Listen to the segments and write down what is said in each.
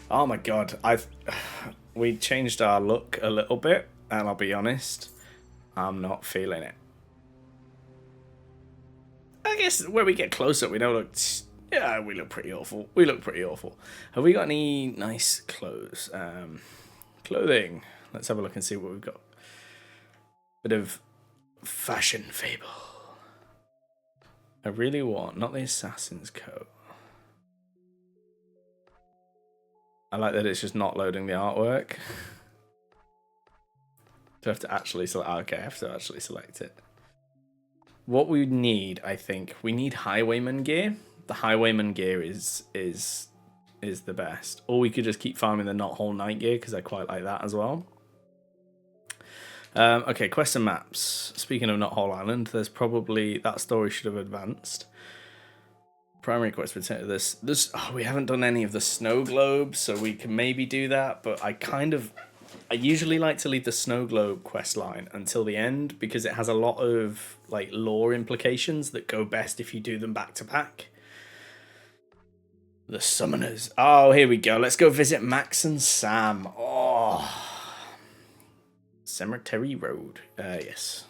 Oh my god, we changed our look a little bit, and I'll be honest, I'm not feeling it. I guess when we get closer, we don't look. Yeah, we look pretty awful. We look pretty awful. Have we got any nice clothes? Clothing. Let's have a look and see what we've got. Bit of fashion Fable. I really want not the assassin's coat. I like that it's just not loading the artwork. Do I have to actually select? Okay, I have to actually select it. What we need, I think, we need highwayman gear. The highwayman gear is the best. Or we could just keep farming the not whole night gear because I quite like that as well. Okay, quests and maps. Speaking of Not Whole Island, there's probably that story should have advanced. Primary quest return to this. We haven't done any of the snow globes, so we can maybe do that. But I usually like to leave the snow globe quest line until the end because it has a lot of like lore implications that go best if you do them back to back. The summoners. Oh, here we go. Let's go visit Max and Sam. Oh. Cemetery Road. Yes.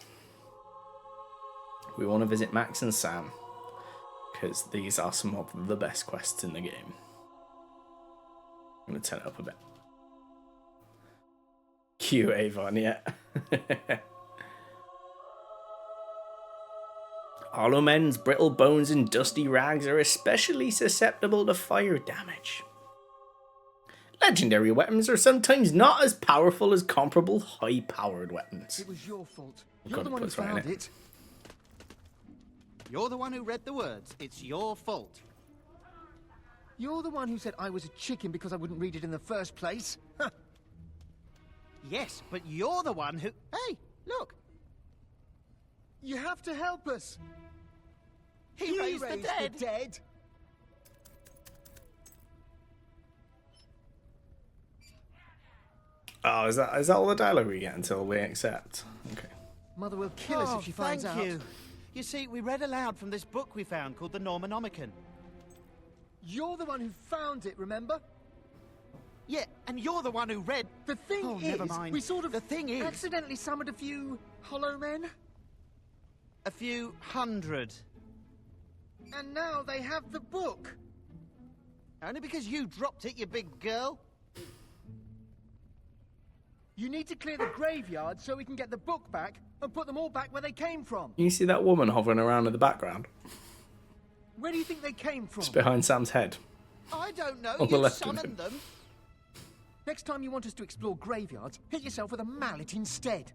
We want to visit Max and Sam because these are some of the best quests in the game. I'm going to turn it up a bit. Cue Avon, yeah. Hollow men's brittle bones and dusty rags are especially susceptible to fire damage. Legendary weapons are sometimes not as powerful as comparable high-powered weapons. It was your fault. You're the one who found it. You're the one who read the words. It's your fault. You're the one who said I was a chicken because I wouldn't read it in the first place. Huh. Yes, but you're the one who... Hey, look. You have to help us. He raised the dead. Oh, is that all the dialogue we get until we accept? Okay. Mother will kill us if she finds out. Thank you. You see, we read aloud from this book we found called the Normanomicon. You're the one who found it, remember? Yeah, and you're the one who read... The thing is, never mind. we sort of the thing is, accidentally summoned a few hollow men. A few hundred. And now they have the book. Only because you dropped it, you big girl. You need to clear the graveyard so we can get the book back and put them all back where they came from. You see that woman hovering around in the background? Where do you think they came from? It's behind Sam's head. I don't know. On the You left of summoned them. Next time you want us to explore graveyards, hit yourself with a mallet instead.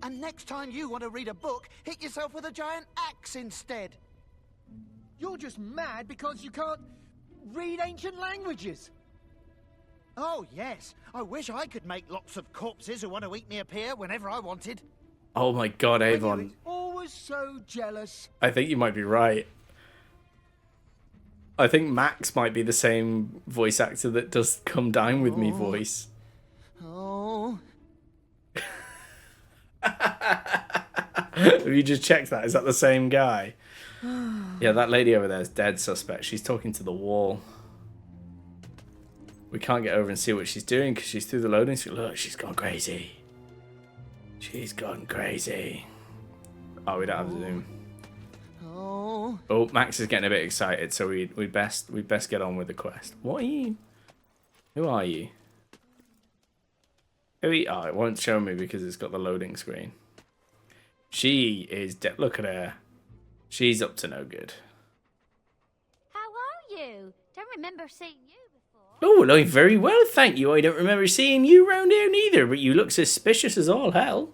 And next time you want to read a book, hit yourself with a giant axe instead. You're just mad because you can't read ancient languages. Oh, yes. I wish I could make lots of corpses who want to eat me appear whenever I wanted. Oh my god, Avon. Always so jealous. I think you might be right. I think Max might be the same voice actor that does Come Dine With Me voice. Oh. Have you just checked that? Is that the same guy? Yeah, that lady over there is dead suspect. She's talking to the wall. We can't get over and see what she's doing because she's through the loading screen. Look, she's gone crazy. She's gone crazy. Oh, we don't have Zoom. Oh, Max is getting a bit excited, so we'd best get on with the quest. What are you? Who are you? Oh, it won't show me because it's got the loading screen. She is dead. Look at her. She's up to no good. How are you? Don't remember seeing you before. Oh, well, I'm very well, thank you. I don't remember seeing you round here neither, but you look suspicious as all hell.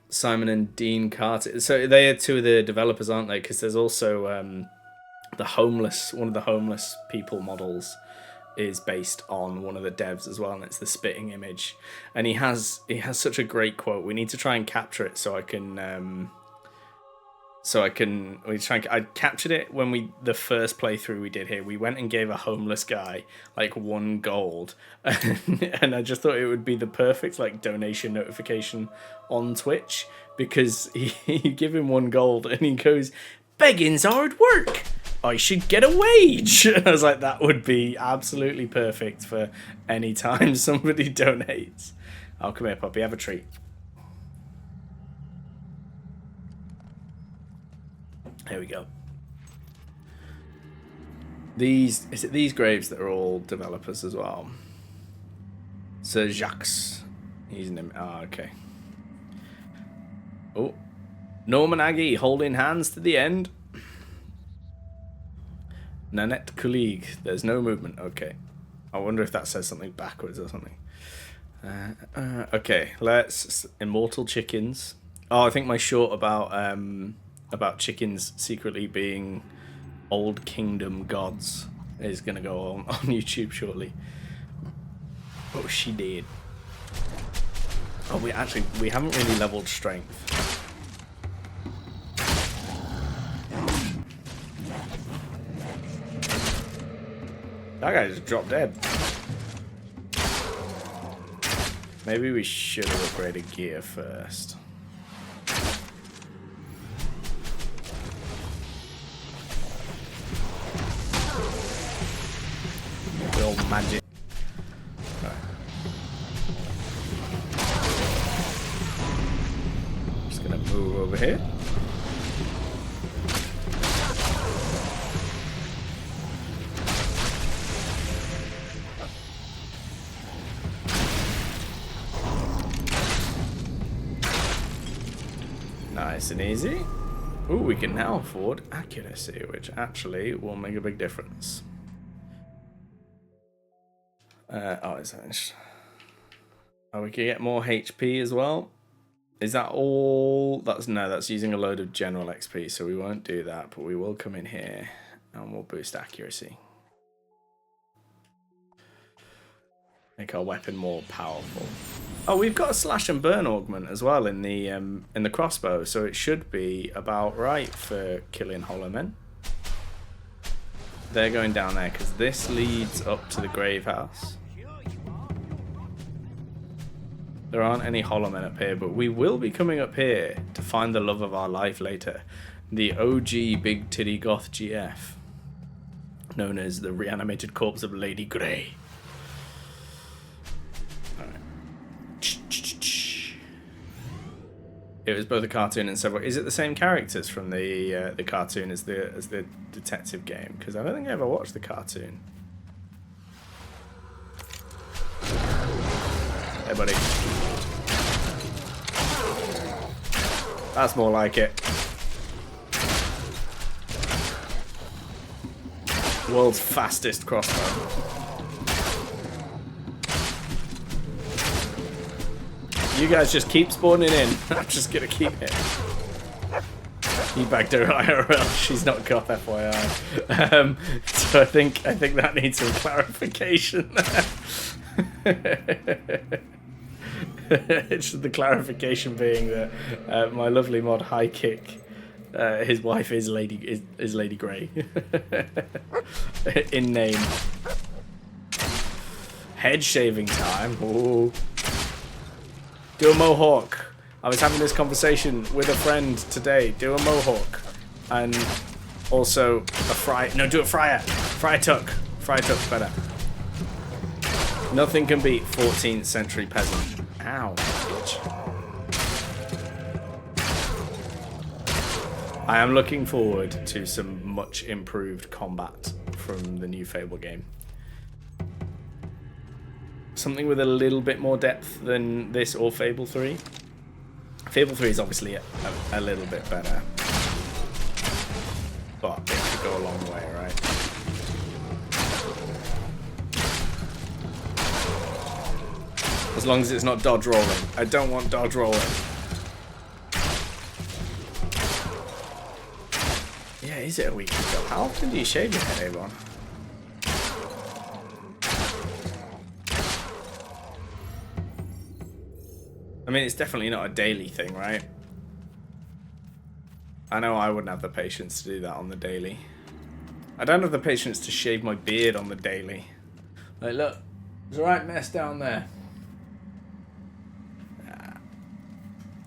Simon and Dean Carter. So they are two of the developers, aren't they? Because there's also one of the homeless people models is based on one of the devs as well, and it's the spitting image. And he has such a great quote. We need to try and capture it so I can. I captured it when the first playthrough we did here. We went and gave a homeless guy like 1 gold, and I just thought it would be the perfect like donation notification on Twitch because you give him 1 gold and he goes, "Begging's hard work." I should get a wage. I was like, that would be absolutely perfect for any time somebody donates. Oh, come here, puppy. Have a treat. Here we go. Is it these graves that are all developers as well? Sir Jacques. He's an... Oh, okay. Oh. Norman Aggie holding hands to the end. Nanette Kulig. There's no movement. Okay. I wonder if that says something backwards or something. Okay, let's... Immortal chickens. Oh, I think my short about chickens secretly being Old Kingdom gods is going to go on YouTube shortly. Oh, she did. Oh, we haven't really leveled strength. That guy just dropped dead. Maybe we should have upgraded gear first. Real magic. Right. Just gonna move over here. Nice and easy. Ooh, we can now afford accuracy, which actually will make a big difference. Oh, is that... Oh, we can get more HP as well. Is that all? That's using a load of general XP, so we won't do that, but we will come in here and we'll boost accuracy. Make our weapon more powerful. Oh, we've got a slash and burn augment as well in the crossbow, so it should be about right for killing hollow men. They're going down there because this leads up to the grave house. There aren't any hollow men up here, but we will be coming up here to find the love of our life later. The OG Big Titty Goth GF, known as the reanimated corpse of Lady Grey. It was both a cartoon and several. Is it the same characters from the cartoon as the detective game? Because I don't think I ever watched the cartoon. Hey, buddy. That's more like it. World's fastest crossbow. You guys just keep spawning in. I'm just gonna keep it. You bagged her IRL. She's not goth, FYI. So I think that needs some clarification. It's the clarification being that my lovely mod High Kick, his wife is Lady Grey in name. Head shaving time. Ooh. Do a mohawk. I was having this conversation with a friend today. Do a mohawk. And also a fry. No, do a fryer. Fry tuck. Fry tuck's better. Nothing can beat 14th century peasant. Ow, bitch. I am looking forward to some much improved combat from the new Fable game. Something with a little bit more depth than this or Fable 3. Fable 3 is obviously a little bit better. But it could go a long way, right? As long as it's not dodge rolling. I don't want dodge rolling. Yeah, is it a week ago? How often do you shave your head, Avon? I mean, it's definitely not a daily thing, right? I know I wouldn't have the patience to do that on the daily. I don't have the patience to shave my beard on the daily. Like, look, there's a right mess down there.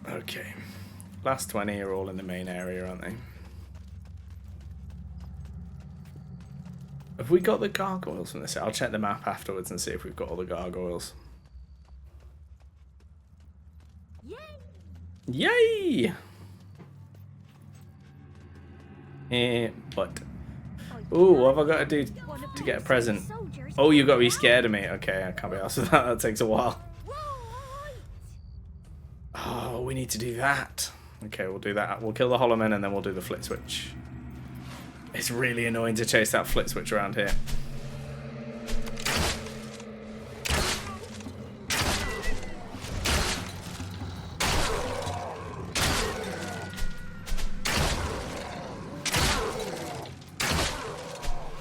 Okay. Last 20 are all in the main area, aren't they? Have we got the gargoyles from this? I'll check the map afterwards and see if we've got all the gargoyles. Yay! But... Ooh, what have I got to do to get a present? Oh, you've got to be scared of me. Okay, I can't be asked with that. That takes a while. Oh, we need to do that. Okay, we'll do that. We'll kill the hollow men and then we'll do the flit switch. It's really annoying to chase that flit switch around here.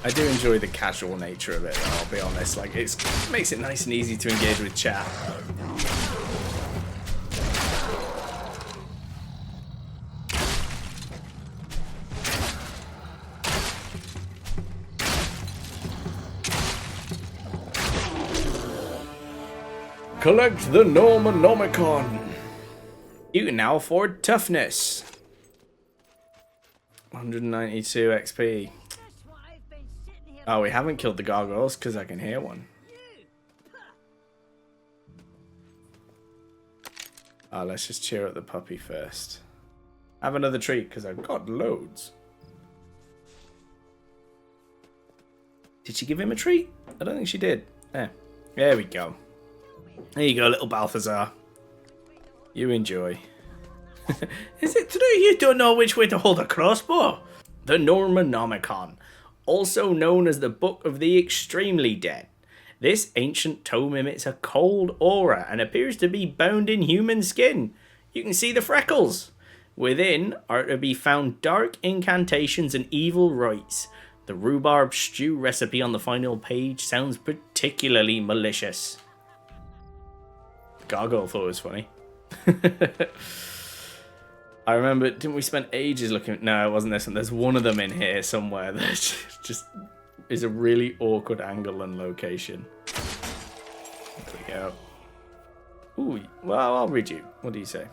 I do enjoy the casual nature of it, though, I'll be honest. Like, it makes it nice and easy to engage with chat. Collect the Normonomicon. You can now afford toughness. 192 XP. Oh, we haven't killed the gargoyles because I can hear one. Oh, let's just cheer up the puppy first. Have another treat because I've got loads. Did she give him a treat? I don't think she did. There we go. There you go, little Balthazar. You enjoy. Is it true you don't know which way to hold a crossbow? The Normonomicon, also known as the Book of the Extremely Dead. This ancient tome emits a cold aura and appears to be bound in human skin. You can see the freckles. Within are to be found dark incantations and evil rites. The rhubarb stew recipe on the final page sounds particularly malicious. Gargoyle thought it was funny. I remember, didn't we spend ages looking at... No, it wasn't this one. There's one of them in here somewhere that just is a really awkward angle and location. There we go. Ooh, well, I'll read you. What do you say?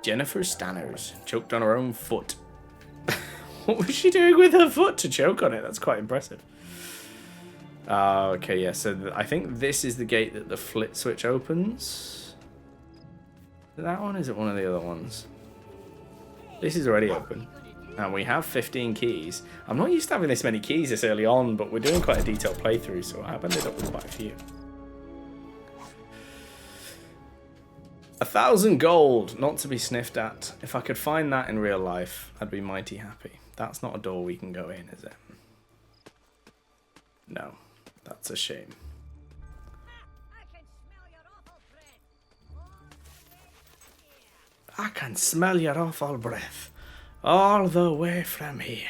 Jennifer Stanners choked on her own foot. What was she doing with her foot to choke on it? That's quite impressive. Okay, yeah, so I think this is the gate that the flit switch opens. Is it that one? Is it one of the other ones? This is already open. And we have 15 keys. I'm not used to having this many keys this early on, but we're doing quite a detailed playthrough, so I've ended up with quite a few. 1,000 gold, not to be sniffed at. If I could find that in real life, I'd be mighty happy. That's not a door we can go in, is it? No. That's a shame. I can smell your awful breath all the way from here.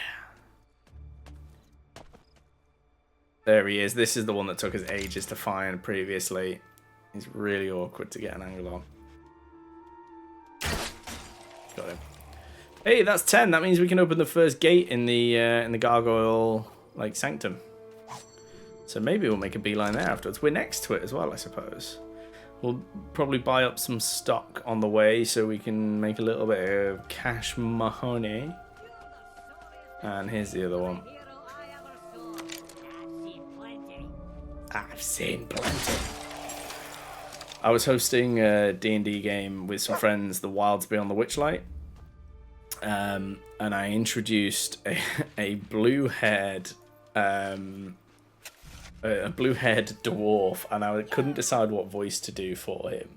There he is. This is the one that took us ages to find previously. He's really awkward to get an angle on. Got him. Hey, that's 10. That means we can open the first gate in the gargoyle sanctum. So maybe we'll make a beeline there afterwards. We're next to it as well, I suppose. We'll probably buy up some stock on the way so we can make a little bit of cash money. And here's the other one. I've seen plenty. I was hosting a D&D game with some friends, The Wilds Beyond the Witchlight. And I introduced a blue-haired... a blue-haired dwarf, and I couldn't decide what voice to do for him.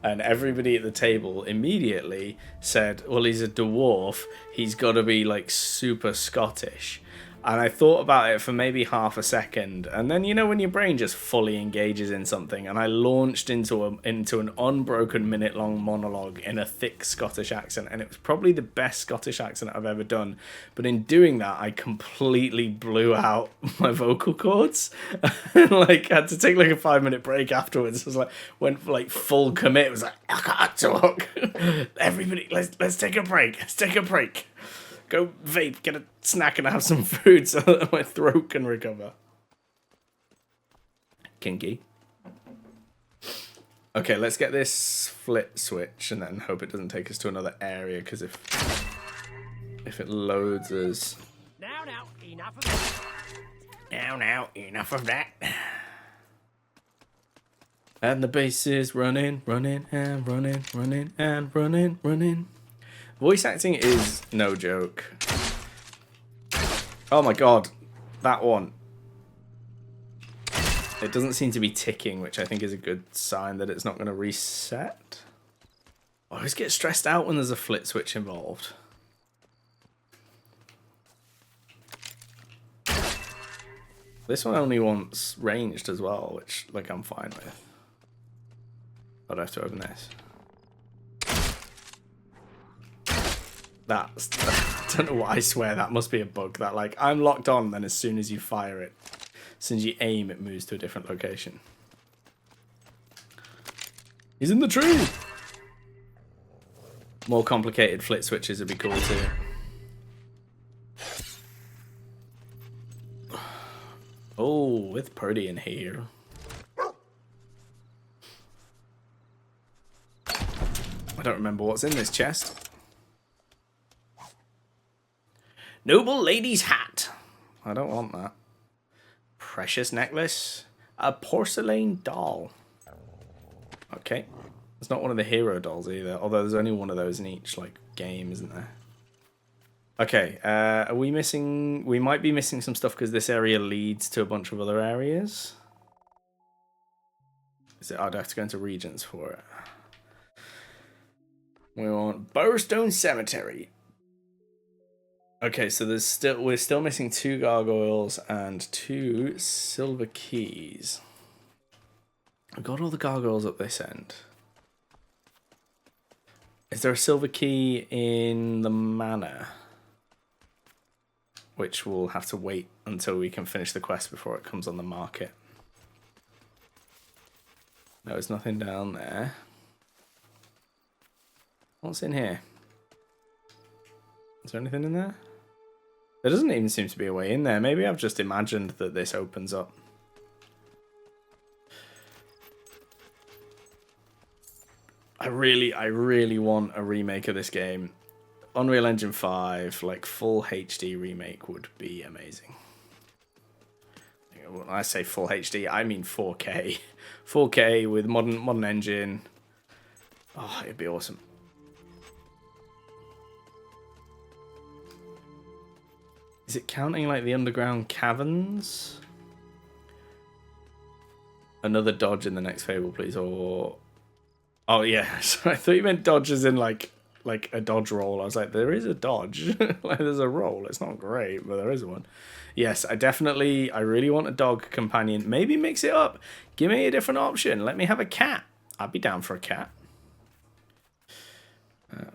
And everybody at the table immediately said, well, he's a dwarf, he's got to be super Scottish. And I thought about it for maybe half a second, and then when your brain just fully engages in something, and I launched into an unbroken minute-long monologue in a thick Scottish accent, and it was probably the best Scottish accent I've ever done. But in doing that, I completely blew out my vocal cords, and had to take a 5-minute break afterwards. I was went for full commit. It was I can't talk. Everybody, let's take a break. Let's take a break. Go vape, get a snack, and have some food so that my throat can recover. Kinky. Okay, let's get this flit switch and then hope it doesn't take us to another area, because if it loads us... Now, enough of this. now, enough of that. And the bass is running, running, and running, running, and running, running. Voice acting is no joke. Oh my god, that one. It doesn't seem to be ticking, which I think is a good sign that it's not going to reset. I always get stressed out when there's a flit switch involved. This one only wants ranged as well, which, like, I'm fine with. I'd have to open this. That's... I don't know why I swear that must be a bug. That, like, I'm locked on, then as soon as you fire it, as soon as you aim, it moves to a different location. He's in the tree! More complicated flit switches would be cool too. Oh, with Purdy in here. I don't remember what's in this chest. Noble lady's hat. I don't want that. Precious necklace. A porcelain doll. Okay. It's not one of the hero dolls either, although there's only one of those in each, like, game, isn't there? Okay, are we missing... We might be missing some stuff because this area leads to a bunch of other areas. Is it? I'd have to go into regions for it. We want Bowerstone Cemetery. Okay, so we're still missing 2 gargoyles and 2 silver keys. I've got all the gargoyles up this end. Is there a silver key in the manor? Which we'll have to wait until we can finish the quest before it comes on the market. No, there's nothing down there. What's in here? Is there anything in there? There doesn't even seem to be a way in there. Maybe I've just imagined that this opens up. I really want a remake of this game. Unreal Engine 5, like, full HD remake would be amazing. When I say full HD, I mean 4K. 4K with modern engine. Oh, it'd be awesome. Is it counting, like, the underground caverns? Another dodge in the next Fable, please, or... Oh, yeah, so I thought you meant dodges in, like a dodge roll. I was like, there is a dodge. Like, there's a roll. It's not great, but there is one. Yes, I really want a dog companion. Maybe mix it up. Give me a different option. Let me have a cat. I'd be down for a cat.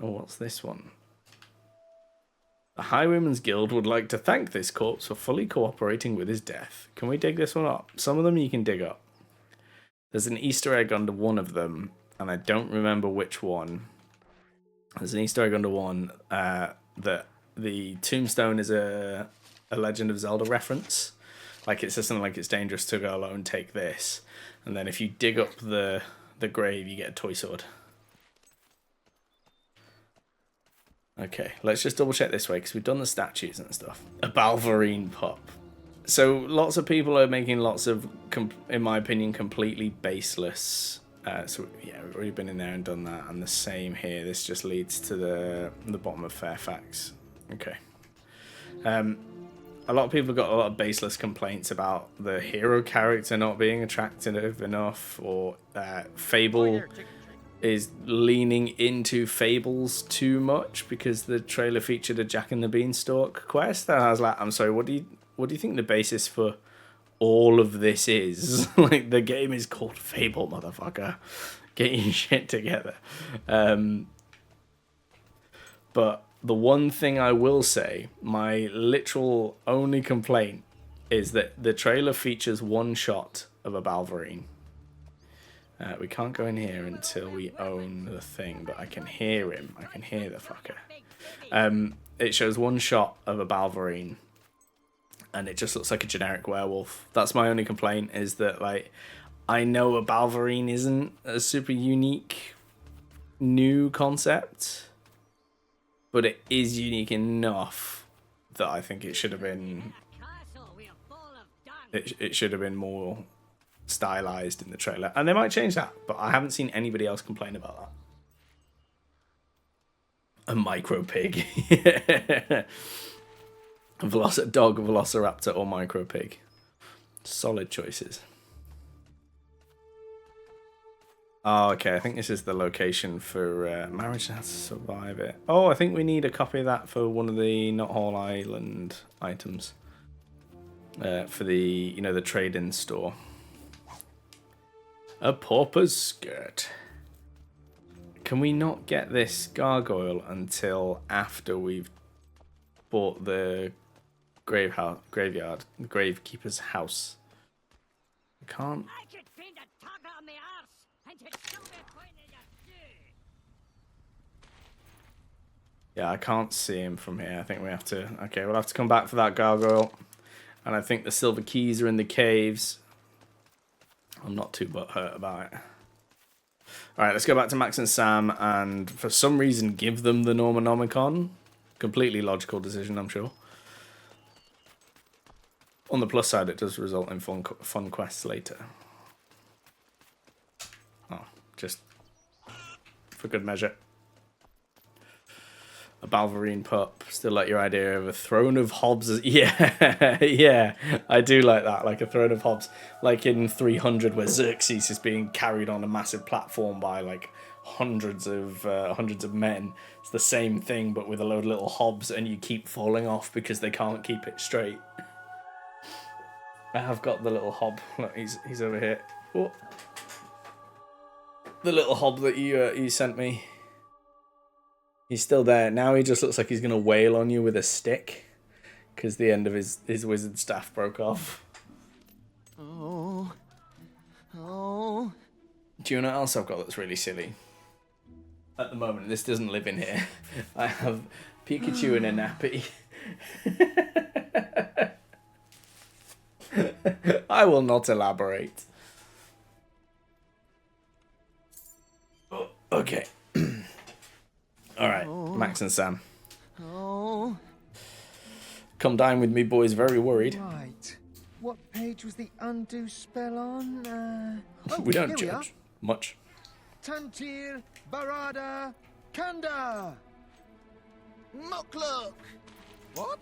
Oh, what's this one? The Highwayman's Guild would like to thank this corpse for fully cooperating with his death. Can we dig this one up? Some of them you can dig up. There's an Easter egg under one of them, and I don't remember which one. There's an Easter egg under one that the tombstone is a Legend of Zelda reference. Like, it says something like, it's dangerous to go alone, take this. And then if you dig up the grave, you get a toy sword. Okay, let's just double check this way, because we've done the statues and stuff. A Balverine pup. So lots of people are making lots of, in my opinion, completely baseless. So yeah, we've already been in there and done that, and the same here. This just leads to the bottom of Fairfax. Okay. A lot of people have got a lot of baseless complaints about the hero character not being attractive enough, or Fable is leaning into Fables too much because the trailer featured a Jack and the Beanstalk quest. And I was like, I'm sorry, what do you think the basis for all of this is? Like, the game is called Fable, motherfucker. Get your shit together. But the one thing I will say, my literal only complaint, is that the trailer features one shot of a Balverine. We can't go in here until we own the thing, but I can hear him. I can hear the fucker. It shows one shot of a Balverine, and it just looks like a generic werewolf. That's my only complaint, is that, like, I know a Balverine isn't a super unique new concept, but it is unique enough that I think it should have been It should have been more stylized in the trailer, and they might change that, but I haven't seen anybody else complain about that. A micro pig. Dog, velociraptor, or micro pig. Solid choices. Oh, okay, I think this is the location for Marriage Has to Survive It. Oh, I think we need a copy of that for one of the Not Whole Island items. For the, you know, the trade-in store. A pauper's skirt. Can we not get this gargoyle until after we've bought the graveyard, the gravekeeper's house? I can't. Yeah, I can't see him from here. I think we have to... Okay, we'll have to come back for that gargoyle. And I think the silver keys are in the caves. I'm not too butthurt about it. Alright, let's go back to Max and Sam and for some reason give them the Normonomicon. Completely logical decision, I'm sure. On the plus side, it does result in fun quests later. Oh, just for good measure. A Balverine pup. Still like your idea of a throne of Hobbs. Yeah, yeah, I do like that. Like a throne of Hobbs. Like in 300 where Xerxes is being carried on a massive platform by like hundreds of men. It's the same thing but with a load of little Hobbs and you keep falling off because they can't keep it straight. I have got the little Hob. Look, he's over here. Oh. The little Hob that you sent me. He's still there. Now he just looks like he's going to wail on you with a stick. Because the end of his wizard staff broke off. Oh. Oh. Do you know what else I've got that's really silly? At the moment, this doesn't live in here. I have Pikachu in a nappy. I will not elaborate. Oh, okay. Alright, Max and Sam. Oh. Come dine with me, boys. Very worried. Right. What page was the undo spell on? We don't here judge much. Tantir Barada Kanda. Mukluk! What?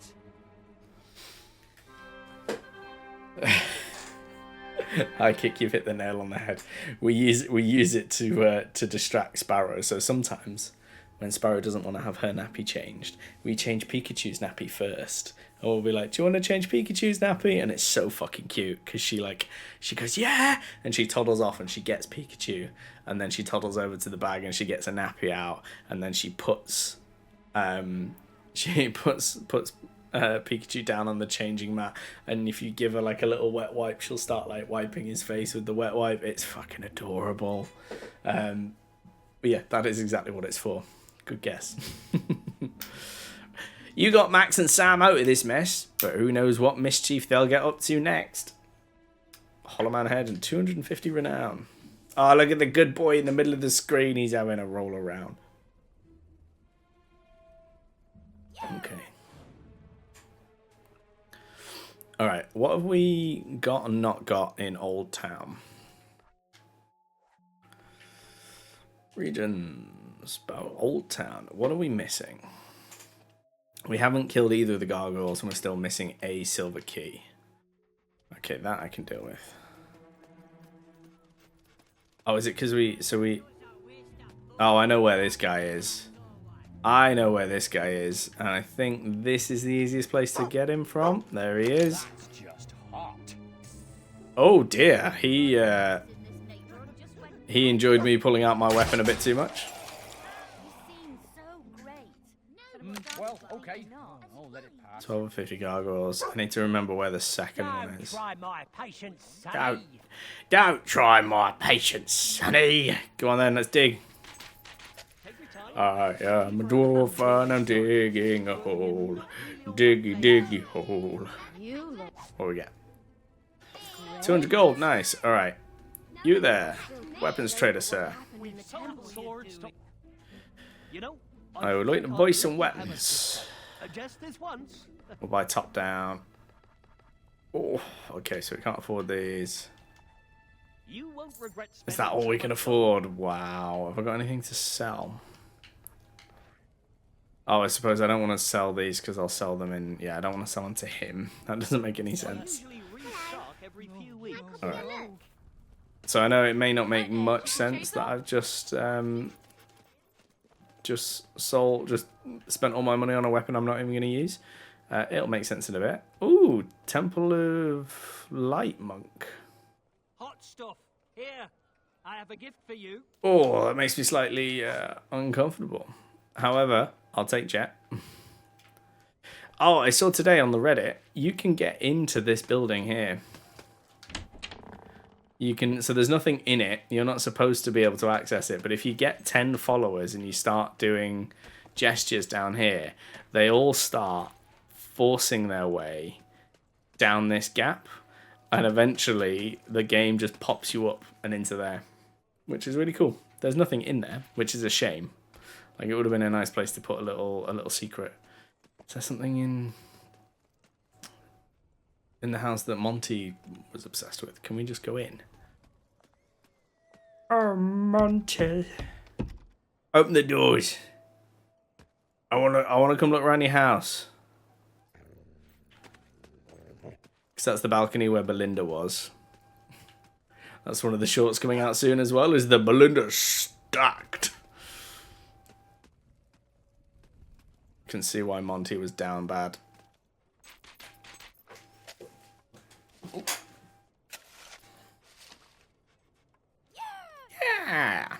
I kick, you've hit the nail on the head. We use it to distract Sparrow. So sometimes when Sparrow doesn't want to have her nappy changed, we change Pikachu's nappy first. And we'll be like, do you want to change Pikachu's nappy? And it's so fucking cute because she goes, yeah, and she toddles off and she gets Pikachu, and then she toddles over to the bag and she gets a nappy out, and then she puts Pikachu down on the changing mat, and if you give her like a little wet wipe, she'll start like wiping his face with the wet wipe. It's fucking adorable. But yeah, that is exactly what it's for. Good guess. You got Max and Sam out of this mess, but who knows what mischief they'll get up to next. Hollow Man head and 250 renown. Oh, look at the good boy in the middle of the screen. He's having a roll around. Okay. Alright, what have we got and not got in Old Town? Regions, about Old Town. What are we missing? We haven't killed either of the gargoyles and we're still missing a silver key. Okay, that I can deal with. Oh, is it because Oh, I know where this guy is. I know where this guy is, and I think this is the easiest place to get him from. There he is. Oh dear, he enjoyed me pulling out my weapon a bit too much. Well, okay. I'll let it pass. 12 and 50 gargoyles. I need to remember where the second one is. Try my patience, sonny. Don't try my patience, sonny. Go on then, let's dig. I am a dwarf and I'm digging a hole. Diggy, diggy hole. What we got? 200 gold, nice. Alright. You there. Weapons trader, sir. I would like to buy some weapons. Just this once. We'll buy top down. Oh, okay, so we can't afford these. You won't regret Is that all we can afford? Wow. Have I got anything to sell? Oh, I suppose I don't want to sell these because I'll sell them in... Yeah, I don't want to sell them to him. That doesn't make any sense. Alright. So I know it may not make much sense that I've just spent all my money on a weapon I'm not even going to use. It'll make sense in a bit. Ooh, Temple of Light Monk. Hot stuff. Here, I have a gift for you. Oh, that makes me slightly uncomfortable. However, I'll take Jet. Oh, I saw today on the Reddit, you can get into this building here. You can, so there's nothing in it. You're not supposed to be able to access it. But if you get 10 followers and you start doing gestures down here, they all start forcing their way down this gap. And eventually the game just pops you up and into there, which is really cool. There's nothing in there, which is a shame. Like, it would have been a nice place to put a little secret. Is there something in the house that Monty was obsessed with? Can we just go in? Oh, Monty. Open the doors. I wanna come look around your house. Because that's the balcony where Belinda was. That's one of the shorts coming out soon as well, is the Belinda Stacked. Can see why Monty was down bad. Yeah.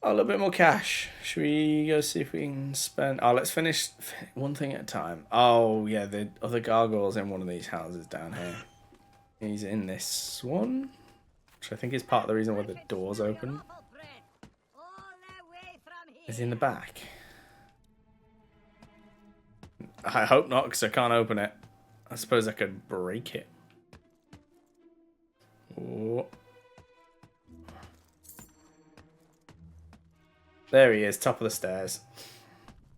Oh, a little bit more cash. Should we go see if we can spend... Oh, let's finish one thing at a time. Oh, yeah, the other gargoyle's in one of these houses down here. He's in this one, which I think is part of the reason why the door's open. Is he in the back? I hope not, because I can't open it. I suppose I could break it. Oh. There he is, top of the stairs.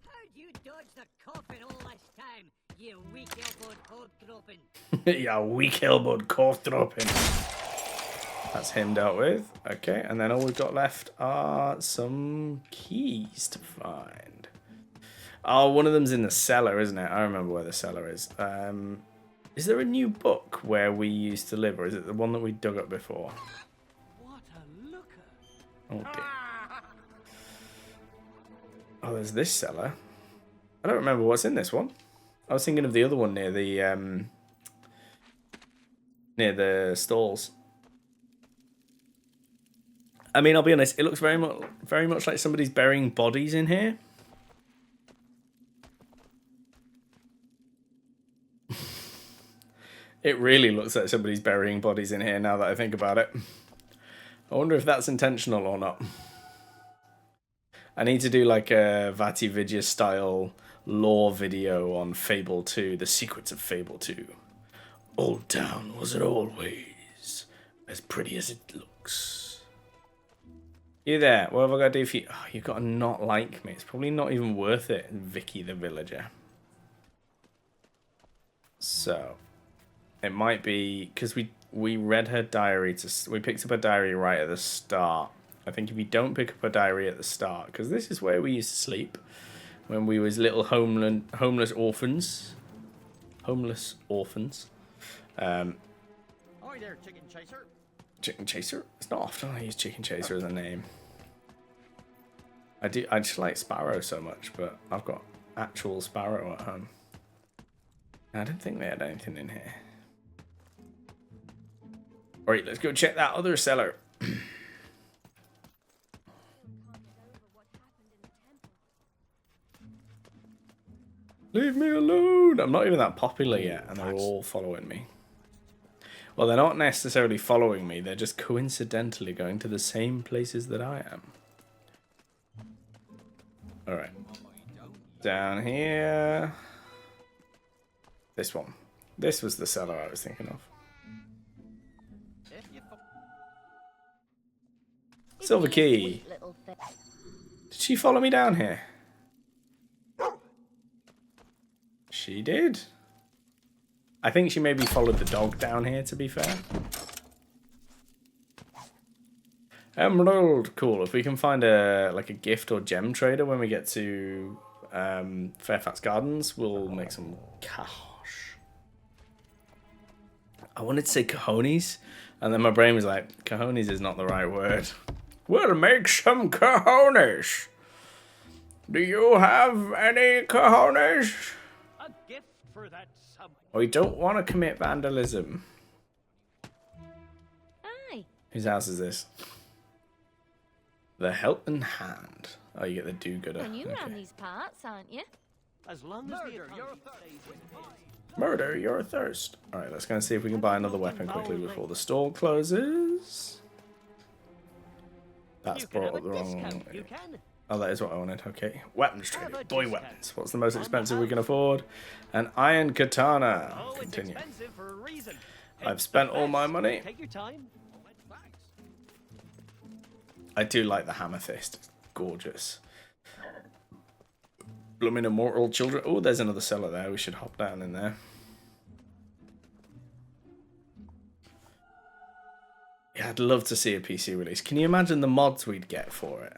How'd you dodge the coffin all this time, you weak-elbowed hog-dropping? Yeah, weak-elbowed cough-dropping. That's him dealt with. Okay, and then all we've got left are some keys to find. Oh, one of them's in the cellar, isn't it? I remember where the cellar is. Is there a new book where we used to live, or is it the one that we dug up before? What a looker. Oh, dear. Oh, there's this cellar. I don't remember what's in this one. I was thinking of the other one near the stalls. I mean, I'll be honest, it looks very much like somebody's burying bodies in here. It really looks like somebody's burying bodies in here now that I think about it. I wonder if that's intentional or not. I need to do like a Vati style lore video on Fable 2, the secrets of Fable 2. Old Town wasn't always as pretty as it looks. You there? What have I got to do for you? Oh, you've got to not like me. It's probably not even worth it, Vicky the villager. So, it might be because we read her diary we picked up her diary right at the start. I think if you don't pick up a diary at the start, because this is where we used to sleep when we was little homeless orphans. Homeless orphans. Hi there, chicken chaser. Chicken chaser? It's not often I use chicken chaser as a name. I just like Sparrow so much, but I've got actual Sparrow at home. I didn't think they had anything in here. Alright, let's go check that other cellar. Leave me alone! I'm not even that popular yet, and they're all following me. Well, they're not necessarily following me, they're just coincidentally going to the same places that I am. Alright. Down here. This one. This was the cellar I was thinking of. Silver key. Did she follow me down here? She She did. I think she maybe followed the dog down here, to be fair. Emerald, cool. If we can find a gift or gem trader when we get to Fairfax Gardens, we'll make some cash. I wanted to say cojones, and then my brain was like, cojones is not the right word. We'll make some cojones. Do you have any cojones? A gift for that sum. We don't want to commit vandalism. Aye. Whose house is this? The Helping Hand. Oh, you get the do-gooder. Well, you Okay. around these parts, aren't you? As long as the economy stays in place. Murder your thirst. Alright, let's go and see if we can buy another weapon quickly before the store closes. That's You can brought have up the a wrong discount, one. you can. Oh, that is what I wanted. Okay. Weapons Have trader. a Boy discount. weapons. What's the most On the expensive we can house. afford? An iron katana. Oh, it's Continue. expensive for a reason. I've It's spent the all my best. money. Take your time. Thanks. I do like the amethyst. It's gorgeous. Blooming immortal children. Oh, there's another cellar there. We should hop down in there. Yeah, I'd love to see a PC release. Can you imagine the mods we'd get for it?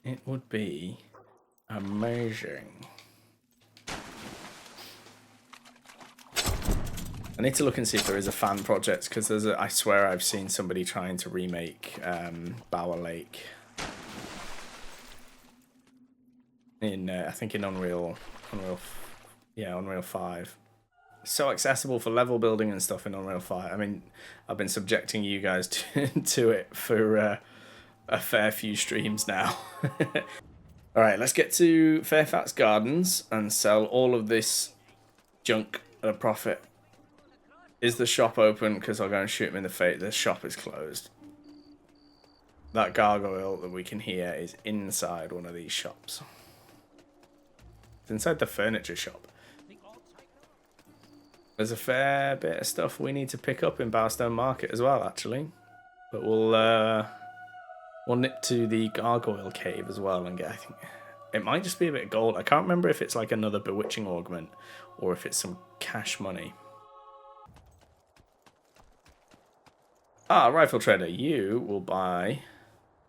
It would be amazing. I need to look and see if there is a fan project, because I swear I've seen somebody trying to remake Bower Lake in I think in Unreal 5. So accessible for level building and stuff in Unreal 5. I mean, I've been subjecting you guys to it for a fair few streams now. All right, let's get to Fairfax Gardens and sell all of this junk at a profit. Is the shop open? Because I'll go and shoot him in the face. The shop is closed. That gargoyle that we can hear is inside one of these shops. It's inside the furniture shop. There's a fair bit of stuff we need to pick up in Bowerstone Market as well, actually. But we'll nip to the gargoyle cave as well and get, I think, it might just be a bit of gold. I can't remember if it's like another bewitching augment or if it's some cash money. Ah, rifle trader, you will buy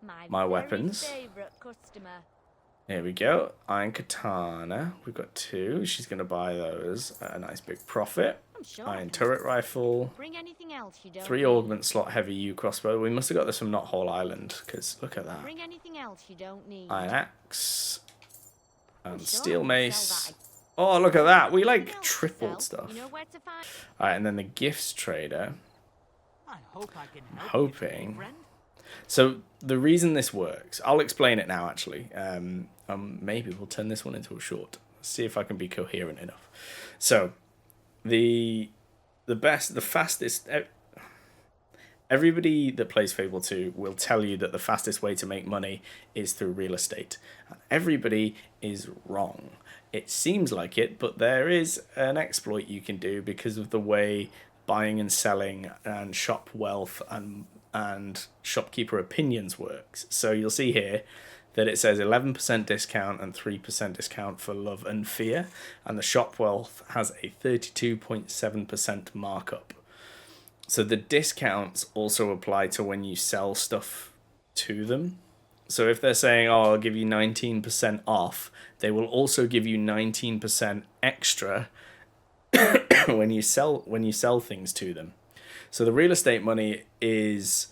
my very weapons. Favorite customer. Here we go. Iron katana. We've got 2. She's going to buy those at a nice big profit. I'm sure. Iron turret rifle. Bring anything else you don't. 3 augment slot heavy U crossbow. We must have got this from Not Whole Island, because look at that. Bring anything else you don't need. Iron axe. And Sure, steel sell mace. that. Oh, look at that. We Anything like else to tripled sell? stuff. You know where to find. Alright, and then the gifts trader. I hope I can help Hoping. you, friend. So the reason this works, I'll explain it now actually. Maybe we'll turn this one into a short. See if I can be coherent enough. So the fastest. Everybody that plays Fable 2 will tell you that the fastest way to make money is through real estate. And everybody is wrong. It seems like it, but there is an exploit you can do because of the way buying and selling and shop wealth and shopkeeper opinions works. So you'll see here that it says 11% discount and 3% discount for love and fear, and the shop wealth has a 32.7% markup. So the discounts also apply to when you sell stuff to them. So if they're saying, oh, I'll give you 19% off, they will also give you 19% extra when you sell things to them. So the real estate money is,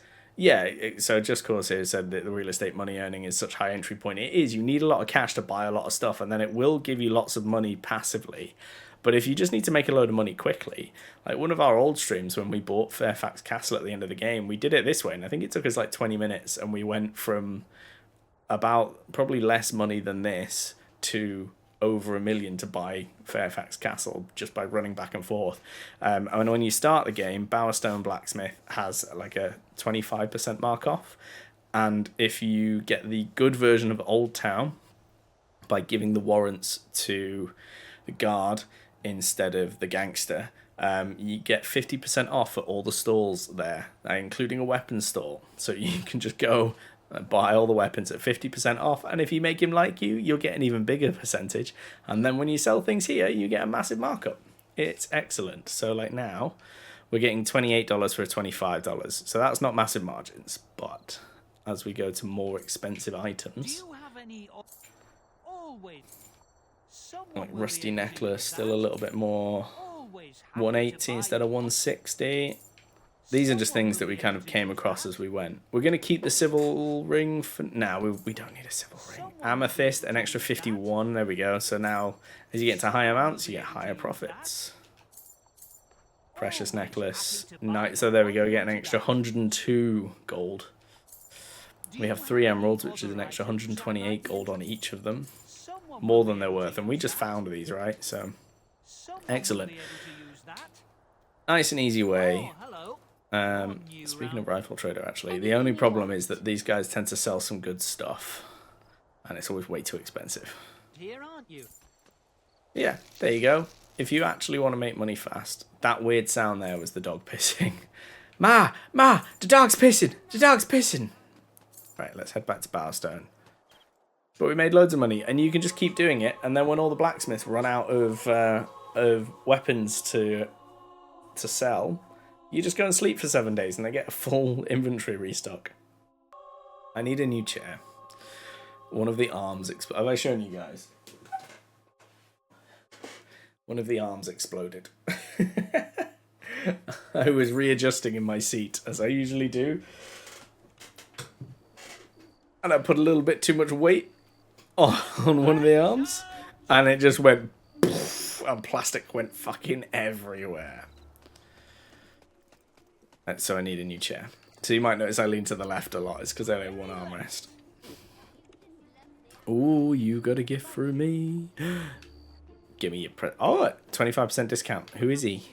so just cause here said that the real estate money earning is such high entry point. It is. You need a lot of cash to buy a lot of stuff, and then it will give you lots of money passively. But if you just need to make a load of money quickly, like one of our old streams when we bought Fairfax Castle at the end of the game, we did it this way, and I think it took us like 20 minutes, and we went from about probably less money than this to over $1 million to buy Fairfax Castle just by running back and forth. And when you start the game, Bowerstone Blacksmith has like a 25% mark off. And if you get the good version of Old Town by giving the warrants to the guard instead of the gangster, you get 50% off at all the stalls there, including a weapons stall. So you can just go Buy all the weapons at 50% off, and if you make him like you, you'll get an even bigger percentage. And then when you sell things here, you get a massive markup. It's excellent. So like now, we're getting $28 for $25. So that's not massive margins, but as we go to more expensive items, Do you have any always like rusty necklace, still a little bit more, 180 instead of 160. These are just things that we kind of came across as we went. We're going to keep the civil ring for now. We don't need a civil ring. Amethyst, an extra 51. There we go. So now, as you get to higher amounts, you get higher profits. Precious necklace. So there we go. We get an extra 102 gold. We have 3 emeralds, which is an extra 128 gold on each of them. More than they're worth. And we just found these, right? So, excellent. Nice and easy way. Speaking of rifle trader, actually, the only problem is that these guys tend to sell some good stuff, and it's always way too expensive. Here, aren't you? Yeah, there you go. If you actually want to make money fast, that weird sound there was the dog pissing. Ma, the dog's pissing, the dog's pissing. Right, let's head back to Bowerstone. But we made loads of money, and you can just keep doing it, and then when all the blacksmiths run out of weapons to sell, you just go and sleep for 7 days and they get a full inventory restock. I need a new chair. One of the arms have I shown you guys? One of the arms exploded. I was readjusting in my seat, as I usually do. And I put a little bit too much weight on one of the arms. And it just went poof, and plastic went fucking everywhere. So I need a new chair. So you might notice I lean to the left a lot. It's because I only have one armrest. Ooh, you got a gift for me. Give me your 25% discount. Who is he?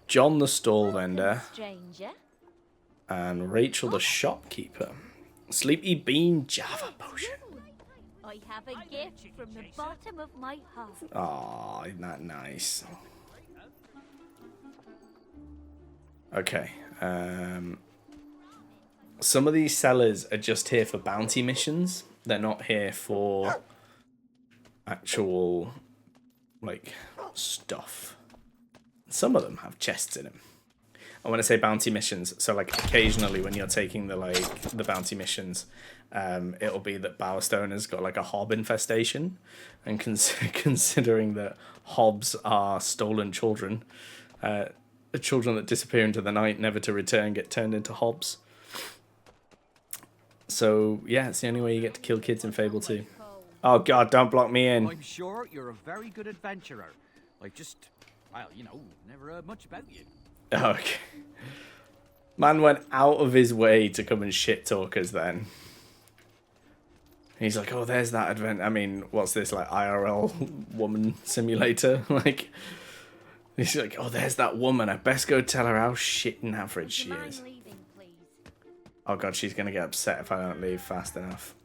John the stall vendor. And Rachel the shopkeeper. Sleepy Bean Java potion. I have a gift from the bottom of my heart. Aw, isn't that nice? Okay. Some of these sellers are just here for bounty missions. They're not here for actual, like, stuff. Some of them have chests in them. And when I say bounty missions, so like occasionally when you're taking the bounty missions, it'll be that Bowerstone has got like a hob infestation, and considering that hobs are stolen children, children that disappear into the night, never to return, get turned into hobs. So yeah, it's the only way you get to kill kids in Fable 2. Oh god, don't block me in. I'm sure you're a very good adventurer. I've just, well, you know, never heard much about you. Okay. Man went out of his way to come and shit talk us then. He's like, oh, there's that advent. I mean, what's this, like, IRL woman simulator? Like, he's like, oh, there's that woman. I best go tell her how shit and average she is. Oh, God, she's going to get upset if I don't leave fast enough.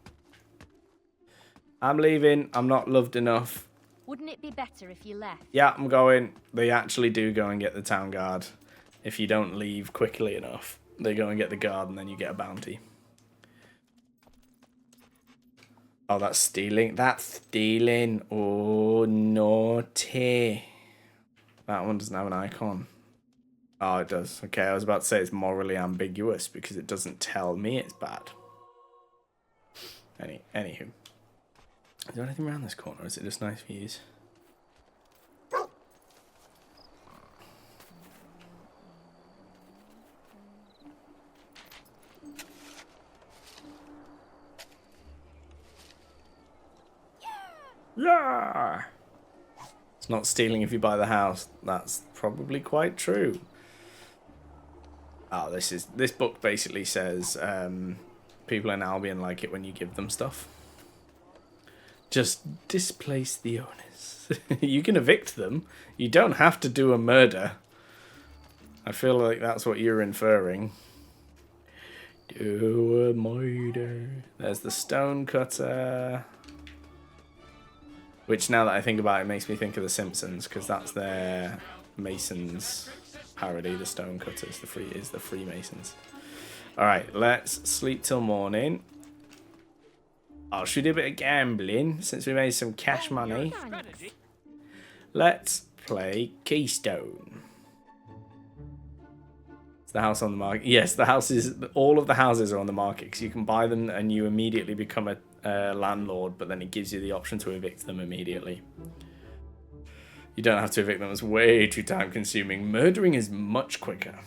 I'm leaving. I'm not loved enough. Wouldn't it be better if you left? Yeah, I'm going. They actually do go and get the town guard. If you don't leave quickly enough, they go and get the guard and then you get a bounty. Oh, that's stealing. That's stealing. Oh, naughty. That one doesn't have an icon. Oh, it does. Okay, I was about to say it's morally ambiguous because it doesn't tell me it's bad. Anywho. Is there anything around this corner, or is it just nice views? Yeah! It's not stealing if you buy the house. That's probably quite true. Oh, this book basically says people in Albion like it when you give them stuff. Just displace the owners. You can evict them. You don't have to do a murder. I feel like that's what you're inferring. Do a murder. There's the stone cutter. Which, now that I think about it, makes me think of The Simpsons, because that's their Masons parody, the stone cutters. The Freemasons. Alright, let's sleep till morning. Oh, should we do a bit of gambling since we made some cash money? Let's play Keystone. Is the house on the market? Yes, the houses. All of the houses are on the market because you can buy them and you immediately become a landlord, but then it gives you the option to evict them immediately. You don't have to evict them. It's way too time consuming. Murdering is much quicker.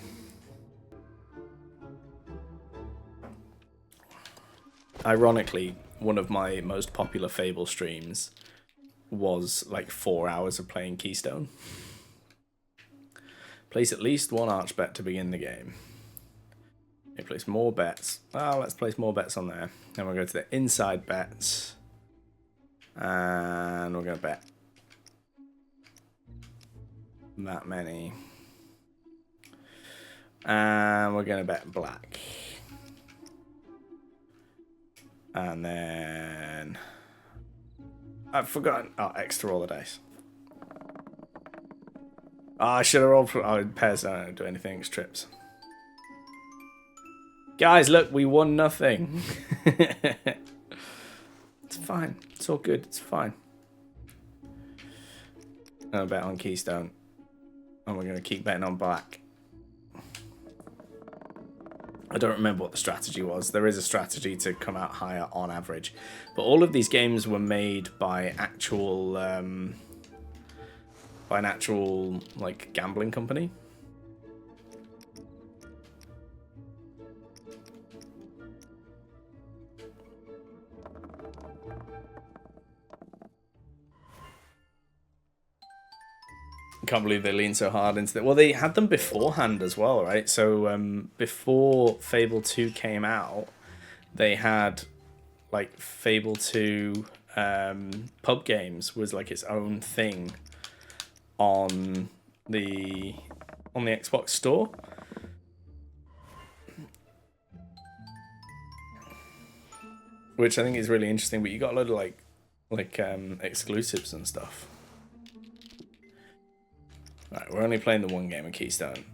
Ironically, one of my most popular Fable streams was like 4 hours of playing Keystone. Place at least one arch bet to begin the game. Okay, place more bets. Well, let's place more bets on there. Then we'll go to the inside bets. And we're going to bet that many. And we're going to bet black. And then I've forgotten. Oh, extra roll the dice. Oh, I should have rolled for. Oh, pairs don't do anything. It's trips. Guys, look, we won nothing. It's fine. It's all good. It's fine. I'll bet on Keystone. And we're going to keep betting on black. I don't remember what the strategy was. There is a strategy to come out higher on average. But all of these games were made by actual... by an actual, like, gambling company. Can't believe they leaned so hard into that. Well, they had them beforehand as well, right? So before Fable 2 came out, they had like Fable 2 pub games was like its own thing on the Xbox store. Which I think is really interesting, but you got a load of like exclusives and stuff. Right, we're only playing the one game of Keystone.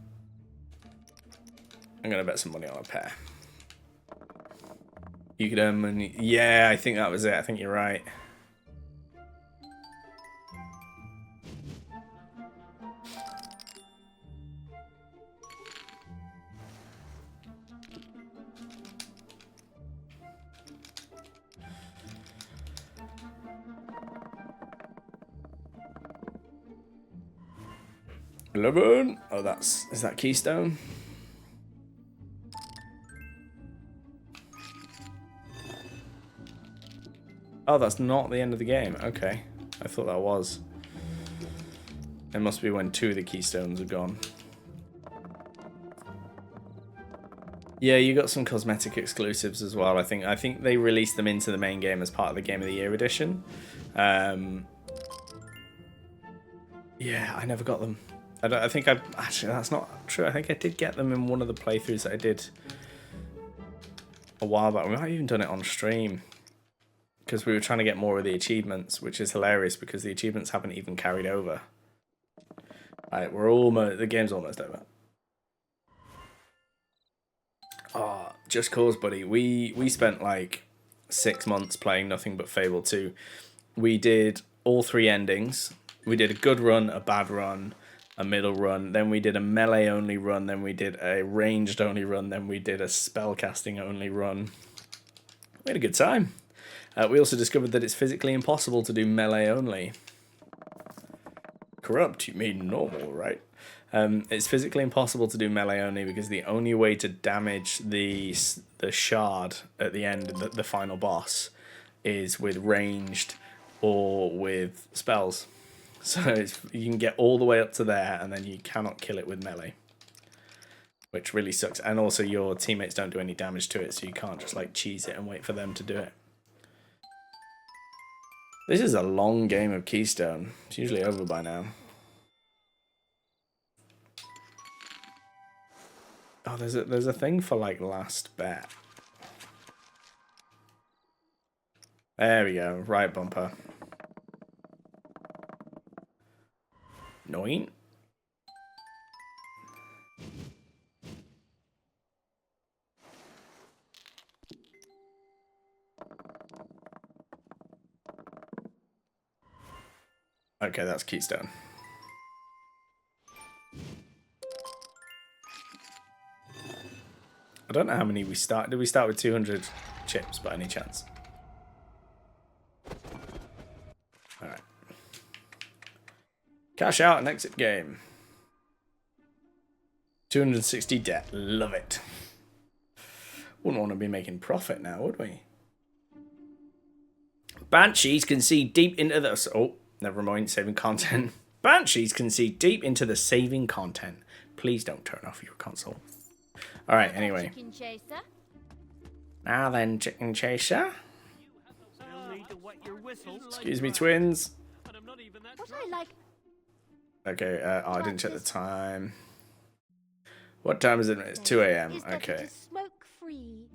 I'm gonna bet some money on a pair. You could earn money. Yeah, I think that was it. I think you're right. $11. Oh, is that Keystone? Oh, that's not the end of the game. Okay, I thought that was. It must be when 2 of the Keystones are gone. Yeah, you got some cosmetic exclusives as well. I think they released them into the main game as part of the Game of the Year edition. Yeah, I never got them. I think actually that's not true. I think I did get them in one of the playthroughs that I did a while back. We might have even done it on stream because we were trying to get more of the achievements, which is hilarious because the achievements haven't even carried over. Alright, the game's almost over. Oh, Just Cause, buddy. We spent like 6 months playing nothing but Fable 2. We did all 3 endings. We did a good run, a bad run, a middle run, then we did a melee only run, then we did a ranged only run, then we did a spellcasting only run. We had a good time. We also discovered that it's physically impossible to do melee only. Corrupt, you mean normal, right? It's physically impossible to do melee only because the only way to damage the shard at the end, the final boss, is with ranged or with spells. So you can get all the way up to there, and then you cannot kill it with melee, which really sucks. And also, your teammates don't do any damage to it, so you can't just like cheese it and wait for them to do it. This is a long game of Keystone. It's usually over by now. Oh, there's a thing for like last bet. There we go. Right bumper. Enoy. Okay, that's Keystone. I don't know how many we start. Did we start with 200 chips by any chance? Alright. Cash out and exit game. 260 debt. Love it. Wouldn't want to be making profit now, would we? Banshees can see deep into the... Oh, never mind. Saving content. Banshees can see deep into the saving content. Please don't turn off your console. Alright, anyway. Chicken chaser. Now then, chicken chaser. Still need to wet your whistle. Excuse me, twins. But I'm not even that What I like. Okay, oh, I didn't check the time. What time is it? It's 2 a.m. Is that it Okay. is smoke free.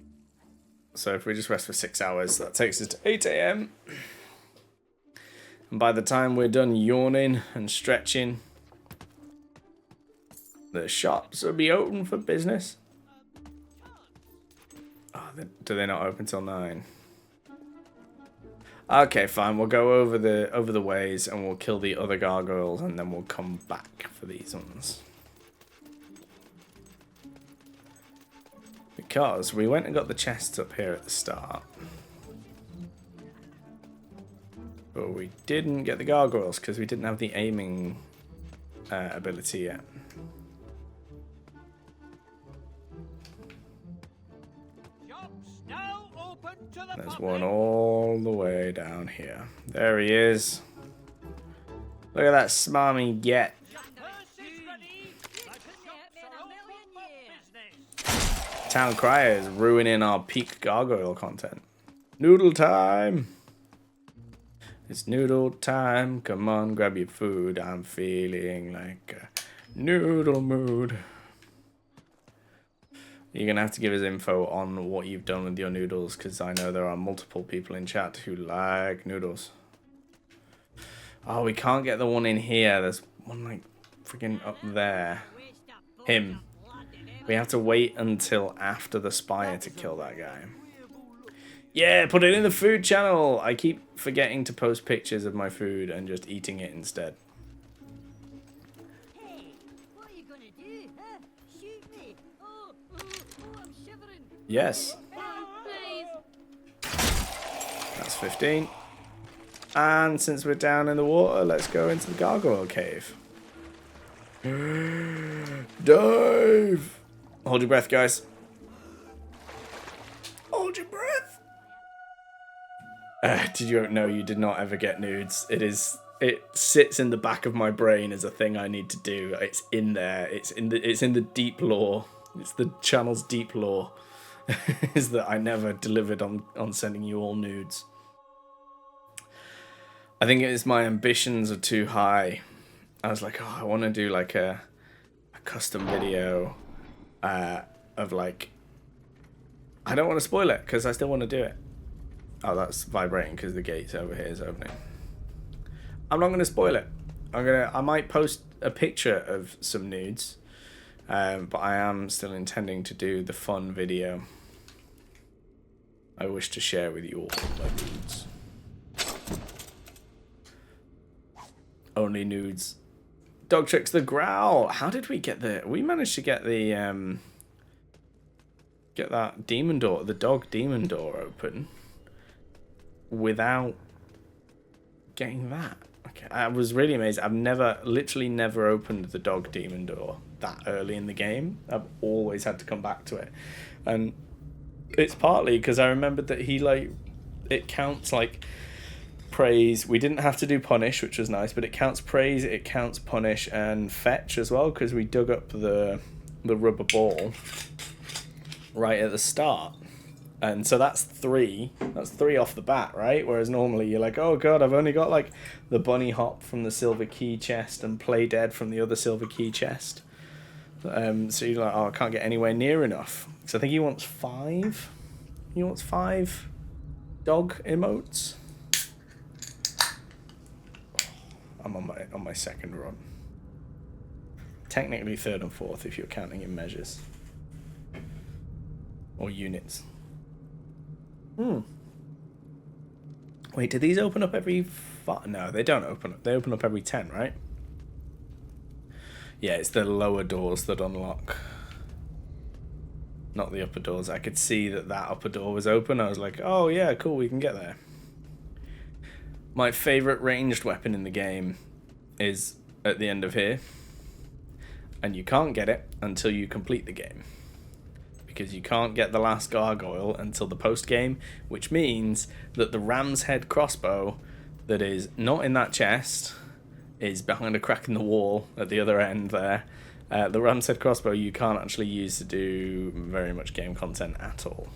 So if we just rest for 6 hours, that takes us to 8 a.m. And by the time we're done yawning and stretching, the shops will be open for business. Oh, do they not open till 9? Okay, fine. We'll go over the ways and we'll kill the other gargoyles and then we'll come back for these ones. Because we went and got the chests up here at the start. But we didn't get the gargoyles because we didn't have the aiming ability yet. There's one all the way down here. There he is. Look at that smarmy get. Town Crier is ruining our peak gargoyle content. Noodle time! It's noodle time. Come on, grab your food. I'm feeling like a noodle mood. You're going to have to give us info on what you've done with your noodles, because I know there are multiple people in chat who like noodles. Oh, we can't get the one in here. There's one, like, freaking up there. Him. We have to wait until after the spire to kill that guy. Yeah, put it in the food channel! I keep forgetting to post pictures of my food and just eating it instead. Hey, what are you gonna do? Huh? Shoot me? Oh, I'm shivering. Yes. Please. That's 15. And since we're down in the water, let's go into the gargoyle cave. Dive! Hold your breath, guys. Hold your breath. Did you know you did not ever get nudes? It sits in the back of my brain as a thing I need to do. It's in there. It's in the deep lore. It's the channel's deep lore. Is that I never delivered on sending you all nudes. I think it is my ambitions are too high. I was like, oh, I want to do like a custom video of like, I don't want to spoil it because I still want to do it. Oh, that's vibrating because the gates over here is opening. I'm not going to spoil it. I might post a picture of some nudes, but I am still intending to do the fun video. I wish to share with you all my nudes. Only nudes. Dog Tricks the Growl. How did we get the... We managed to get the... Get that demon door, the dog demon door open without getting that. Okay, I was really amazed. I've literally never opened the dog demon door that early in the game. I've always had to come back to it. And it's partly because I remembered that it counts like praise. We didn't have to do punish, which was nice, but it counts praise, it counts punish and fetch as well, because we dug up the rubber ball right at the start. And so that's three off the bat, right? Whereas normally you're like, oh god, I've only got like the bunny hop from the silver key chest and play dead from the other silver key chest. So you're like, oh, I can't get anywhere near enough. So I think he wants 5. He wants 5 dog emotes. I'm on my second run. Technically 3rd and 4th if you're counting in measures. Or units. Wait, do these open up every 5. No, they don't open up. They open up every 10, right? Yeah, it's the lower doors that unlock. Not the upper doors. I could see that upper door was open. I was like, oh yeah, cool, we can get there. My favourite ranged weapon in the game is at the end of here. And you can't get it until you complete the game. Because you can't get the last gargoyle until the post-game, which means that the ram's head crossbow that is not in that chest is behind a crack in the wall at the other end there. The ram's head crossbow you can't actually use to do very much game content at all.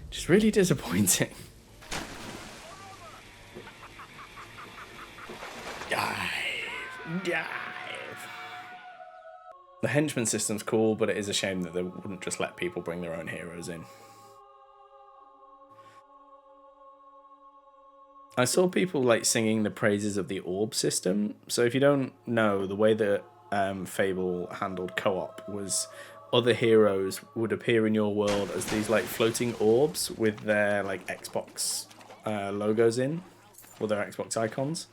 Which is really disappointing. Dive. The henchman system's cool, but it is a shame that they wouldn't just let people bring their own heroes in. I saw people like singing the praises of the orb system. So if you don't know, the way that Fable handled co-op was other heroes would appear in your world as these like floating orbs with their like Xbox logos in, or their Xbox icons.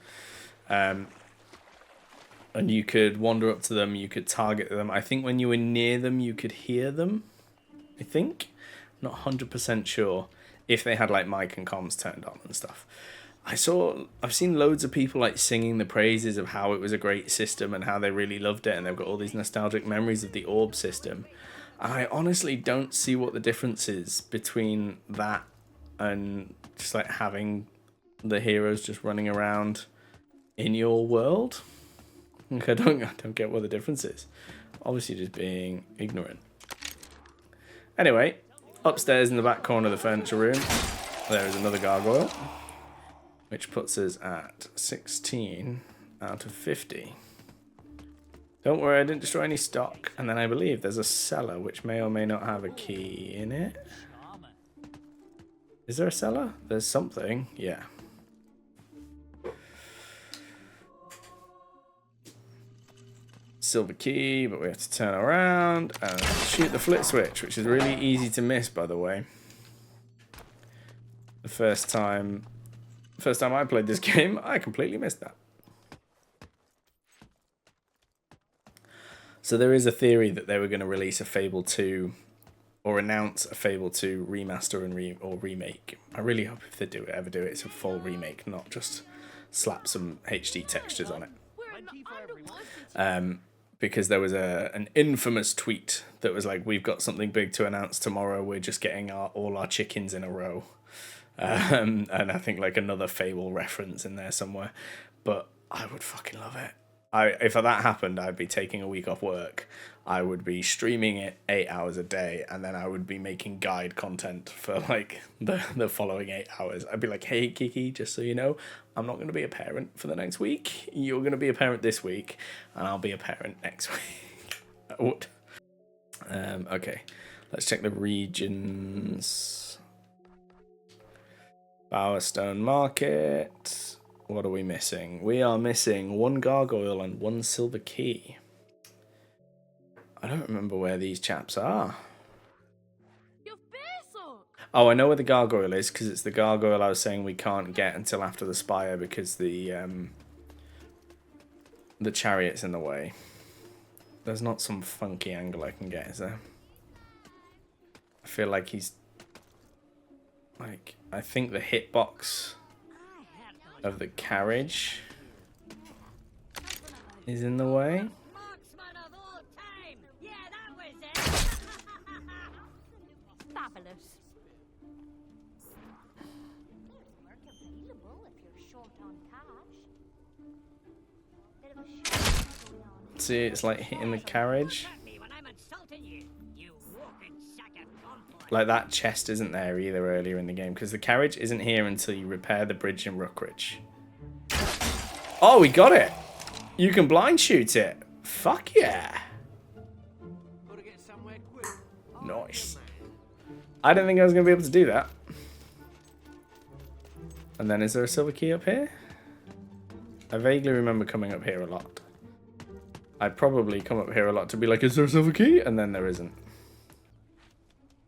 And you could wander up to them, you could target them. I think when you were near them, you could hear them. I think. Not 100% sure if they had like mic and comms turned on and stuff. I've seen loads of people like singing the praises of how it was a great system and how they really loved it, and they've got all these nostalgic memories of the orb system. And I honestly don't see what the difference is between that and just like having the heroes just running around in your world. Like, I don't get what the difference is. Obviously just being ignorant. Anyway, upstairs in the back corner of the furniture room, there is another gargoyle, which puts us at 16 out of 50. Don't worry, I didn't destroy any stock. And then I believe there's a cellar, which may or may not have a key in it. Is there a cellar? There's something, yeah. Silver key, but we have to turn around and shoot the flit switch, which is really easy to miss, by the way. The first time I played this game, I completely missed that. So there is a theory that they were going to release a Fable 2 or announce a Fable 2 remaster and or remake. I really hope if they ever do it, it's a full remake, not just slap some HD textures on it. Because there was an infamous tweet that was like, we've got something big to announce tomorrow, we're just getting all our chickens in a row. And I think like another Fable reference in there somewhere. But I would fucking love it. If that happened, I'd be taking a week off work. I would be streaming it 8 hours a day, and then I would be making guide content for like the following 8 hours. I'd be like, hey Kiki, just so you know, I'm not going to be a parent for the next week. You're going to be a parent this week, and I'll be a parent next week. I would. Okay, let's check the regions. Bowerstone Market. What are we missing? We are missing 1 gargoyle and 1 silver key. I don't remember where these chaps are. Oh, I know where the gargoyle is, because it's the gargoyle I was saying we can't get until after the spire because the chariot's in the way. There's not some funky angle I can get, is there? I feel like he's... like, I think the hitbox of the carriage is in the way. Fabulous. Work available if you're short on cash. Bit of a show going on. See, it's like hitting the carriage. Like that chest isn't there either earlier in the game, because the carriage isn't here until you repair the bridge in Rookridge. Oh, we got it! You can blind shoot it. Fuck yeah! Nice. I didn't think I was going to be able to do that. And then is there a silver key up here? I vaguely remember coming up here a lot. I'd probably come up here a lot to be like, is there a silver key? And then there isn't.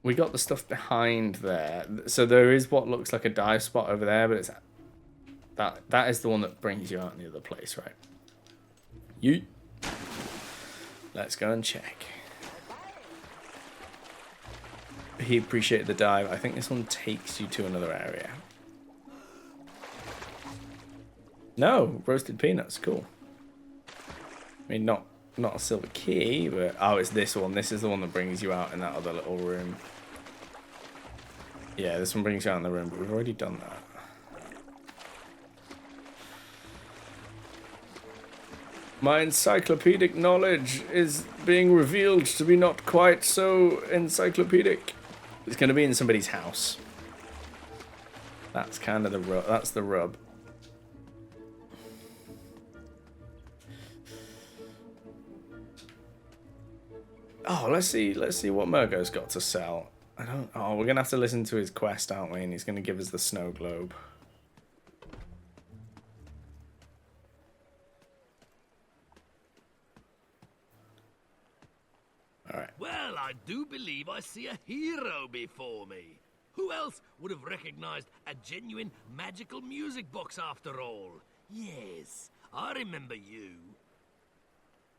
We got the stuff behind there. So there is what looks like a dive spot over there, but it's That is the one that brings you out in the other place, right? You. Let's go and check. He appreciated the dive. I think this one takes you to another area. No, roasted peanuts. Cool. I mean, not a silver key, but oh, it's this one. This is the one that brings you out in that other little room. Yeah, this one brings you out in the room, but we've already done that. My encyclopedic knowledge is being revealed to be not quite so encyclopedic. It's going to be in somebody's house. That's kind of the rub. That's the rub. Oh, let's see what Murgo's got to sell. Oh, we're going to have to listen to his quest, aren't we? And he's going to give us the snow globe. Alright. Well, I do believe I see a hero before me. Who else would have recognized a genuine magical music box after all? Yes, I remember you.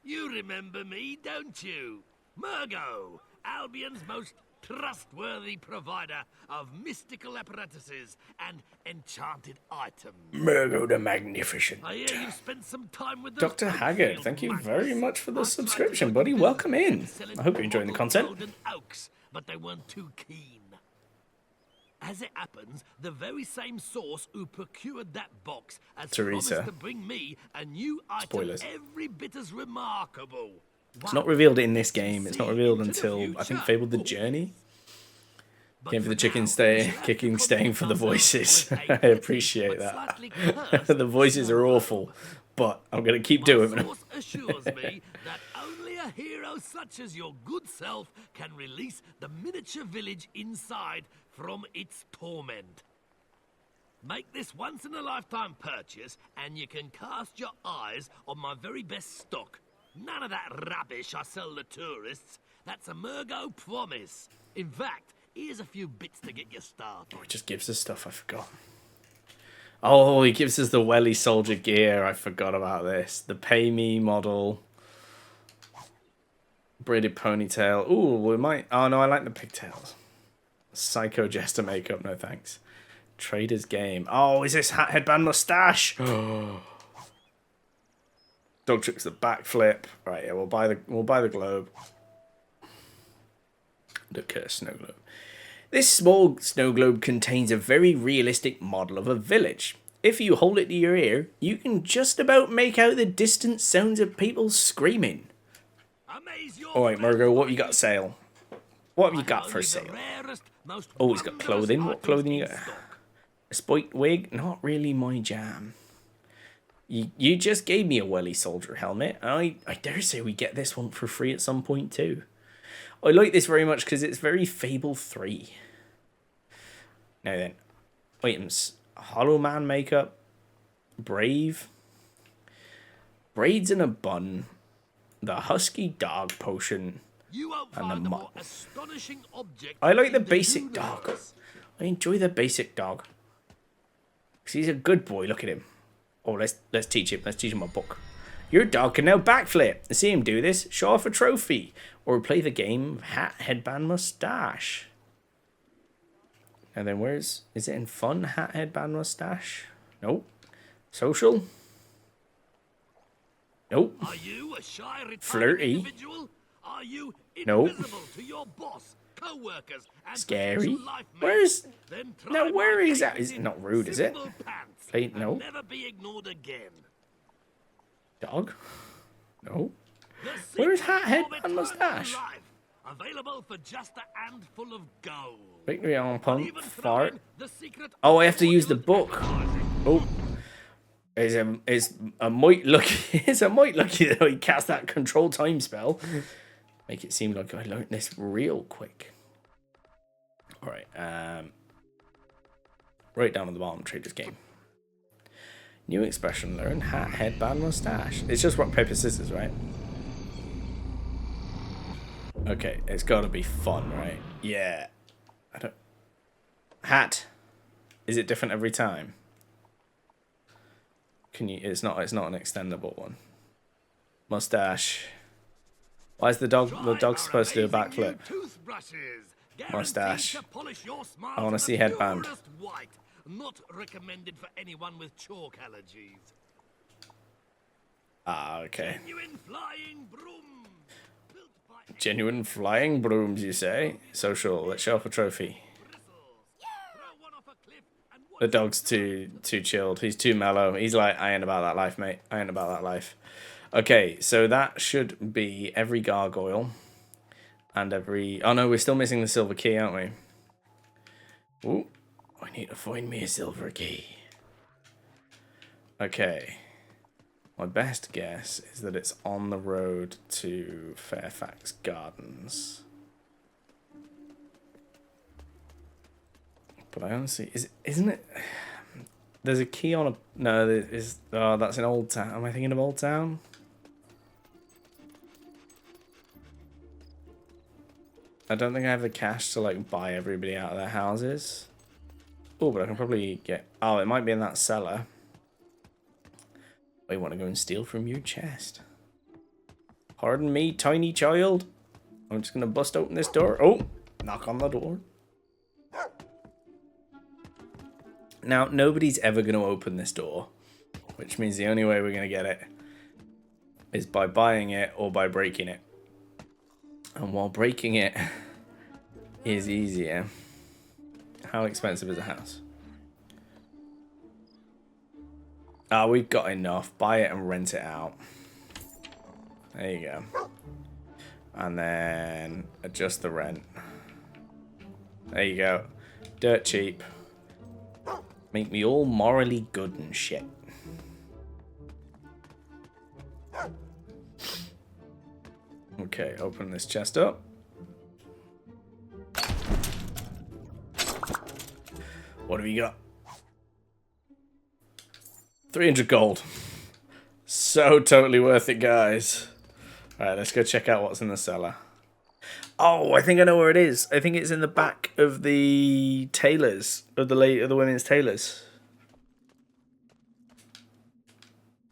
You remember me, don't you? Murgo, Albion's most trustworthy provider of mystical apparatuses and enchanted items. Murgo the Magnificent. I hear you've spent some time with Dr. Haggard, thank you very much for the subscription, buddy. Welcome in. I hope you're enjoying the content. Oaks, but they weren't too keen. As it happens, the very same source who procured that box has Teresa. promised to bring me a new item Spoilers. every bit as remarkable. It's not revealed in this game. It's not revealed until, I think, Fable the Journey. Game for the chicken kicking, staying for the voices. I appreciate that. The voices are awful, but I'm going to keep doing them. Source assures me that only a hero such as your good self can release the miniature village inside from its torment. Make this once-in-a-lifetime purchase, and you can cast your eyes on my very best stock. None of that rubbish I sell the tourists. That's a Murgo promise. In fact, here's a few bits to get you started. Oh, he just gives us stuff, I forgot. Oh, he gives us the Welly Soldier gear. I forgot about this. The Pay Me model. Braided ponytail. Ooh, we might... Oh, no, I like the pigtails. Psycho Jester makeup, no thanks. Trader's Game. Oh, is this hat headband mustache? Dog tricks the backflip. Right, yeah, we'll buy the globe. The cursed snow globe. This small snow globe contains a very realistic model of a village. If you hold it to your ear, you can just about make out the distant sounds of people screaming. Alright, Murgo, what have you got for sale? What have you got for sale? Oh, he's got clothing. What clothing you got? A spiked wig? Not really my jam. You just gave me a Welly Soldier helmet. I dare say we get this one for free at some point too. I like this very much because it's very Fable 3. Now then, items. Hollow Man makeup. Brave. Braids in a bun. The Husky Dog Potion. And the mop. I like the basic dog. I enjoy the basic dog. Because he's a good boy, look at him. Oh, let's teach him. Let's teach him a book. Your dog can now backflip. See him do this. Show off a trophy. Or play the game Hat, Headband, Mustache. And then is it in fun? Hat, Headband, Mustache? Nope. Social? Nope. Are you a shy, flirty? Individual? Are you nope. To your boss, co-workers, and scary? Where's... No, where is that? Is it not rude, is it? Play, no. Never be ignored again. Dog? No. Where is Hat, Head, and Mustache? Available for just a handful of gold. Victory on pump, fart. Oh, I have to use the book. Oh. It's a mite lucky. It's a mite lucky that I cast that control time spell. Make it seem like I learned this real quick. All right. Right down at the bottom, Trader's Game. New expression learned. Hat, headband, mustache. It's just rock, paper, scissors, right? Okay, it's got to be fun, right? Yeah. Hat. Is it different every time? Can you? It's not an extendable one. Mustache. Why is the dog supposed to do a backflip? Mustache. I want to see headband. White. Not recommended for anyone with chalk allergies. Ah, okay. Genuine flying broom. Built by Genuine flying brooms, you say? Social. Let's show off a trophy. throw one off a cliff and The dog's too chilled. He's too mellow. He's like, I ain't about that life, mate. I ain't about that life. Okay, so that should be every gargoyle and every... Oh no, we're still missing the silver key, aren't we? Ooh, I need to find me a silver key. Okay. My best guess is that it's on the road to Fairfax Gardens. But I honestly... Isn't it... There's a key on a... No, there is... Oh, that's in Old Town. Am I thinking of Old Town? I don't think I have the cash to, like, buy everybody out of their houses. Oh, but I can probably get... Oh, it might be in that cellar. I want to go and steal from your chest. Pardon me, tiny child. I'm just going to bust open this door. Oh, knock on the door. Now, nobody's ever going to open this door, which means the only way we're going to get it is by buying it or by breaking it. And while breaking it is easier, how expensive is a house? Ah, we've got enough. Buy it and rent it out. There you go. And then adjust the rent. There you go. Dirt cheap. Make me all morally good and shit. Okay, open this chest up. What have you got? 300 gold. So totally worth it, guys. Alright, let's go check out what's in the cellar. Oh, I think I know where it is. I think it's in the back of the tailors, of the women's tailors.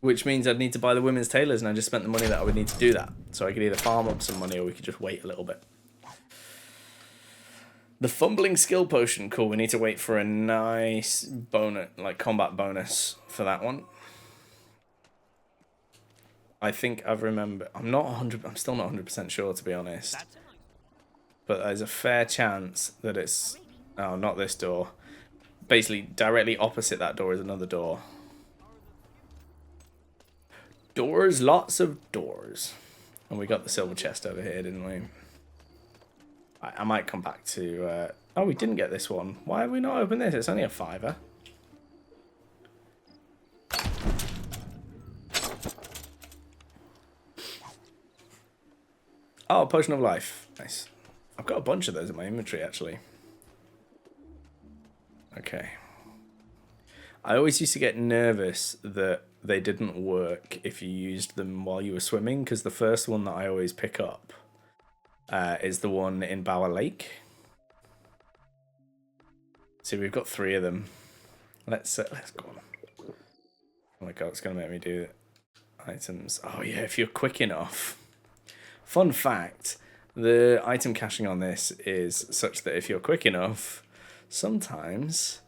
Which means I'd need to buy the women's tailors, and I just spent the money that I would need to do that. So I could either farm up some money, or we could just wait a little bit. The fumbling skill potion, cool. We need to wait for a nice bonus, like combat bonus for that one. I think I've remembered. I'm still not 100% sure, to be honest. But there's a fair chance that it's... Oh, not this door. Basically, directly opposite that door is another door. Doors, lots of doors. And we got the silver chest over here, didn't we? I might come back to... Oh, we didn't get this one. Why have we not opened this? It's only a $5. Oh, Potion of Life. Nice. I've got a bunch of those in my inventory, actually. Okay. I always used to get nervous that they didn't work if you used them while you were swimming, because the first one that I always pick up is the one in Bower Lake. See, we've got 3 of them. Let's go on. Oh my god, it's gonna make me do items. Oh yeah, if you're quick enough. Fun fact: the item caching on this is such that if you're quick enough, sometimes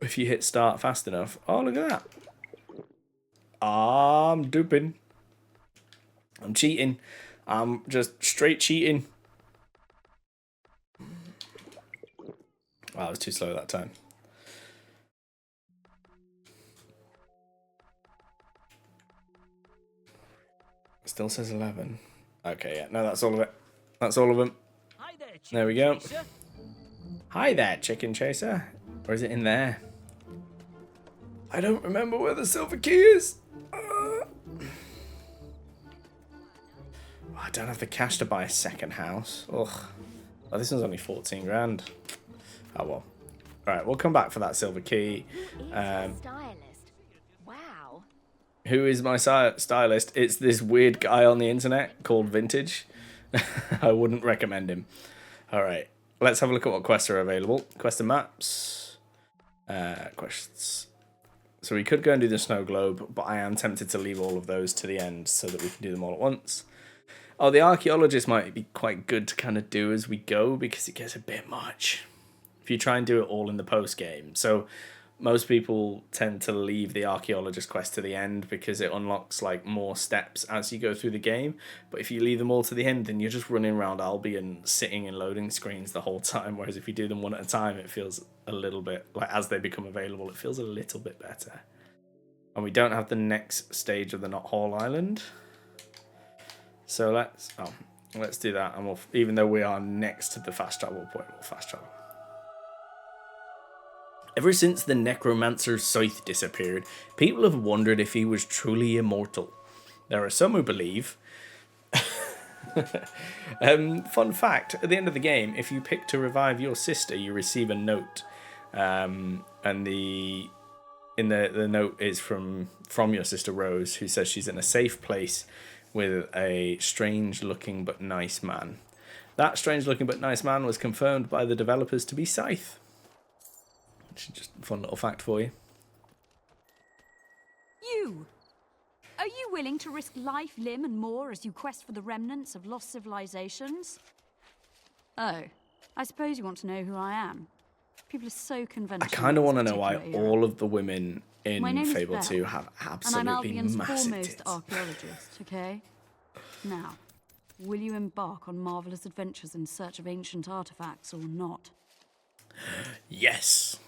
if you hit start fast enough. Oh, look at that! I'm duping. I'm cheating. I'm just straight cheating. Wow, I was too slow that time. Still says 11. Okay, yeah. No, that's all of it. That's all of them. Hi there, There we go. chaser. Hi there, chicken chaser. Or is it in there? I don't remember where the silver key is. I don't have the cash to buy a second house. Ugh. Oh, this one's only 14 grand. Oh well. Alright, we'll come back for that silver key. Stylist. Wow. Who is my stylist? It's this weird guy on the internet called Vintage. I wouldn't recommend him. Alright, let's have a look at what quests are available. Quest and maps. Quests. So we could go and do the snow globe, but I am tempted to leave all of those to the end so that we can do them all at once. Oh, the archaeologist might be quite good to kind of do as we go because it gets a bit much if you try and do it all in the post game. So most people tend to leave the archaeologist quest to the end because it unlocks like more steps as you go through the game. But if you leave them all to the end, then you're just running around Albion sitting in loading screens the whole time. Whereas if you do them one at a time, it feels a little bit like as they become available, it feels a little bit better. And we don't have the next stage of the Not Hall Island. So let's do that. And we'll, even though we are next to the fast travel point, we'll fast travel. Ever since the necromancer's scythe disappeared, people have wondered if he was truly immortal. There are some who believe. Fun fact, at the end of the game, if you pick to revive your sister, you receive a note. And the note is from your sister Rose, who says she's in a safe place with a strange-looking but nice man. That strange-looking but nice man was confirmed by the developers to be Scythe. Just a fun little fact for you. You! Are you willing to risk life, limb, and more as you quest for the remnants of lost civilizations? Oh, I suppose you want to know who I am. People are so conventional. I kind of want to know why all of the women in Fable 2 have absolutely and I'm Albion's massive foremost tits. archaeologist, okay? Now, will you embark on marvelous adventures in search of ancient artifacts or not? Yes.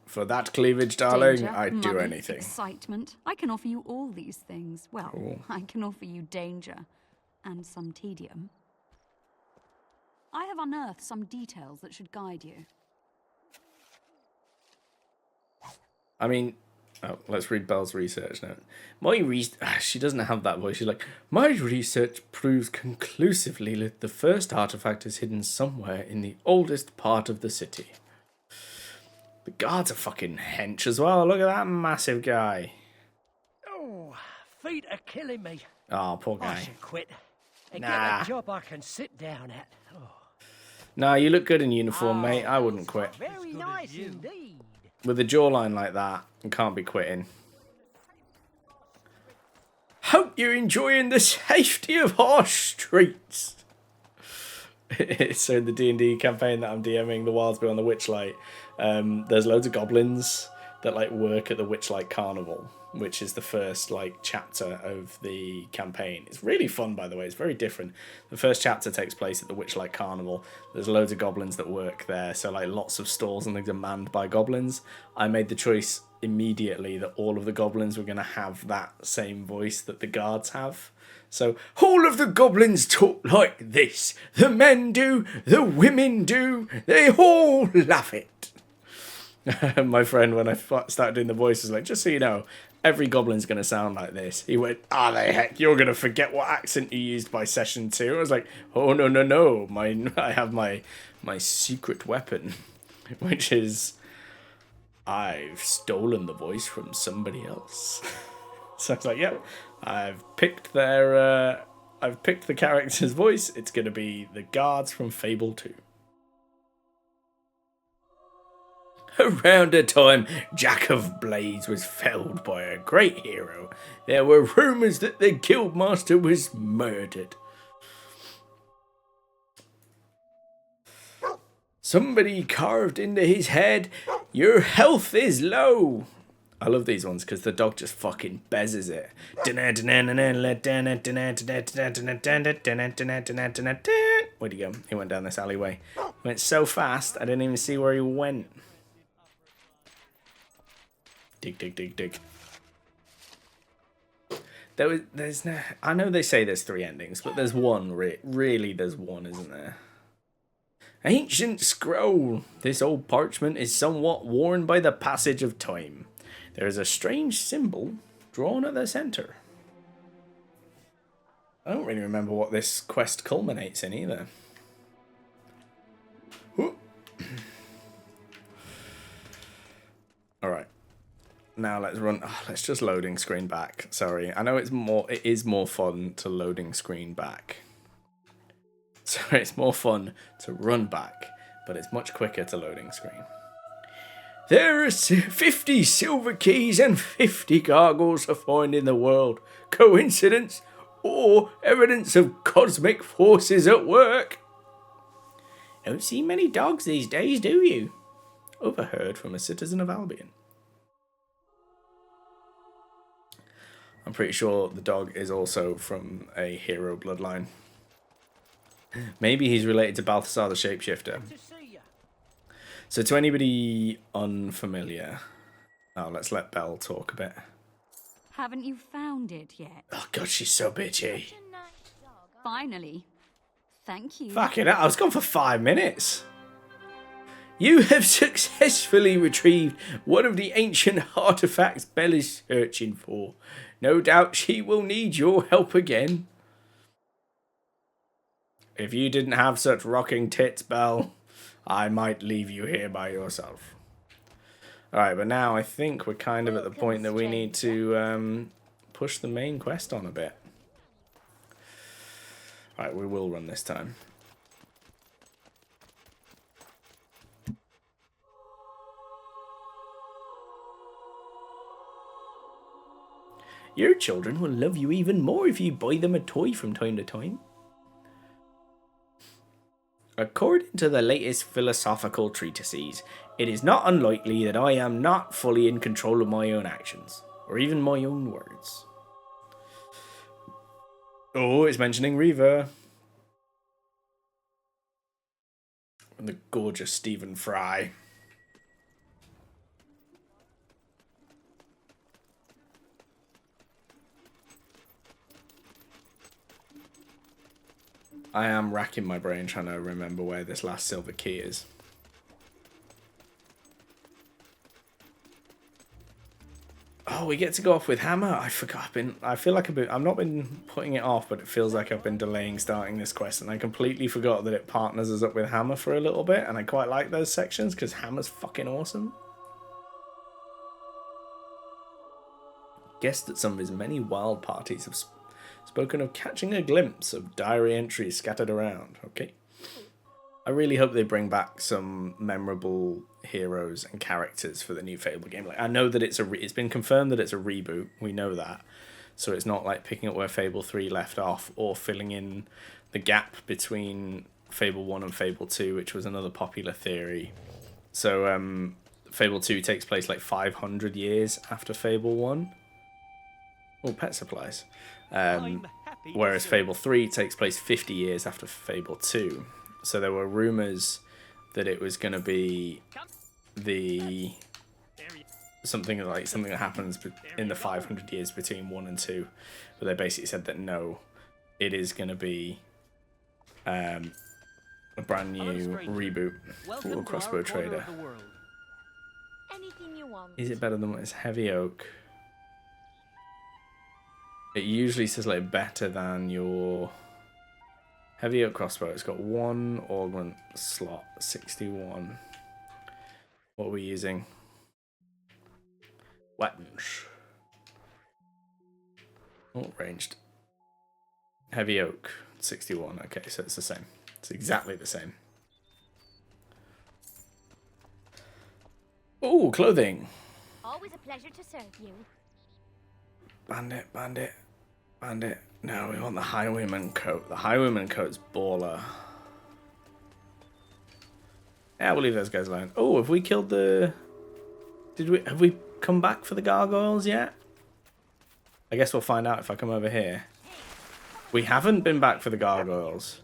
For that cleavage, darling, Danger, I'd do money, anything. Excitement. I can offer you all these things. Well, Cool. I can offer you danger and some tedium. I have unearthed some details that should guide you. I mean, let's read Belle's research now. She doesn't have that voice. She's like, my research proves conclusively that the first artifact is hidden somewhere in the oldest part of the city. The guards are fucking hench as well. Look at that massive guy. Oh, feet are killing me. Oh, poor I guy. should quit and Nah. get a job I can sit down at. Oh. Nah, you look good in uniform, mate. I wouldn't quit. Very nice indeed. With a jawline like that, you can't be quitting. Hope you're enjoying the safety of our streets. So in the D&D campaign that I'm DMing, the Wilds Beyond the Witchlight, there's loads of goblins that like work at the Witchlight Carnival, which is the first like chapter of the campaign. It's really fun, by the way. It's very different. The first chapter takes place at the Witchlight Carnival. There's loads of goblins that work there, so like lots of stalls and things are manned by goblins. I made the choice immediately that all of the goblins were going to have that same voice that the guards have. So, all of the goblins talk like this. The men do, the women do, they all love it. My friend, when I started doing the voice, was like, just so you know, every goblin's going to sound like this. He went, the heck, you're going to forget what accent you used by session 2. I was like, oh, no. I have my secret weapon, which is, I've stolen the voice from somebody else. So I was like, yep, I've picked the character's voice. It's going to be the guards from Fable 2. Around the time Jack of Blades was felled by a great hero, there were rumours that the guildmaster was murdered. Somebody carved into his head, your health is low. I love these ones because the dog just fucking bezzes it. Where'd he go? He went down this alleyway. Went so fast, I didn't even see where he went. Dig. There's no. I know they say there's 3 endings, but there's one. Really, there's one, isn't there? Ancient scroll. This old parchment is somewhat worn by the passage of time. There is a strange symbol drawn at the center. I don't really remember what this quest culminates in either. All right. Now let's run. Let's just loading screen back. Sorry, I know it is more fun to loading screen back. Sorry, it's more fun to run back, but it's much quicker to loading screen. There are 50 silver keys and 50 gargoyles to find in the world. Coincidence or evidence of cosmic forces at work? Don't see many dogs these days, do you? Overheard from a citizen of Albion. I'm pretty sure the dog is also from a hero bloodline. Maybe he's related to Balthasar the Shapeshifter. So to anybody unfamiliar, let's let Belle talk a bit. Haven't you found it yet? Oh god, she's so bitchy. Finally. Thank you. Fucking hell, I was gone for 5 minutes. You have successfully retrieved one of the ancient artifacts Belle is searching for. No doubt she will need your help again. If you didn't have such rocking tits, Belle, I might leave you here by yourself. Alright, but now I think we're kind of at the point that we need to push the main quest on a bit. Alright, we will run this time. Your children will love you even more if you buy them a toy from time to time. According to the latest philosophical treatises, it is not unlikely that I am not fully in control of my own actions, or even my own words. Oh, it's mentioning Reaver. And the gorgeous Stephen Fry. I am racking my brain trying to remember where this last silver key is. Oh, we get to go off with Hammer. I forgot. I feel like I've not been putting it off, but it feels like I've been delaying starting this quest, and I completely forgot that it partners us up with Hammer for a little bit, and I quite like those sections because Hammer's fucking awesome. Guessed that some of his many wild parties have spoken of catching a glimpse of diary entries scattered around. Okay. I really hope they bring back some memorable heroes and characters for the new Fable game. Like, I know that it's been confirmed that it's a reboot. We know that. So it's not like picking up where Fable 3 left off or filling in the gap between Fable 1 and Fable 2, which was another popular theory. So Fable 2 takes place like 500 years after Fable 1. Oh, pet supplies. Whereas Fable 3 takes place 50 years after Fable 2. So there were rumours that it was going to be something that happens in the 500 years between 1 and 2. But they basically said that no, it is going to be a brand new reboot. Ooh, crossbow trader. Anything you want. Is it better than what is Heavy Oak? It usually says like better than your Heavy Oak crossbow. It's got 1 augment slot, 61. What are we using? Weapons. Oh, ranged. Heavy Oak, 61. Okay, so it's the same. It's exactly the same. Oh, clothing. Always a pleasure to serve you. Bandit, bandit, bandit. No, we want the Highwayman coat. The Highwayman coat's baller. Yeah, we'll leave those guys alone. Oh, have we killed the... Have we come back for the gargoyles yet? I guess we'll find out if I come over here. We haven't been back for the gargoyles.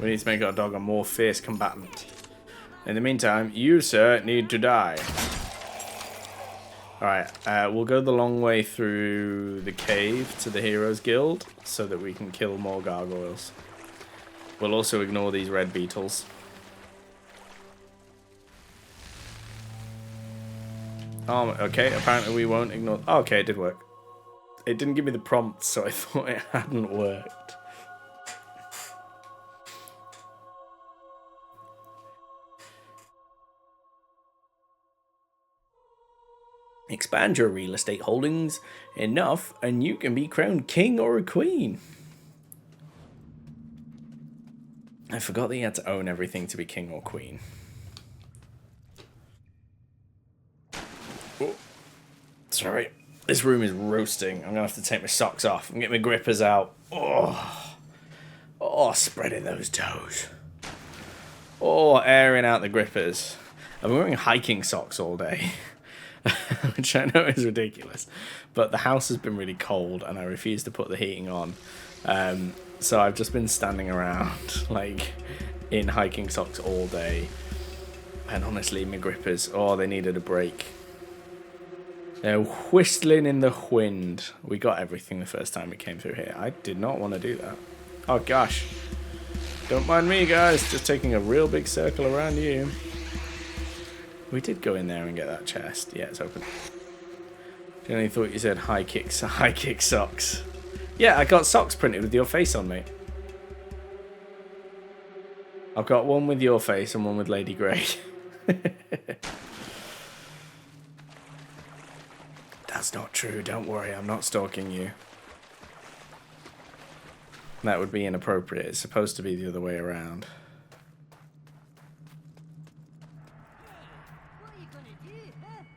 We need to make our dog a more fierce combatant. In the meantime, you, sir, need to die. Alright, we'll go the long way through the cave to the Heroes Guild so that we can kill more gargoyles. We'll also ignore these red beetles. Oh, okay, apparently we won't ignore... Oh, okay, it did work. It didn't give me the prompt, so I thought it hadn't worked. Expand your real estate holdings enough and you can be crowned king or a queen. I forgot that you had to own everything to be king or queen. Oh, sorry. This room is roasting. I'm going to have to take my socks off and get my grippers out. Oh, spreading those toes. Oh, airing out the grippers. I've been wearing hiking socks all day, which I know is ridiculous. But the house has been really cold and I refuse to put the heating on. So I've just been standing around, like, in hiking socks all day. And honestly, my grippers, oh, they needed a break. They're whistling in the wind. We got everything the first time we came through here. I did not want to do that. Oh, gosh. Don't mind me, guys. Just taking a real big circle around you. We did go in there and get that chest. Yeah, it's open. Generally thought you said high kick socks. Yeah, I got socks printed with your face on, mate. I've got one with your face and one with Lady Grey. That's not true. Don't worry. I'm not stalking you. That would be inappropriate. It's supposed to be the other way around.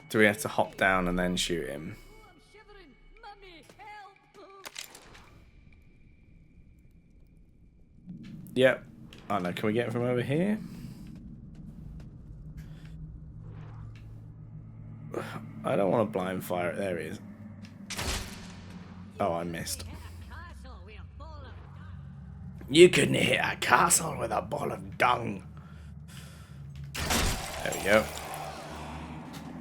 Do we have to hop down and then shoot him? Yep. Oh no, can we get him from over here? I don't want to blind fire it. There he is. Oh, I missed. You couldn't hit a castle with a ball of dung. There we go.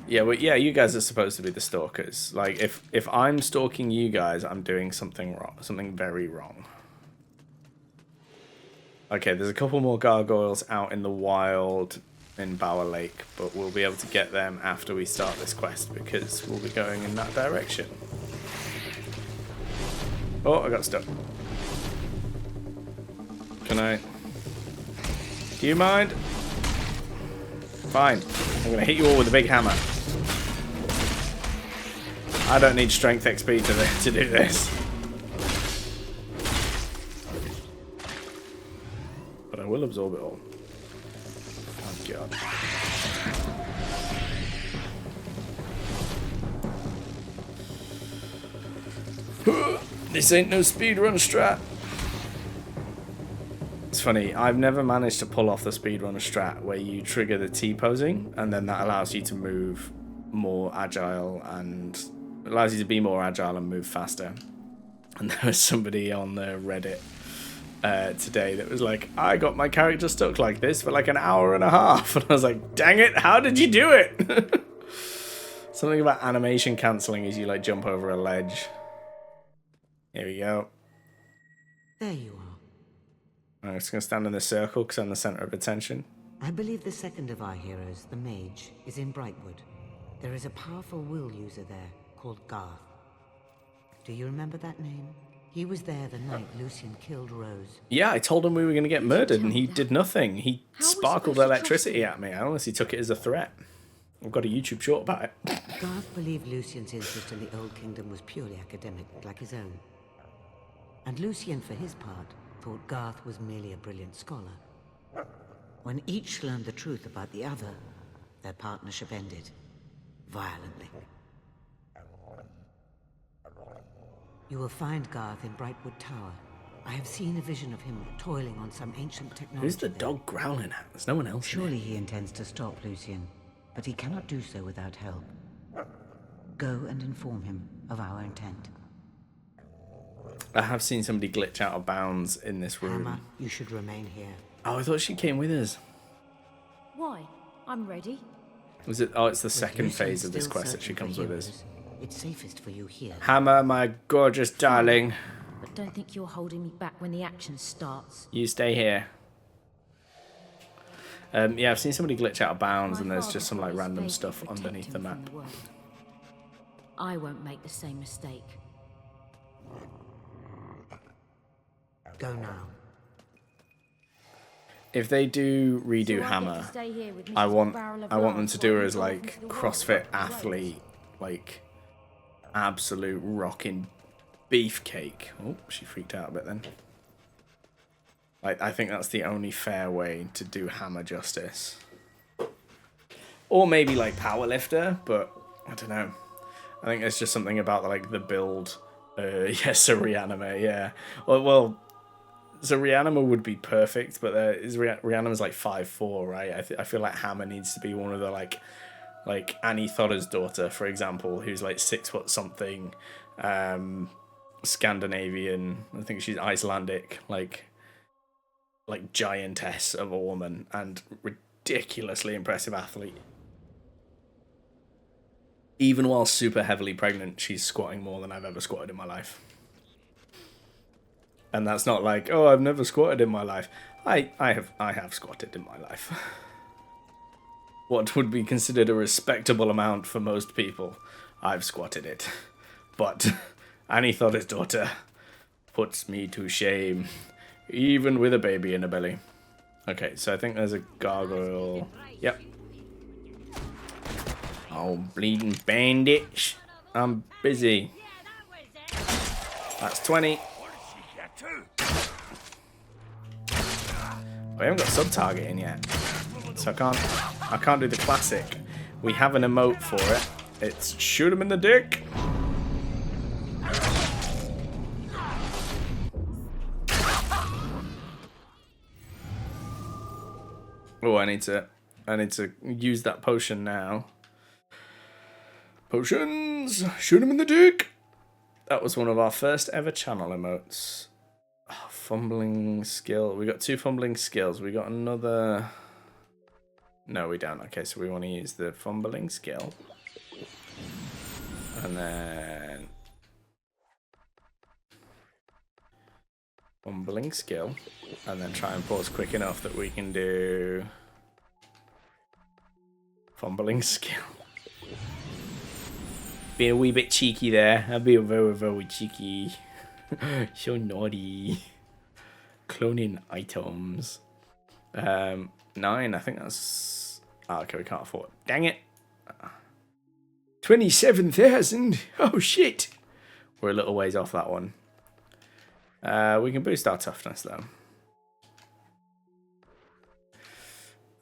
Yeah, well, yeah, you guys are supposed to be the stalkers. Like, if I'm stalking you guys, I'm doing something wrong, something very wrong. Okay, there's a couple more gargoyles out in the wild in Bower Lake, but we'll be able to get them after we start this quest because we'll be going in that direction. Oh, I got stuck. Can I? Do you mind? Fine. I'm gonna hit you all with a big hammer. I don't need strength XP to do this. But I will absorb it all. Oh god. This ain't no speedrun strat. It's funny, I've never managed to pull off the speedrunner strat where you trigger the T-posing and then that allows you to move more agile and allows you to be more agile and move faster. And there was somebody on the Reddit today that was like, I got my character stuck like this for like an hour and a half. And I was like, dang it, how did you do it? Something about animation cancelling as you like jump over a ledge. Here we go. There you are. I'm just going to stand in the circle because I'm the centre of attention. I believe the second of our heroes, the mage, is in Brightwood. There is a powerful will user there called Garth. Do you remember that name? He was there the night Lucian killed Rose. Yeah, I told him we were going to get murdered and he did nothing. He sparkled electricity at me. I honestly took it as a threat. I've got a YouTube short about it. Garth believed Lucian's interest in the Old Kingdom was purely academic, like his own. And Lucian, for his part, thought Garth was merely a brilliant scholar. When each learned the truth about the other, their partnership ended. Violently. You will find Garth in Brightwood Tower. I have seen a vision of him toiling on some ancient technology. Who's the dog growling at? There's no one else. Surely he intends to stop Lucian, but he cannot do so without help. Go and inform him of our intent. I have seen somebody glitch out of bounds in this room. Hammer, you should remain here. Oh, I thought she came with us. Why? I'm ready. Was it? Oh, it's the With second Lucian phase of this still quest that she searching comes for with us. heroes, it's safest for you here. Hammer, my gorgeous darling. But don't think you're holding me back when the action starts. You stay here. Yeah, I've seen somebody glitch out of bounds and there's just some like random stuff underneath the map. I won't make the same mistake. Go now. If they do redo Hammer, I want them to do her as like CrossFit athlete like absolute rocking beefcake. Oh, she freaked out a bit then. Like, I think that's the only fair way to do hammer justice. Or maybe like powerlifter, but I don't know. I think there's just something about like the build. Yes, so reanimate, yeah. Well, so Reanima would be perfect, but Reanima's like 5'4", right? I feel like Hammer needs to be one of the like Annie Thotter's daughter, for example, who's like 6 foot something, Scandinavian. I think she's Icelandic, like giantess of a woman and ridiculously impressive athlete. Even while super heavily pregnant, she's squatting more than I've ever squatted in my life. And that's not like, oh, I've never squatted in my life. I have squatted in my life. What would be considered a respectable amount for most people, I've squatted it. But Annie Thotter's daughter puts me to shame, even with a baby in her belly. Okay, so I think there's a gargoyle. Yep. Oh, bleeding bandits. I'm busy. That's 20. We haven't got sub-targeting yet, so I can't do the classic. We have an emote for it. It's shoot him in the dick. Oh, I need to use that potion now. Potions! Shoot him in the dick! That was one of our first ever channel emotes. Oh, fumbling skill. We got 2 fumbling skills. We got another... No, we don't. Okay, so we want to use the fumbling skill. And then... fumbling skill. And then try and pause quick enough that we can do... fumbling skill. Be a wee bit cheeky there. I'd be very, very cheeky. So naughty. Cloning items. 9, I think that's... Oh, okay, we can't afford it. Dang it. 27,000. Oh, shit. We're a little ways off that one. We can boost our toughness, though.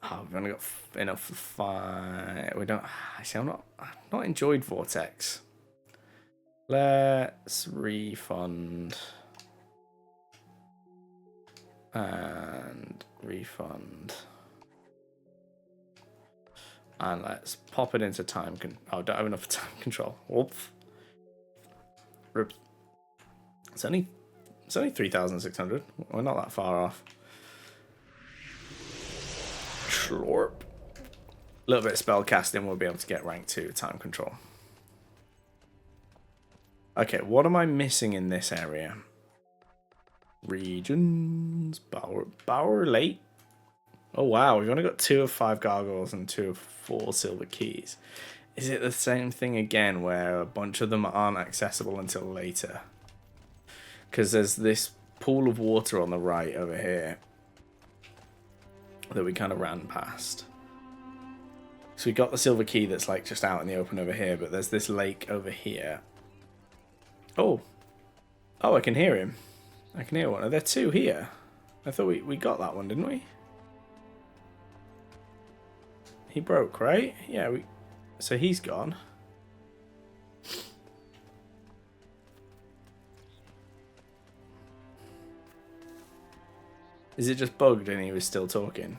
Oh, we've only got enough for 5. We don't... See, I've not enjoyed Vortex. Let's refund. And refund. And let's pop it into time. Oh, don't have enough time control. Whoop. It's only 3,600. We're not that far off. Slurp. A little bit of spell casting, we'll be able to get rank 2 time control. Okay, what am I missing in this area? Regions. Bower Lake. Oh wow, we've only got 2 of 5 gargoyles and 2 of 4 silver keys. Is it the same thing again where a bunch of them aren't accessible until later? Because there's this pool of water on the right over here that we kind of ran past. So we got the silver key that's like just out in the open over here, but there's this lake over here. Oh, I can hear him. I can hear one. Are there 2 here? I thought we got that one, didn't we? He broke, right? Yeah, so he's gone. Is it just bugged and he was still talking?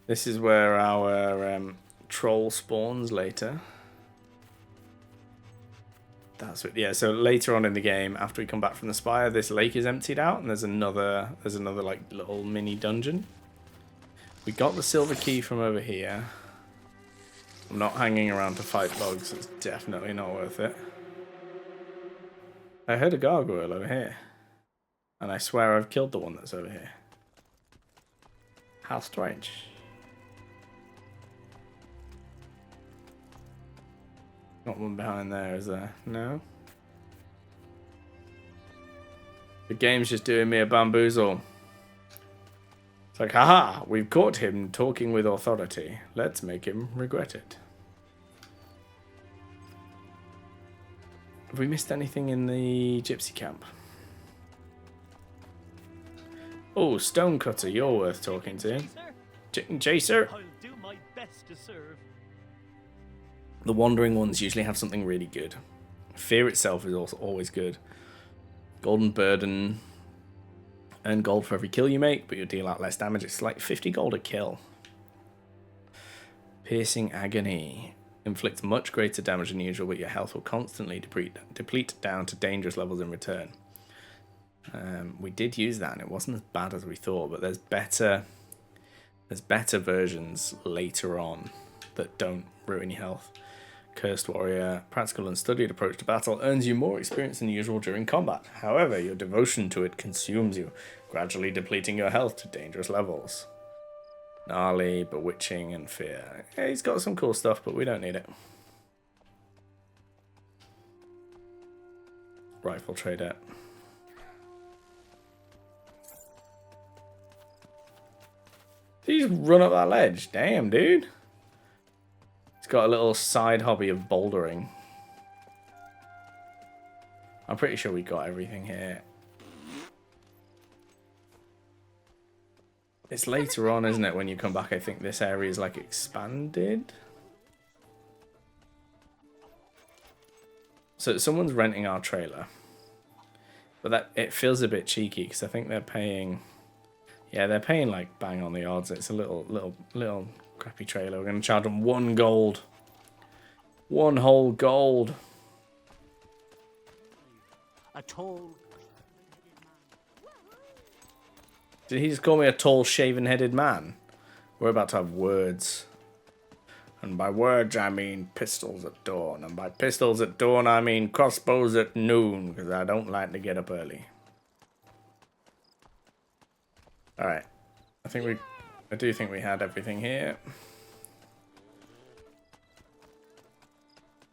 This is where our troll spawns later. That's what, yeah, so later on in the game, after we come back from the spire, this lake is emptied out and there's another like little mini dungeon. We got the silver key from over here. I'm not hanging around to fight bugs, it's definitely not worth it. I heard a gargoyle over here. And I swear I've killed the one that's over here. How strange. Not one behind there, is there? No? The game's just doing me a bamboozle. It's like, haha, we've caught him talking with authority. Let's make him regret it. Have we missed anything in the gypsy camp? Oh, Stonecutter, you're worth talking to. Chicken Chaser. I'll do my best to serve. The Wandering Ones usually have something really good. Fear itself is also always good. Golden Burden. Earn gold for every kill you make, but you'll deal out less damage. It's like 50 gold a kill. Piercing Agony. Inflicts much greater damage than usual, but your health will constantly deplete down to dangerous levels in return. We did use that, and it wasn't as bad as we thought, but there's better versions later on that don't ruin your health. Cursed Warrior, practical and studied approach to battle earns you more experience than usual during combat. However, your devotion to it consumes you, gradually depleting your health to dangerous levels. Gnarly, Bewitching, and Fear. Yeah, he's got some cool stuff, but we don't need it. Rifle Trader. Did he just run up that ledge? Damn, dude. He's got a little side hobby of bouldering. I'm pretty sure we got everything here. It's later on, isn't it, when you come back? I think this area is like expanded. So someone's renting our trailer. But that it feels a bit cheeky because I think they're paying... Yeah, they're paying like bang on the odds. It's a little crappy trailer. We're going to charge them 1 gold. 1 whole gold. A tall... Did he just call me a tall, shaven-headed man? We're about to have words. And by words, I mean pistols at dawn. And by pistols at dawn, I mean crossbows at noon. Because I don't like to get up early. Alright. I do think we had everything here.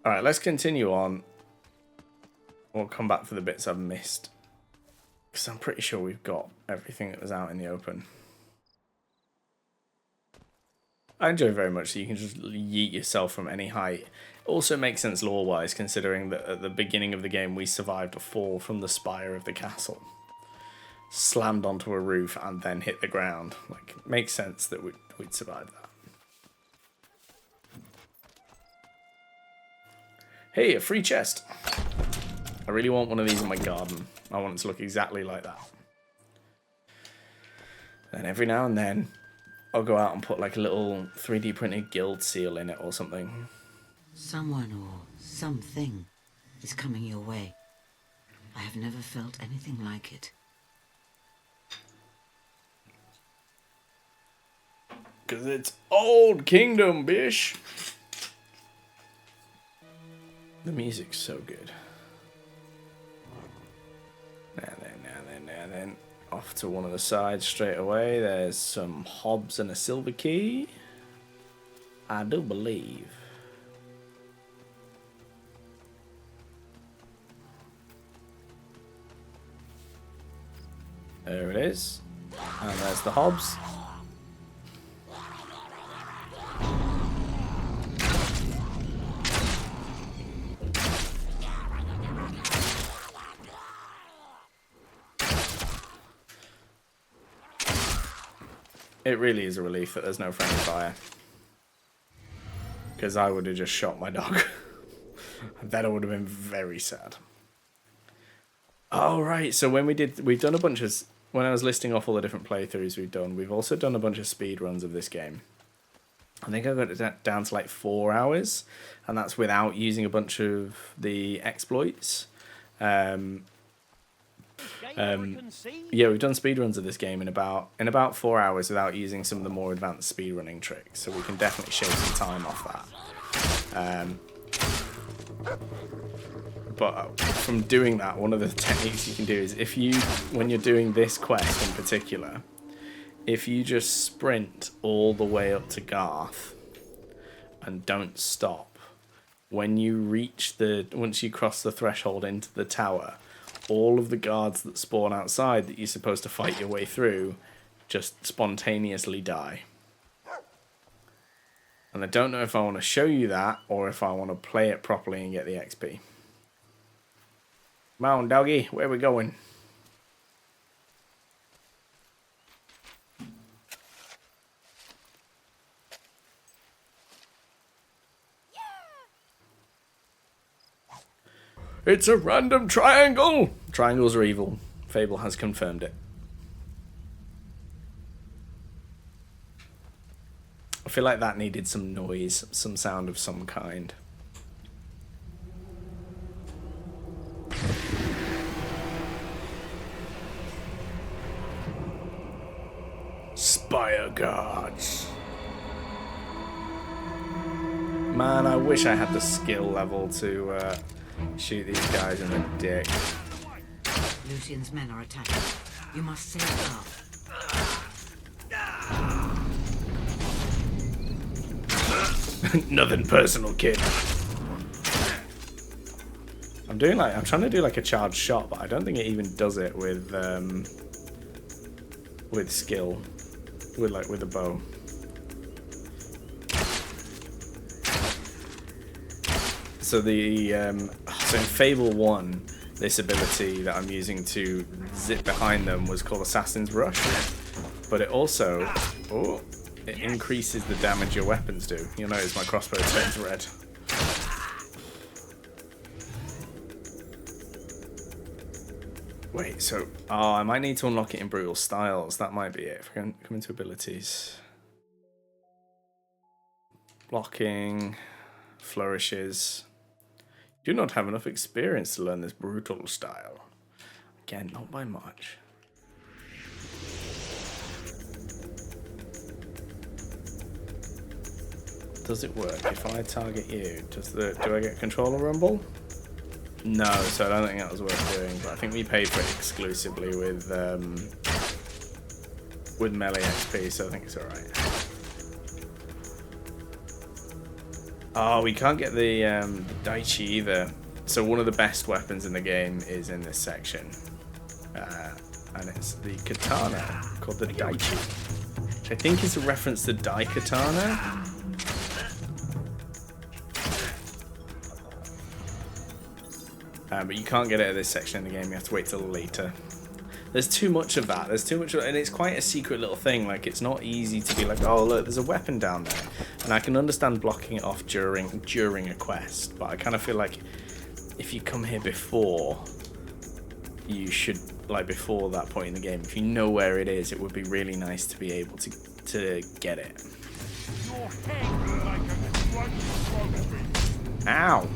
Alright, let's continue on. We'll come back for the bits I've missed. Because I'm pretty sure we've got everything that was out in the open. I enjoy very much that you can just yeet yourself from any height. It also makes sense lore-wise, considering that at the beginning of the game we survived a fall from the spire of the castle. Slammed onto a roof and then hit the ground. Like, it makes sense that we'd survive that. Hey, a free chest! I really want one of these in my garden. I want it to look exactly like that. Then every now and then, I'll go out and put like a little 3D printed guild seal in it or something. Someone or something is coming your way. I have never felt anything like it. Because it's Old Kingdom, bish! The music's so good. Now then. Off to one of the sides straight away. There's some hobs and a silver key. I do believe. There it is. And there's the hobs. It really is a relief that there's no friendly fire. Because I would have just shot my dog. That would have been very sad. Oh, right. So when we've done a bunch of... When I was listing off all the different playthroughs we've done, we've also done a bunch of speed runs of this game. I think I got it down to like 4 hours. And that's without using a bunch of the exploits. Yeah, we've done speedruns of this game in about 4 hours without using some of the more advanced speedrunning tricks, so we can definitely shave some time off that. But from doing that, one of the techniques you can do is when you're doing this quest in particular, if you just sprint all the way up to Garth and don't stop, once you cross the threshold into the tower, all of the guards that spawn outside that you're supposed to fight your way through just spontaneously die. And I don't know if I want to show you that or if I want to play it properly and get the XP. Come on, doggy, where are we going? It's a random triangle! Triangles are evil. Fable has confirmed it. I feel like that needed some noise, some sound of some kind. Spire guards. Man, I wish I had the skill level to shoot these guys in the dick. Lucian's men are attacking. You must save Garth. Nothing personal, kid. I'm trying to do like a charged shot, but I don't think it even does it with skill, with a bow. So in Fable 1, this ability that I'm using to zip behind them was called Assassin's Rush, but it also it increases the damage your weapons do. You'll notice my crossbow turns red. Wait, so I might need to unlock it in Brutal Styles. That might be it. If we can come into abilities, blocking, flourishes. Do not have enough experience to learn this brutal style. Again, not by much. Does it work if I target you? Do I get controller rumble? No, so I don't think that was worth doing. But I think we paid for it exclusively with melee XP, so I think it's alright. Oh, we can't get the Daichi either. So one of the best weapons in the game is in this section. And it's the katana called the Daichi. Which I think is a reference to Dai Katana. But you can't get it at this section in the game. You have to wait till later. There's too much of that. There's too much of, and it's quite a secret little thing. Like, it's not easy to be like, oh look, there's a weapon down there, and I can understand blocking it off during a quest. But I kind of feel like if you come here before, you should, like, before that point in the game, if you know where it is, it would be really nice to be able to get it. Ow!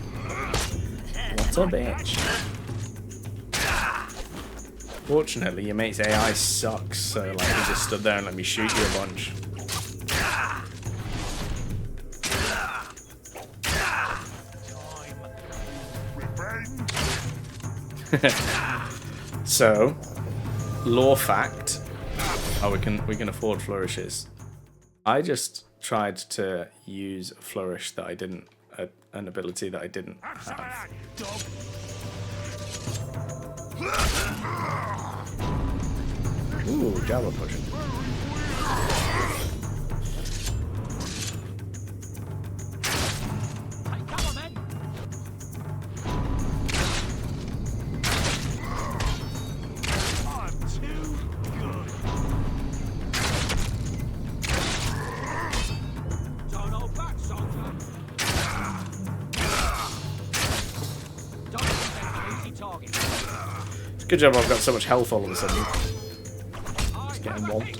What a bitch. Fortunately, your mate's AI sucks, so like he just stood there and let me shoot you a bunch. So, lore fact. Oh, we can afford flourishes. I just tried to use a flourish that I didn't, an ability that I didn't have. Ooh, Java pushing. Good job I've got so much health all of a sudden. Just getting whomped.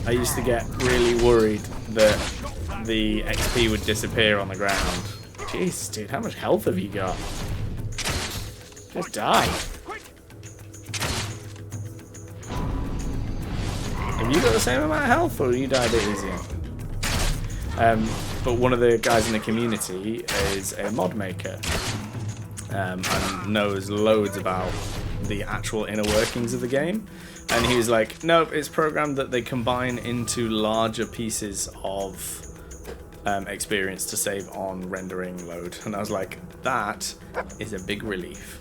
I used to get really worried that the XP would disappear on the ground. Jeez, dude, how much health have you got? Just die. Have you got the same amount of health, or you died a bit easier? But one of the guys in the community is a mod maker. And knows loads about the actual inner workings of the game, and he was like, nope, it's programmed that they combine into larger pieces of experience to save on rendering load. And I was like, that is a big relief.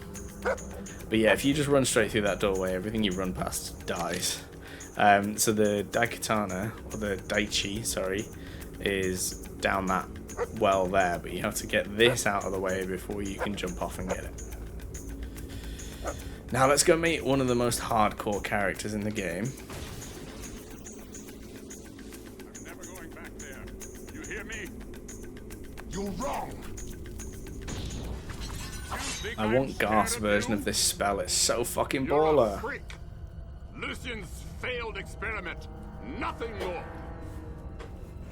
But yeah, if you just run straight through that doorway, everything you run past dies. So the Daikatana, or the Daichi, sorry, is down that well there, but you have to get this out of the way before you can jump off and get it. Now let's go meet one of the most hardcore characters in the game. I'm never going back there. You hear me? You're wrong. I want Garth's version of this spell. It's so fucking baller. Lucian's failed experiment. Nothing more.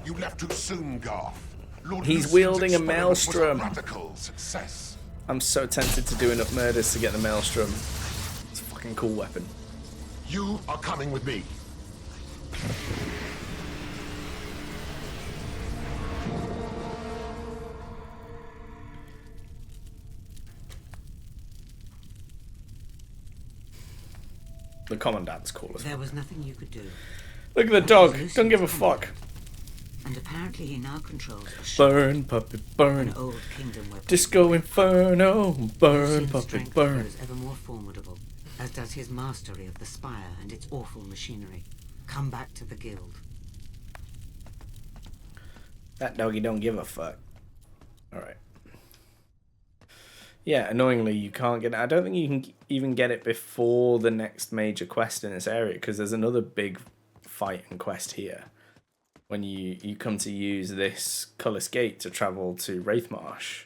You left too soon, Garth. Lord He's Lucian's wielding a experiment was maelstrom. radical success. I'm so tempted to do enough murders to get the maelstrom. It's a fucking cool weapon. You are coming with me. The commandant's cool as There was nothing you could do. Look at the dog. Don't give a fuck. And apparently he now controls a Burn, puppet, burn. an old kingdom weapon. Disco Inferno. Burn, Lucian's puppet, strength burn. grows ever more formidable, as does his mastery of the spire and its awful machinery. Come back to the guild. That doggy don't give a fuck. Alright. Yeah, annoyingly, you can't get it. I don't think you can even get it before the next major quest in this area, because there's another big fight and quest here. When you come to use this Cullis Gate to travel to Wraithmarsh.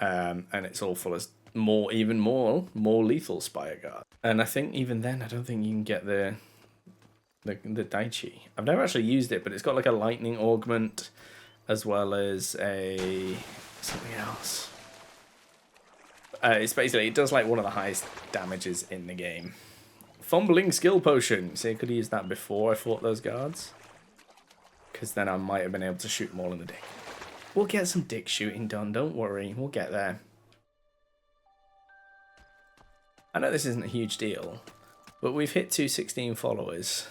And it's all full of even more lethal Spire Guard. And I think even then, I don't think you can get the Daichi. I've never actually used it, but it's got like a lightning augment as well as a something else. It's basically, it does like one of the highest damages in the game. Fumbling skill potion. See, I could have used that before I fought those guards. Because then I might have been able to shoot them all in the dick. We'll get some dick shooting done, don't worry. We'll get there. I know this isn't a huge deal, but we've hit 216 followers.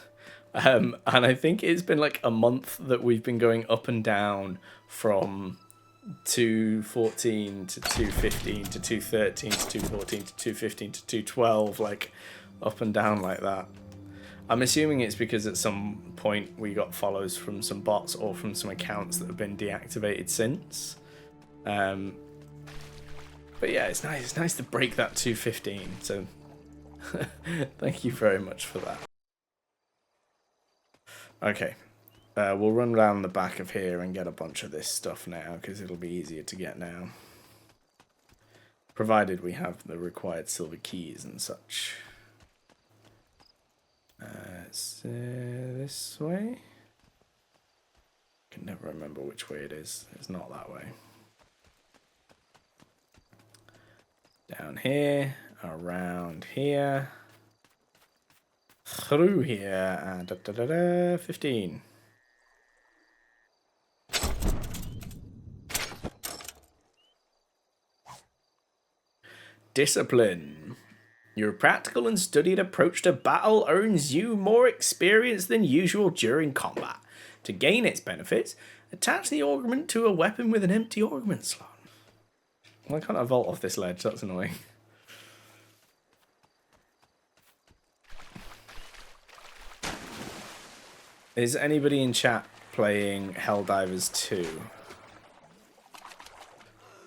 And I think it's been like a month that we've been going up and down from 214 to 215 to 213 to 214 to 215 to 212, like up and down like that. I'm assuming it's because at some point we got follows from some bots or from some accounts that have been deactivated since. But yeah, it's nice. It's nice to break that 215. So thank you very much for that. Okay, we'll run around the back of here and get a bunch of this stuff now because it'll be easier to get now, provided we have the required silver keys and such. It's this way. I can never remember which way it is. It's not that way. Down here, around here, through here, and 15. Discipline. Your practical and studied approach to battle earns you more experience than usual during combat. To gain its benefits, attach the augment to a weapon with an empty augment slot. Why can't I vault off this ledge? That's annoying. Is anybody in chat playing Helldivers 2?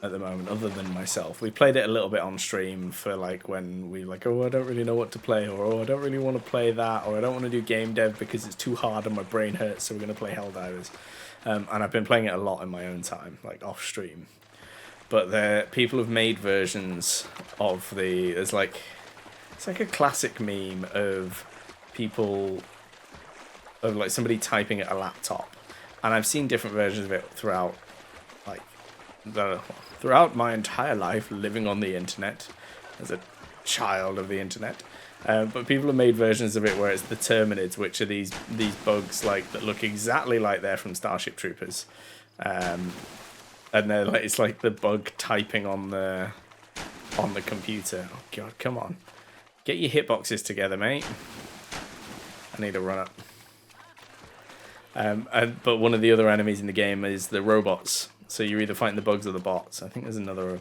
At the moment, other than myself. We played it a little bit on stream for like when we like, oh, I don't really know what to play, or oh, I don't really want to play that, or I don't want to do game dev because it's too hard and my brain hurts, so we're going to play Helldivers. And I've been playing it a lot in my own time, like off stream. But people have made versions of it's like a classic meme of people, of like somebody typing at a laptop. And I've seen different versions of it throughout my entire life living on the internet as a child of the internet. But people have made versions of it where it's the Terminids, which are these bugs like that look exactly like they're from Starship Troopers. And they're like, it's like the bug typing on the computer. Oh god, come on. Get your hitboxes together, mate. I need to run up. But one of the other enemies in the game is the robots. So you're either fighting the bugs or the bots. I think there's another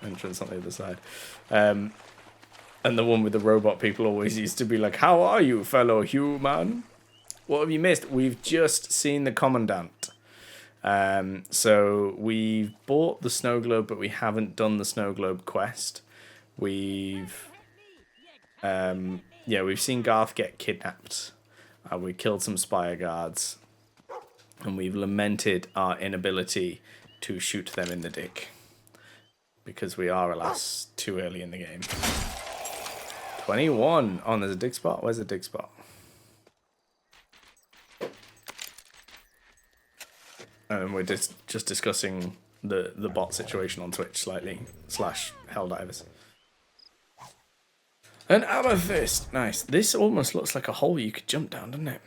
entrance on the other side. And the one with the robot people always used to be like, "How are you, fellow human? What have you missed?" We've just seen the Commandant. So we've bought the snow globe, but we haven't done the snow globe quest. We've seen Garth get kidnapped. We killed some spire guards, and we've lamented our inability to shoot them in the dick because we are, alas, too early in the game. 21. Oh, there's a dig spot. Where's the dig spot? And we're just discussing the bot situation on Twitch slightly / Helldivers. An amethyst. Nice. This almost looks like a hole you could jump down, doesn't it?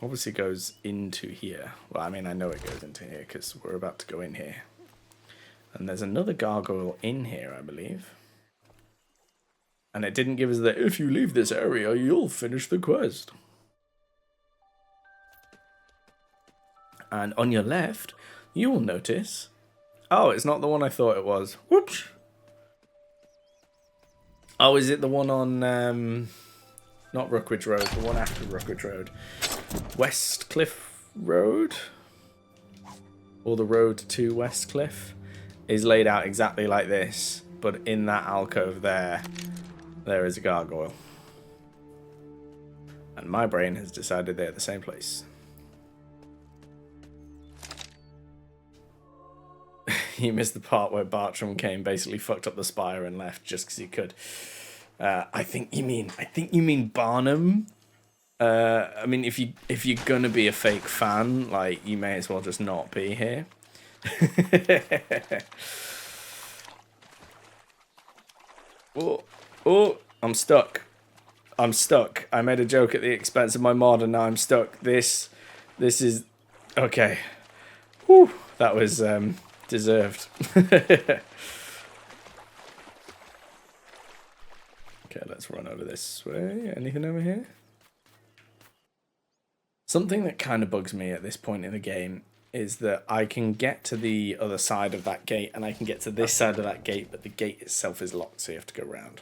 Obviously goes into here. Well, I mean, I know it goes into here because we're about to go in here. And there's another gargoyle in here, I believe. And it didn't give us the, if you leave this area, you'll finish the quest. And on your left, you will notice... Oh, it's not the one I thought it was. Whoops. Oh, is it the one on... not Rookridge Road, the one after Rookridge Road. West Cliff Road? Or the road to West Cliff is laid out exactly like this. But in that alcove there is a gargoyle. And my brain has decided they're the same place. You missed the part where Bartram came, basically fucked up the spire and left just because he could. I think you mean Barnum. I mean, if you're gonna be a fake fan, like, you may as well just not be here. Oh, I'm stuck. I made a joke at the expense of my mod, and now I'm stuck. This is okay. Whew, that was deserved. Okay, let's run over this way. Anything over here? Something that kind of bugs me at this point in the game is that I can get to the other side of that gate and I can get to this side of that gate, but the gate itself is locked, so you have to go around.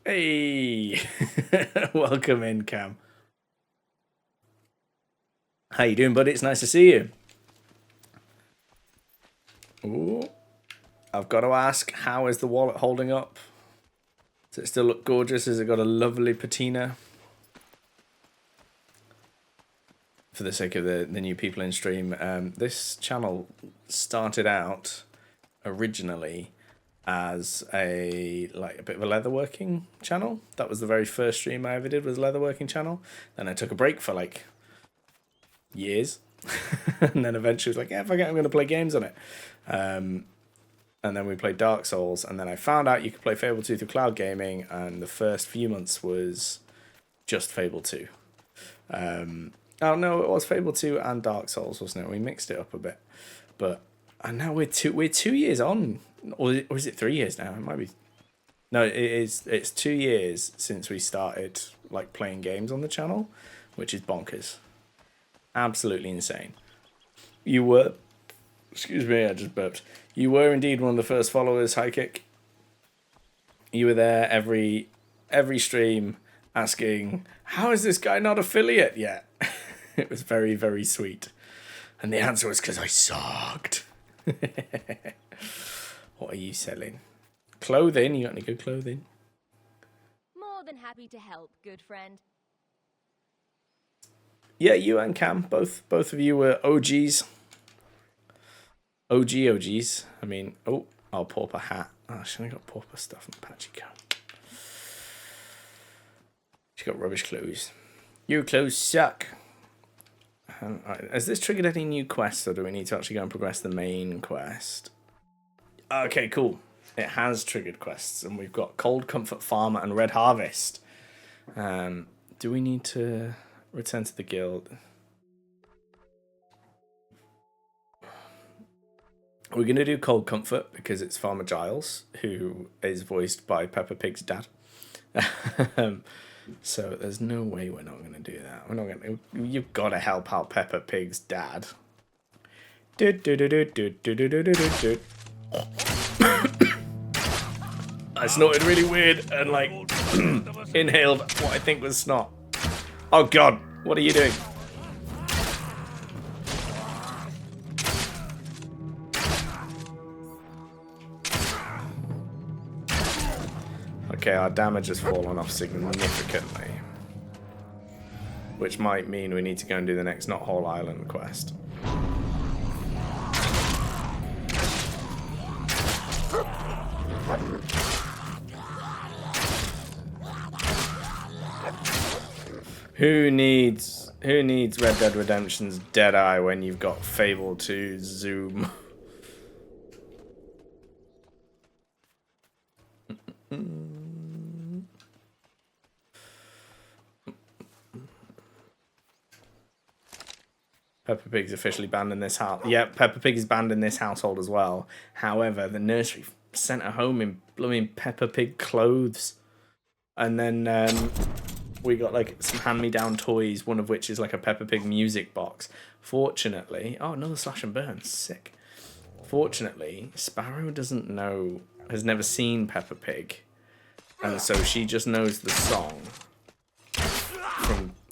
Hey! Welcome in, Cam. How you doing, buddy? It's nice to see you. Ooh. I've got to ask, how is the wallet holding up? Does it still look gorgeous? Has it got a lovely patina? For the sake of the new people in stream, this channel started out originally as a bit of a leatherworking channel. That was the very first stream I ever did, was a leatherworking channel. Then I took a break for like years, and then eventually was like, yeah, fuck it, I'm going to play games on it. And then we played Dark Souls, and then I found out you could play Fable 2 through cloud gaming, and the first few months was just Fable 2. Oh no, it was Fable 2 and Dark Souls, wasn't it? We mixed it up a bit, and now we're 2 years on, or is it 3 years now? It might be. No, it's 2 years since we started like playing games on the channel, which is bonkers, absolutely insane. You were, excuse me, I just burped. You were indeed one of the first followers, High Kick. You were there every stream asking, how is this guy not affiliate yet? It was very, very sweet. And the answer was because I sucked. What are you selling? Clothing? You got any good clothing? More than happy to help, good friend. Yeah, you and Cam, both of you were OGs. OGs. I mean, oh, I'll pauper hat. Oh, I shouldn't have got pauper stuff and patchy coat. She got rubbish clothes. Your clothes suck. Right. Has this triggered any new quests, or do we need to actually go and progress the main quest? Okay, cool. It has triggered quests, and we've got Cold Comfort Farmer and Red Harvest. Do we need to return to the guild? We're going to do Cold Comfort because it's Farmer Giles, who is voiced by Peppa Pig's dad. So there's no way we're not going to do that. We're not going to. You've got to help out Peppa Pig's dad. I snorted really weird and like inhaled what I think was snot. Oh god, what are you doing? Okay, our damage has fallen off significantly. Which might mean we need to go and do the next Not Whole Island quest. Who needs Red Dead Redemption's Deadeye when you've got Fable 2 Zoom? Peppa Pig's officially banned in this house. Yep, Peppa Pig is banned in this household as well. However, the nursery sent her home in blooming Peppa Pig clothes. And then we got like some hand-me-down toys, one of which is like a Peppa Pig music box. Fortunately, oh, another slash and burn, sick. Fortunately, Sparrow doesn't know, has never seen Peppa Pig. And so she just knows the song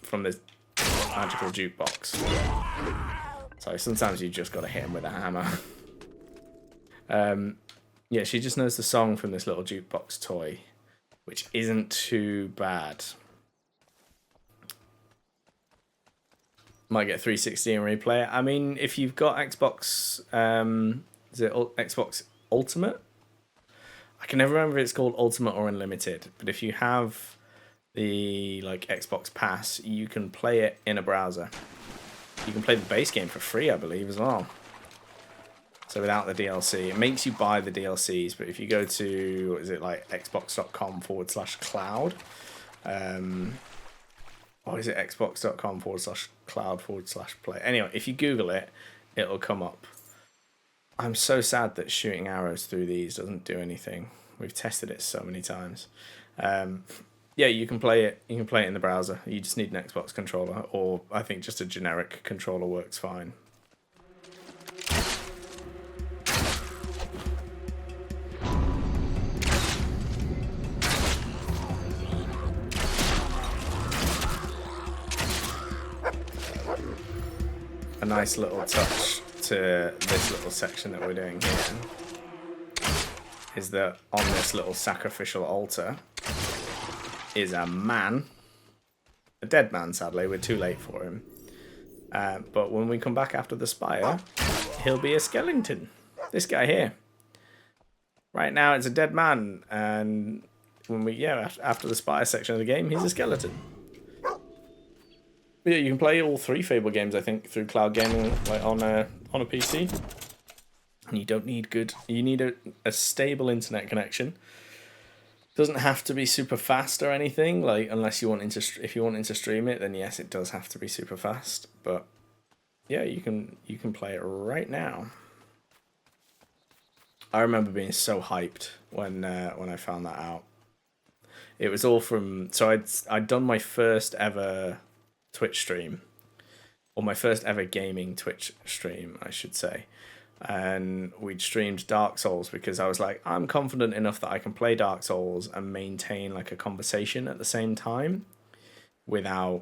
from this magical jukebox. So sometimes you just got to hit him with a hammer. Yeah, she just knows the song from this little jukebox toy, which isn't too bad. Might get 360 in replay. I mean, if you've got Xbox, is it Xbox Ultimate? I can never remember if it's called Ultimate or Unlimited, but if you have the like Xbox Pass, you can play it in a browser. You can play the base game for free, I believe, as well. So without the DLC, it makes you buy the DLCs, but if you go to, what is it, like xbox.com/cloud, or is it xbox.com/cloud/play? Anyway, if you Google it, it'll come up. I'm so sad that shooting arrows through these doesn't do anything. We've tested it so many times. Yeah, you can play it. You can play it in the browser. You just need an Xbox controller, or I think just a generic controller works fine. A nice little touch to this little section that we're doing here is that on this little sacrificial altar is a man, a dead man, sadly. We're too late for him. But when we come back after the spire, he'll be a skeleton. This guy here. Right now it's a dead man, and when we after the spire section of the game, he's a skeleton. But yeah, you can play all 3 Fable games, I think, through cloud gaming, like on a PC. And you don't need you need a stable internet connection. Doesn't have to be super fast or anything, like unless you want if you want to stream it, then yes, it does have to be super fast. But yeah, you can play it right now. I remember being so hyped when I found that out. It was all from I'd done my first ever Twitch stream, or my first ever gaming Twitch stream, I should say. And we'd streamed Dark Souls because I was like, I'm confident enough that I can play Dark Souls and maintain like a conversation at the same time without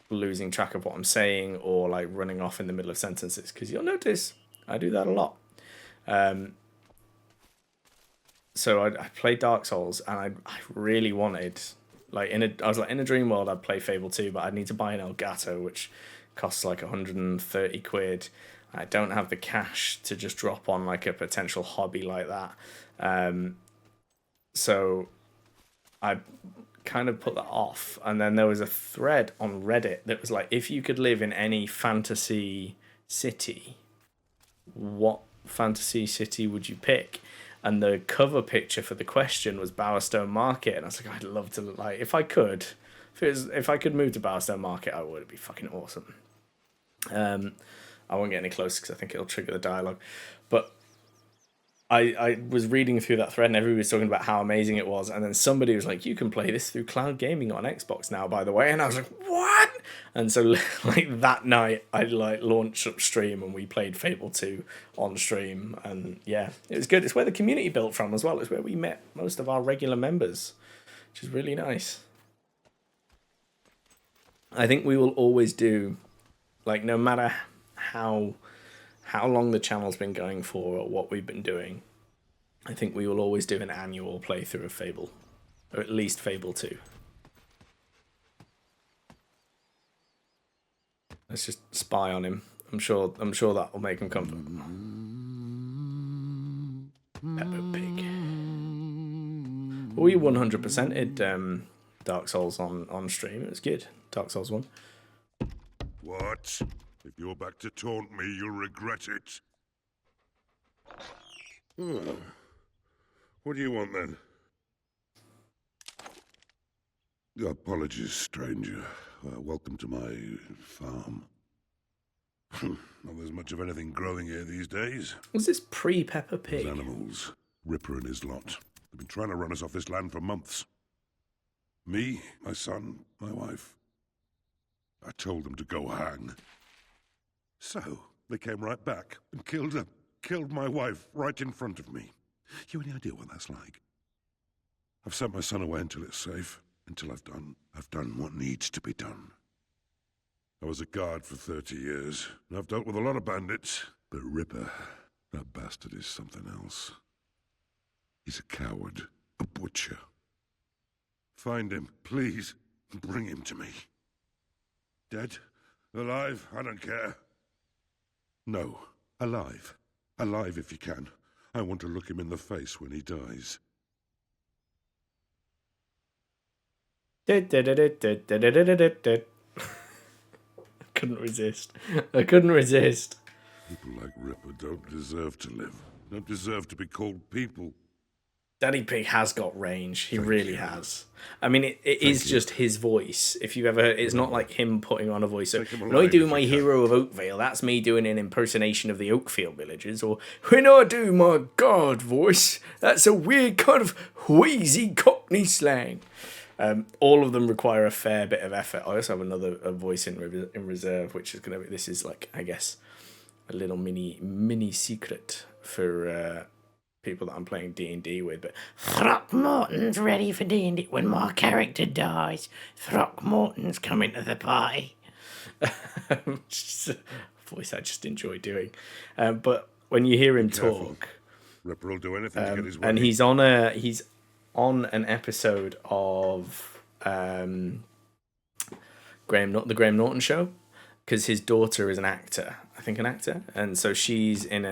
losing track of what I'm saying or like running off in the middle of sentences, because you'll notice I do that a lot. So I played Dark Souls, and I really wanted, like I was like, in a dream world I'd play Fable 2, but I'd need to buy an Elgato, which costs like 130 quid. I don't have the cash to just drop on like a potential hobby like that. So I kind of put that off. And then there was a thread on Reddit that was like, if you could live in any fantasy city, what fantasy city would you pick? And the cover picture for the question was Bowerstone Market. And I was like, I'd love to, like, if I could move to Bowerstone Market, I would. It'd be fucking awesome. I won't get any closer because I think it'll trigger the dialogue. But I was reading through that thread and everybody was talking about how amazing it was. And then somebody was like, you can play this through cloud gaming on Xbox now, by the way. And I was like, what? And so like that night I like launched up stream and we played Fable 2 on stream, and yeah, it was good. It's where the community built from as well. It's where we met most of our regular members, which is really nice. I think we will always do, like, no matter how long the channel's been going for or what we've been doing, I think we will always do an annual playthrough of Fable, or at least Fable 2. Let's just spy on him. I'm sure that will make him come. Peppa Pig. We 100%ed Dark Souls on stream. It was good. Dark Souls 1. What? If you're back to taunt me, you'll regret it. What do you want, then? Apologies, stranger. Welcome to my farm. Not there's much of anything growing here these days. Was this pre-Peppa Pig? Those animals. Ripper and his lot. They've been trying to run us off this land for months. Me, my son, my wife. I told them to go hang. So, they came right back and killed my wife right in front of me. You any idea what that's like? I've sent my son away until it's safe. Until I've done what needs to be done. I was a guard for 30 years, and I've dealt with a lot of bandits. But Ripper, that bastard is something else. He's a coward, a butcher. Find him, please, and bring him to me. Dead? Alive? I don't care. No, alive. Alive if you can. I want to look him in the face when he dies. I couldn't resist. I couldn't resist. People like Ripper don't deserve to live. Don't deserve to be called people. Daddy Pig has got range. He really has. I mean, it is just his voice. If you've ever heard, it's not like him putting on a voice. So when I do my Hero of Oakvale, that's me doing an impersonation of the Oakfield villagers. Or when I do my guard voice, that's a weird kind of wheezy Cockney slang. All of them require a fair bit of effort. I also have another voice in reserve, which is gonna be. This is like, I guess, a little mini secret for people that I'm playing D&D with. But Throckmorton's ready for D&D when my character dies. Throckmorton's coming to the party. Just a voice I just enjoy doing. But when you hear him talk, Ripper will do anything to get his way. and he's on an episode of the Graham Norton show, because his daughter is an actor, and so she's on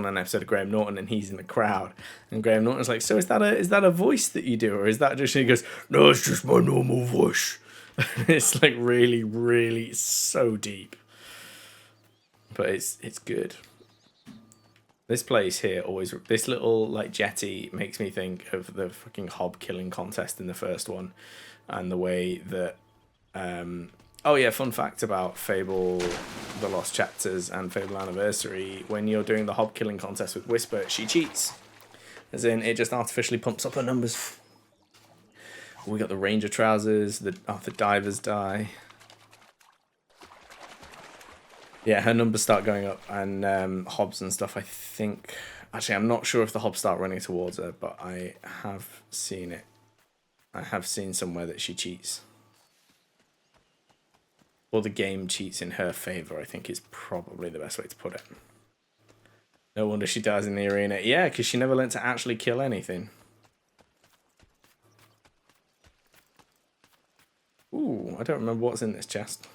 an episode of Graham Norton, and he's in the crowd, and Graham Norton's like, so is that a voice that you do, or is that just? And he goes, no, it's just my normal voice. It's like really, really so deep, but it's good. This place here this little like jetty makes me think of the fucking hob killing contest in the first one, and the way that oh yeah, fun fact about Fable The Lost Chapters and Fable Anniversary, when you're doing the hob killing contest with Whisper, she cheats. As in, it just artificially pumps up her numbers. We got the ranger trousers, the divers die. Yeah, her numbers start going up, and hobs and stuff, I think. Actually, I'm not sure if the hobs start running towards her, but I have seen it. I have seen somewhere that she cheats. Or the game cheats in her favour, I think is probably the best way to put it. No wonder she dies in the arena. Yeah, because she never learned to actually kill anything. Ooh, I don't remember what's in this chest.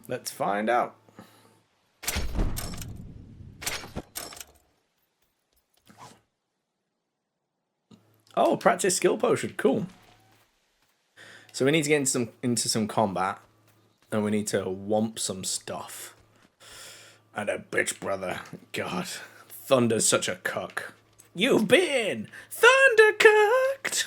Let's find out. Oh, practice skill potion. Cool. So we need to get into some combat. And we need to womp some stuff. And a bitch brother. God. Thunder's such a cuck. You've been thundercucked!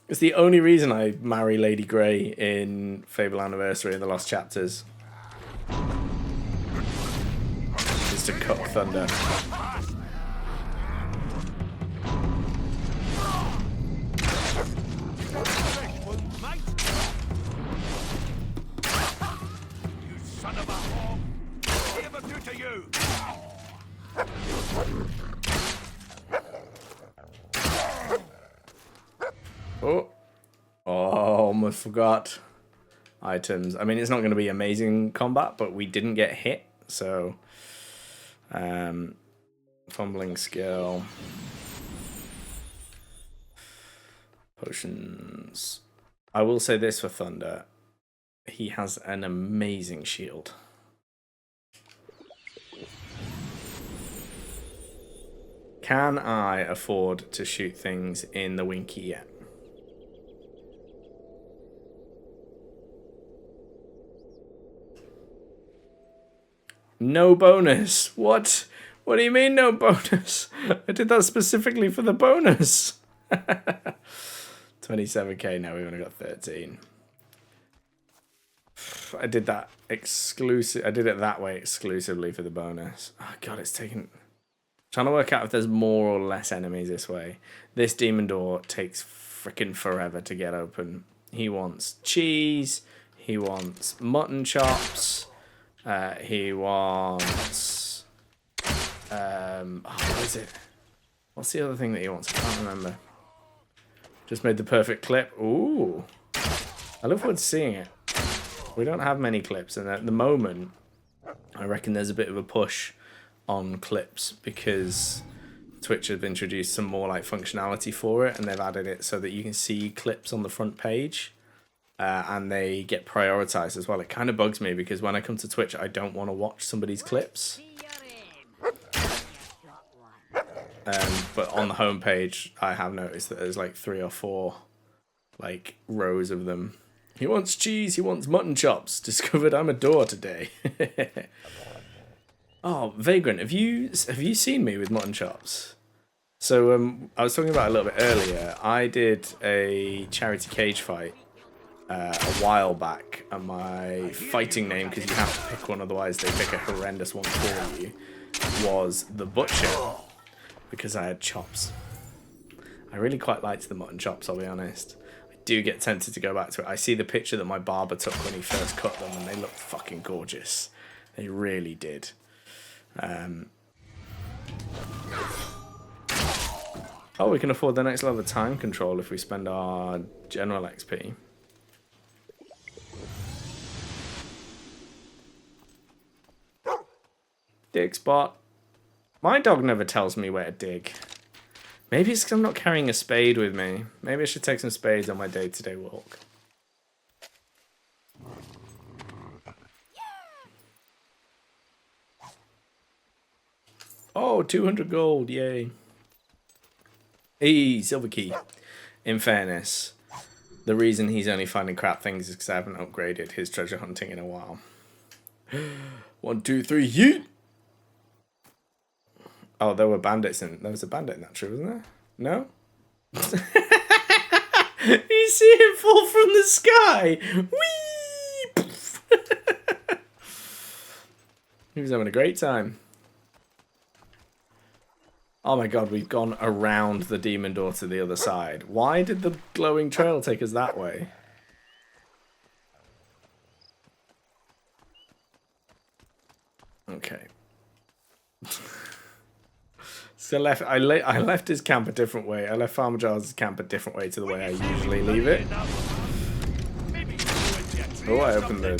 It's the only reason I marry Lady Grey in Fable Anniversary and The Lost Chapters. Is to cuck Thunder. ever do to you? Oh, almost forgot. Items. I mean, it's not going to be amazing combat, but we didn't get hit, so fumbling skill, potions. I will say this for Thunder, he has an amazing shield. Can I afford to shoot things in the Winky yet? No bonus. What? What do you mean no bonus? I did that specifically for the bonus. 27k, now we've only got 13. I did that exclusive. I did it that way exclusively for the bonus. Oh god, it's taken... Trying to work out if there's more or less enemies this way. This demon door takes freaking forever to get open. He wants cheese. He wants mutton chops. He wants... what is it? What's the other thing that he wants? I can't remember. Just made the perfect clip. Ooh. I look forward to seeing it. We don't have many clips, and at the moment, I reckon there's a bit of a push on clips because Twitch have introduced some more like functionality for it, and they've added it so that you can see clips on the front page. And they get prioritized as well. It kind of bugs me because when I come to Twitch, I don't want to watch somebody's clips. But on the homepage, I have noticed that there's like 3 or 4 like rows of them. He wants cheese. He wants mutton chops. Discovered I'm a door today. Oh, Vagrant, have you seen me with mutton chops? So I was talking about it a little bit earlier. I did a charity cage fight a while back, and my fighting name, because you have to pick one, otherwise they pick a horrendous one for you, was the Butcher, because I had chops. I really quite liked the mutton chops, I'll be honest. I do get tempted to go back to it. I see the picture that my barber took when he first cut them, and they look fucking gorgeous. They really did. Oh, we can afford the next level of time control if we spend our general XP. Dig spot. My dog never tells me where to dig. Maybe it's because I'm not carrying a spade with me. Maybe I should take some spades on my day-to-day walk. Oh, 200 gold, yay. Hey, silver key. In fairness, the reason he's only finding crap things is because I haven't upgraded his treasure hunting in a while. 1, 2, 3, yeet! Oh, there were bandits in... There was a bandit in that tree, wasn't there? No? You see it fall from the sky! Whee! He was having a great time. Oh my god, we've gone around the demon door to the other side. Why did the glowing trail take us that way? Okay. So I left his camp a different way. I left Farmer Giles' camp a different way to the way I usually leave it. Oh, I opened the...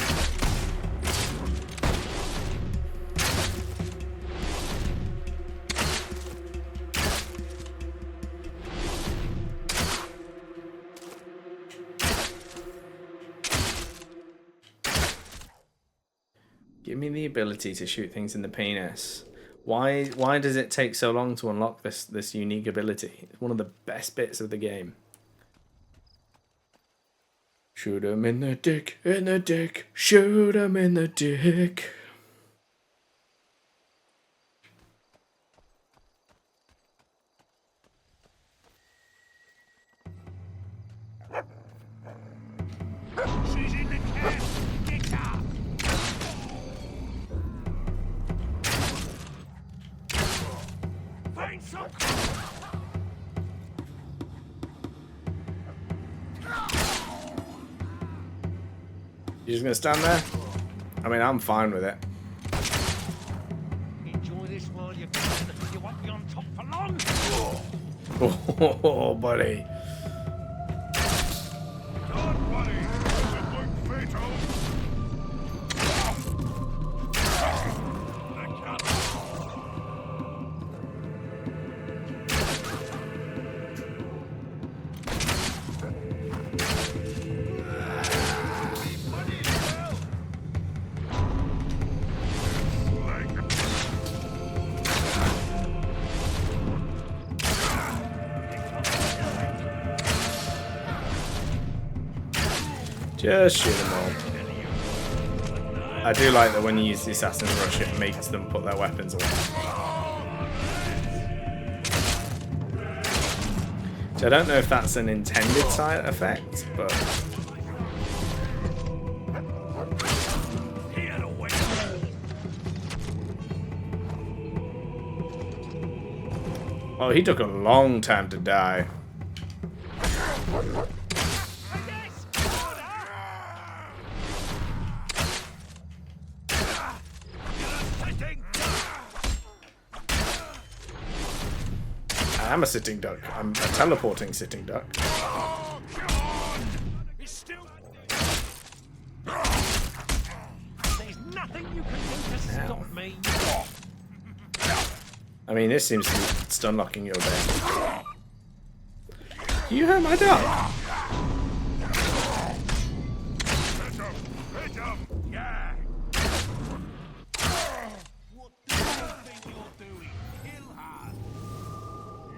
Give me the ability to shoot things in the penis. Why does it take so long to unlock this unique ability? It's one of the best bits of the game. Shoot him in the dick, shoot him in the dick. She's in the camp. Get her. Find some. You just gonna stand there? I mean, I'm fine with it. this while you can. You won't be on top for long. Oh, buddy. Just shoot them all. I do like that when you use the Assassin's Rush, it makes them put their weapons away. So I don't know if that's an intended side effect, but... Oh, he took a long time to die. I'm a sitting duck. I'm a teleporting sitting duck. There's nothing you can do to stop me. I mean, this seems to be stun locking your day. You hurt my duck.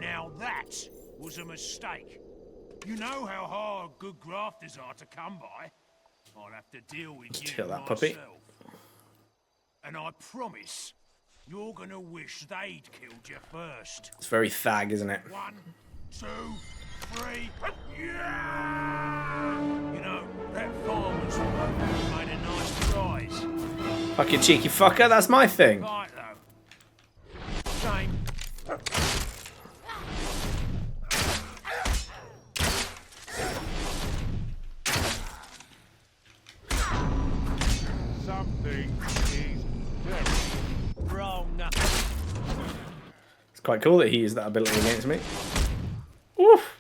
Now that was a mistake. You know how hard good grafters are to come by. I'll have to deal with Just you kill that myself. puppy. And I promise, you're gonna wish they'd killed you first. It's very thag, isn't it? 1, 2, 3. Yeah! You know, that farmer's made a nice prize. Fuck you, cheeky fucker. That's my thing. Right, though. Shame. Something is very wrong. It's quite cool that he used that ability against me. Oof.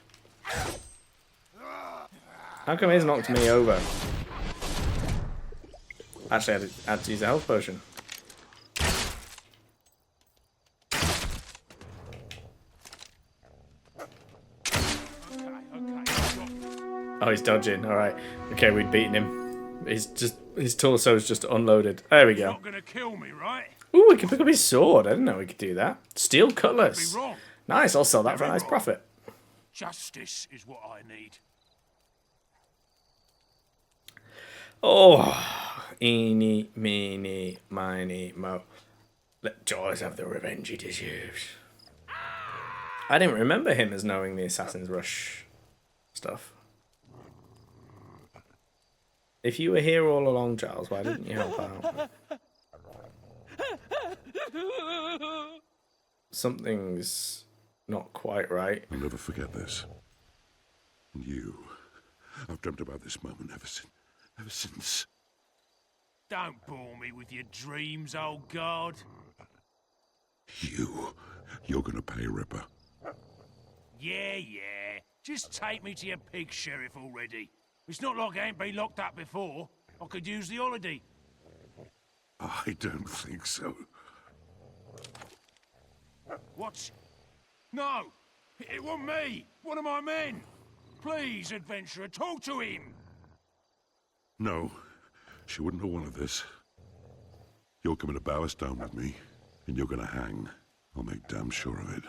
How come he's knocked me over? Actually, I had to use a health potion. Oh, he's dodging. All right. Okay, we'd beaten him. His torso's just unloaded. There we go. Not gonna kill me, right? Ooh, we can pick up his sword. I didn't know we could do that. Steel cutlass. Be wrong. Nice. I'll sell that for a nice profit. Justice is what I need. Oh, eeny, meeny, miny, mo. Let Jaws have the revenge he deserves. I didn't remember him as knowing the Assassin's Rush stuff. If you were here all along, Giles, why didn't you help out? Something's not quite right. I'll never forget this. And you. I've dreamt about this moment ever since. Don't bore me with your dreams, old guard. You're gonna pay, Ripper. Yeah. Just take me to your pig, Sheriff, already. It's not like I ain't been locked up before. I could use the holiday. I don't think so. What? No! It wasn't me! One of my men! Please, adventurer, talk to him! No, she wouldn't have wanted this. You're coming to Bowerstone with me, and you're gonna hang. I'll make damn sure of it.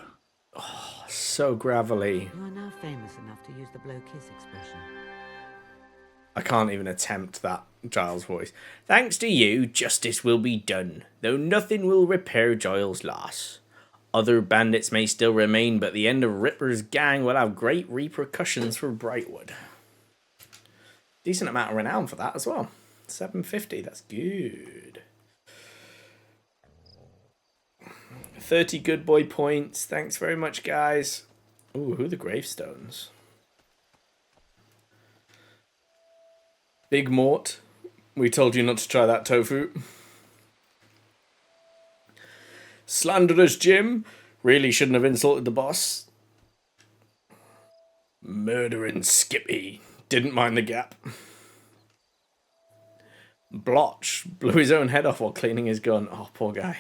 Oh, so gravelly. You are now famous enough to use the blow kiss expression. I can't even attempt that Giles voice. Thanks to you, justice will be done, though nothing will repair Giles' loss. Other bandits may still remain, but the end of Ripper's gang will have great repercussions for Brightwood. Decent amount of renown for that as well. 750, that's good. 30 good boy points. Thanks very much, guys. Ooh, who are the gravestones? Big Mort. We told you not to try that tofu. Slanderous Jim. Really shouldn't have insulted the boss. Murdering Skippy. Didn't mind the gap. Blotch. Blew his own head off while cleaning his gun. Oh, poor guy.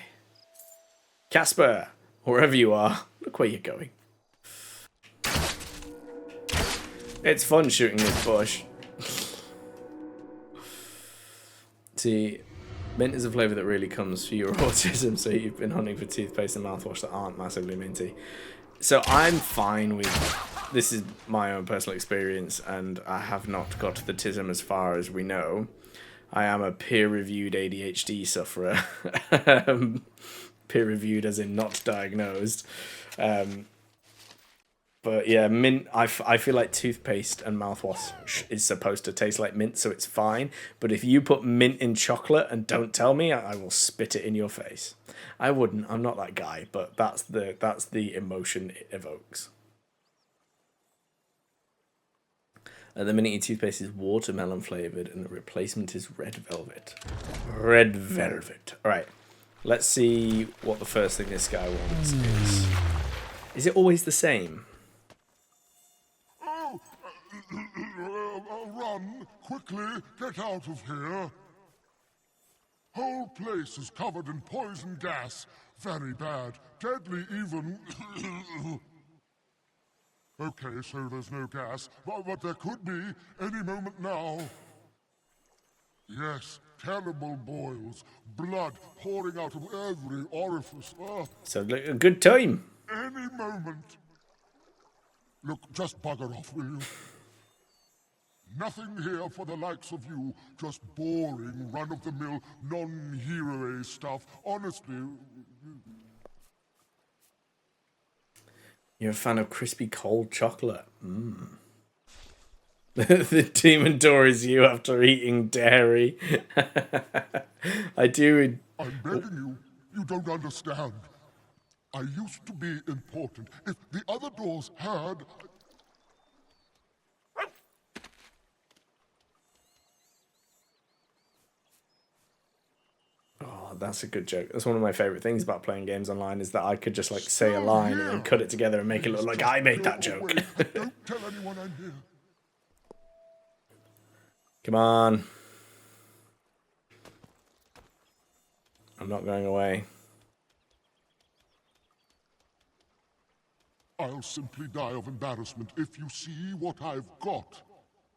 Casper. Wherever you are. Look where you're going. It's fun shooting this bush. See, mint is a flavour that really comes for your autism, so you've been hunting for toothpaste and mouthwash that aren't massively minty. So I'm fine with... This is my own personal experience, and I have not got the tism as far as we know. I am a peer-reviewed ADHD sufferer. Peer-reviewed as in not diagnosed. But yeah, mint, I feel like toothpaste and mouthwash is supposed to taste like mint, so it's fine. But if you put mint in chocolate and don't tell me, I will spit it in your face. I wouldn't, I'm not that guy, but that's the emotion it evokes. The minute toothpaste is watermelon flavoured and the replacement is red velvet. Red velvet. Alright, let's see what the first thing this guy wants is. Is it always the same? Run! Quickly, get out of here! Whole place is covered in poison gas. Very bad. Deadly even. Okay, so there's no gas, but there could be any moment now. Yes, terrible boils. Blood pouring out of every orifice. Oh. Sounds like a good time. Any moment. Look, just bugger off, will you? Nothing here for the likes of you. Just boring, run-of-the-mill, non-hero stuff. Honestly... You're a fan of crispy cold chocolate. The demon door is you after eating dairy. I do... I'm begging you. You don't understand. I used to be important. If the other doors had... Oh, that's a good joke. That's one of my favourite things about playing games online is that I could just like say a line and then cut it together and make it look like I made that joke. Don't tell anyone I'm here. Come on. I'm not going away. I'll simply die of embarrassment if you see what I've got.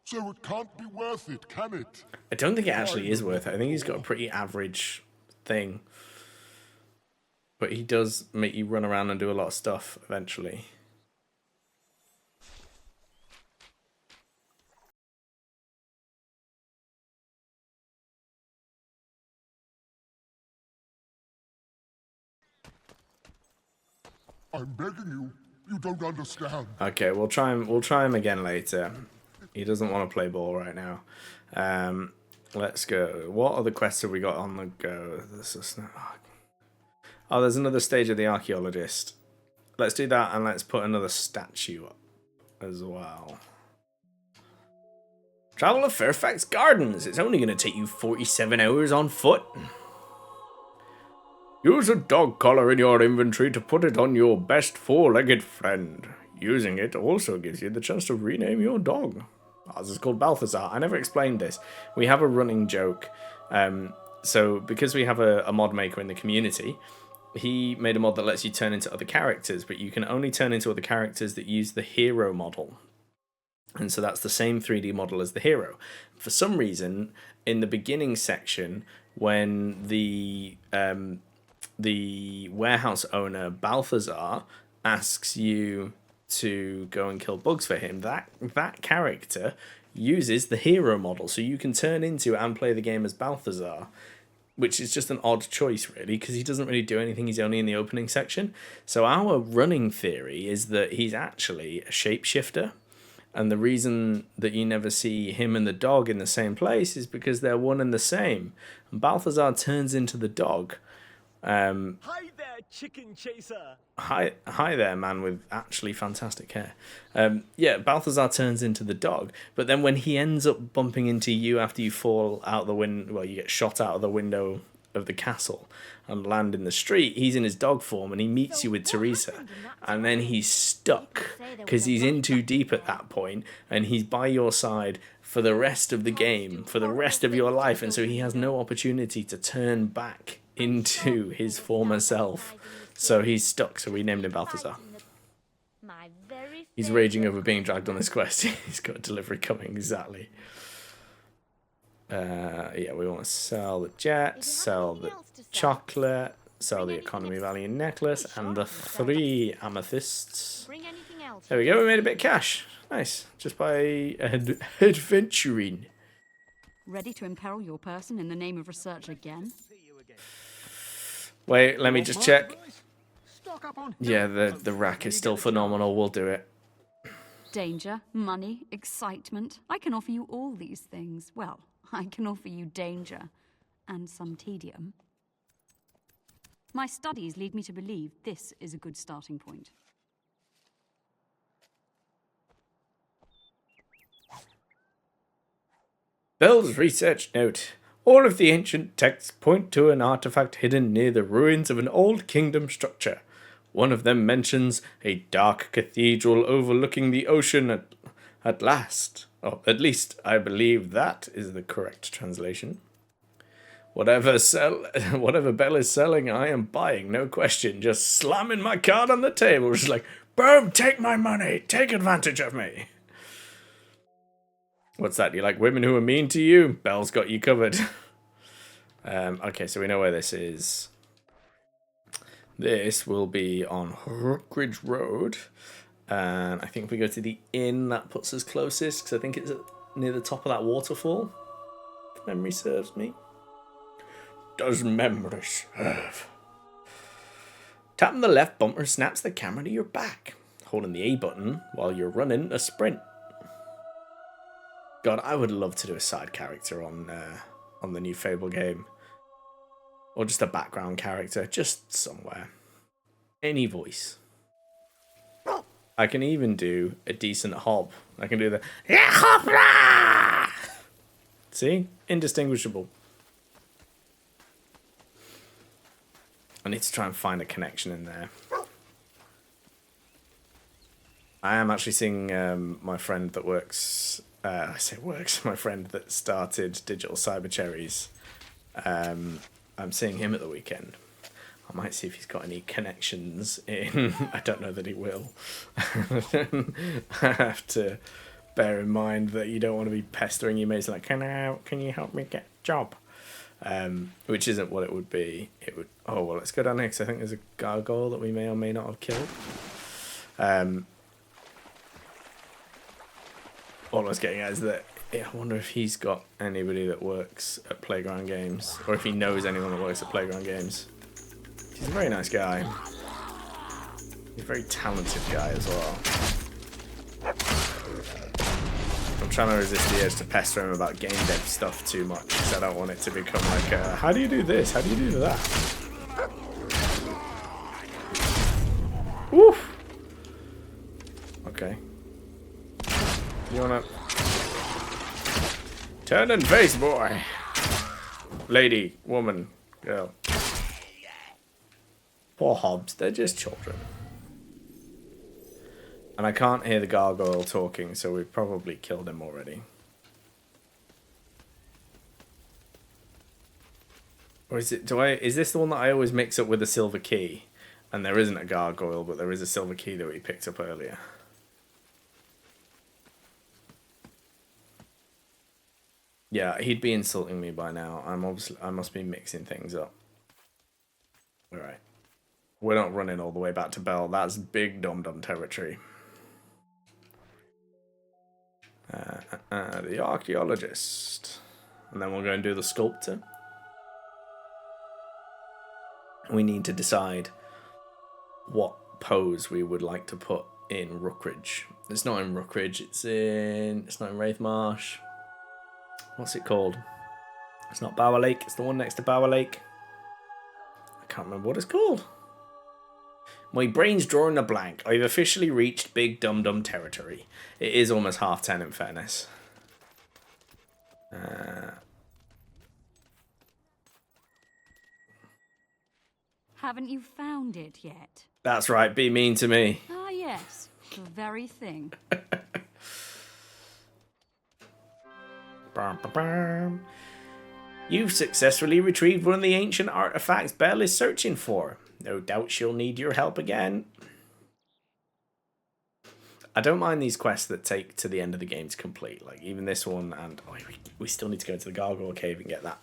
So it can't be worth it, can it? I don't think it actually is worth it. I think he's got a pretty average thing. But he does make you run around and do a lot of stuff eventually. I'm begging you. You don't understand. Okay, we'll try him again later. He doesn't want to play ball right now. Let's go. What other quests have we got on the go? Oh, there's another stage of the archaeologist. Let's do that and let's put another statue up as well. Travel to Fairfax Gardens. It's only going to take you 47 hours on foot. Use a dog collar in your inventory to put it on your best four-legged friend. Using it also gives you the chance to rename your dog. Ours is called Balthazar. I never explained this. We have a running joke. So because we have a mod maker in the community, he made a mod that lets you turn into other characters, but you can only turn into other characters that use the hero model. And so that's the same 3D model as the hero. For some reason, in the beginning section, when the warehouse owner, Balthazar, asks you to go and kill bugs for him, that character uses the hero model. So you can turn into and play the game as Balthazar, which is just an odd choice, really, because he doesn't really do anything. He's only in the opening section. So our running theory is that he's actually a shapeshifter. And the reason that you never see him and the dog in the same place is because they're one and the same. And Balthazar turns into the dog. Hi there, chicken chaser. Hi there, man with actually fantastic hair. Yeah, Balthazar turns into the dog, but then when he ends up bumping into you after you fall out the window, well, you get shot out of the window of the castle and land in the street, he's in his dog form and he meets you with Teresa, and then he's stuck because he's in too deep at that point, and he's by your side for the rest of the game, for the rest of your life, and so he has no opportunity to turn back into his former self. So he's stuck, so we named him Balthazar. He's raging over being dragged on this quest. He's got a delivery coming, exactly. Yeah, we want to sell the jet, sell the chocolate, sell the Economy Valley necklace, and the 3 amethysts. There we go, we made a bit of cash. Nice, just by adventuring. Ready to imperil your person in the name of research again? Wait, let me just check. Yeah, the rack is still phenomenal. We'll do it. Danger, money, excitement. I can offer you all these things. Well, I can offer you danger and some tedium. My studies lead me to believe this is a good starting point. Bell's research note. All of the ancient texts point to an artifact hidden near the ruins of an old kingdom structure. One of them mentions a dark cathedral overlooking the ocean at last. Oh, at least I believe that is the correct translation. Whatever Bell is selling, I am buying, no question. Just slamming my card on the table, just like, boom, take my money, take advantage of me. What's that? You like women who are mean to you? Bell's got you covered. Okay, so we know where this is. This will be on Rookridge Road. And I think if we go to the inn, that puts us closest, because I think it's near the top of that waterfall. If memory serves me. Does memory serve? Tapping the left bumper snaps the camera to your back. Holding the A button while you're running a sprint. God, I would love to do a side character on the new Fable game. Or just a background character, just somewhere. Any voice. I can even do a decent hob. I can do the hopla! See? Indistinguishable. I need to try and find a connection in there. I am actually seeing my friend that works... my friend that started Digital Cyber Cherries. I'm seeing him at the weekend. I might see if he's got any connections in. I don't know that he will. I have to bear in mind that you don't want to be pestering your mates like, can you help me get a job? Which isn't what it would be. It would. Oh well, let's go down here because I think there's a gargoyle that we may or may not have killed. All I was getting at is that I wonder if he's got anybody that works at Playground Games, or if he knows anyone that works at Playground Games. He's a very nice guy. He's a very talented guy as well. I'm trying to resist the urge to pester him about game dev stuff too much, because I don't want it to become like, how do you do this? How do you do that? Woof! Okay. You wanna... Turn and face, boy! Lady, woman, girl. Poor Hobbs, they're just children. And I can't hear the gargoyle talking, so we've probably killed him already. Or is it, is this the one that I always mix up with a silver key? And there isn't a gargoyle, but there is a silver key that we picked up earlier. Yeah, he'd be insulting me by now. I must be mixing things up. Alright. We're not running all the way back to Bell. That's big dum-dum territory. The archaeologist. And then we'll go and do the sculptor. We need to decide what pose we would like to put in Rookridge. It's not in Rookridge, it's not in Wraithmarsh. What's it called? It's not Bower Lake, it's the one next to Bower Lake. I can't remember what it's called. My brain's drawing a blank. I've officially reached big dum-dum territory. It is almost 10:30 in fairness. Haven't you found it yet? That's right, be mean to me. Ah, yes. The very thing. Bum, bum, bum. You've successfully retrieved one of the ancient artifacts Belle is searching for. No doubt she'll need your help again. I don't mind these quests that take to the end of the game to complete. Like, even this one, and we still need to go to the Gargoyle Cave and get that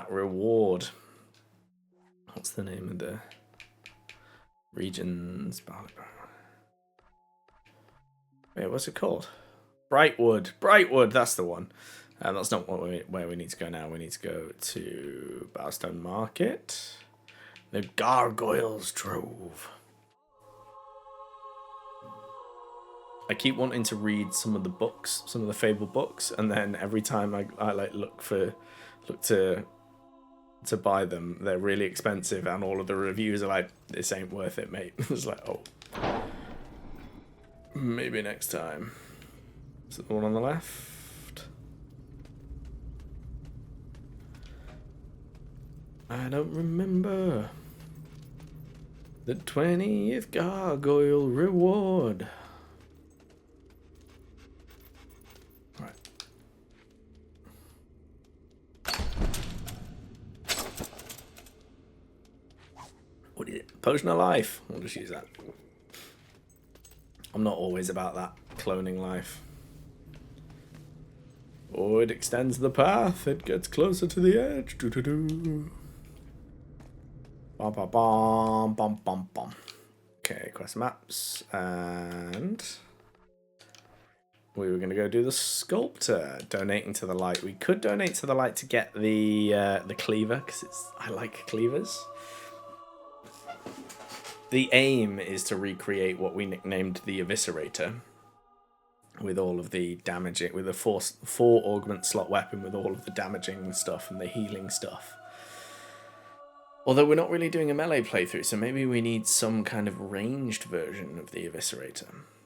reward. What's the name of the regions? Wait, what's it called? Brightwood. Brightwood, that's the one. That's not where we need to go now. We need to go to Bowerstone Market. The Gargoyles Trove. I keep wanting to read some of the books, some of the Fable books, and then every time I like look to buy them, they're really expensive, and all of the reviews are like, "This ain't worth it, mate." It's like, oh, maybe next time. Is it the one on the left? I don't remember. The 20th Gargoyle Reward. Right. What is it? Potion of Life. I'll just use that. I'm not always about that cloning life. Oh, it extends the path. It gets closer to the edge. Doo-doo-doo. Bum, bum, bum, bum, bum, bum. Okay, quest maps. And we were going to go do the sculptor. Donating to the light. We could donate to the light to get the cleaver, because I like cleavers. The aim is to recreate what we nicknamed the Eviscerator, with all of the damaging, with a four augment slot weapon with all of the damaging stuff and the healing stuff. Although we're not really doing a melee playthrough, so maybe we need some kind of ranged version of the Eviscerator.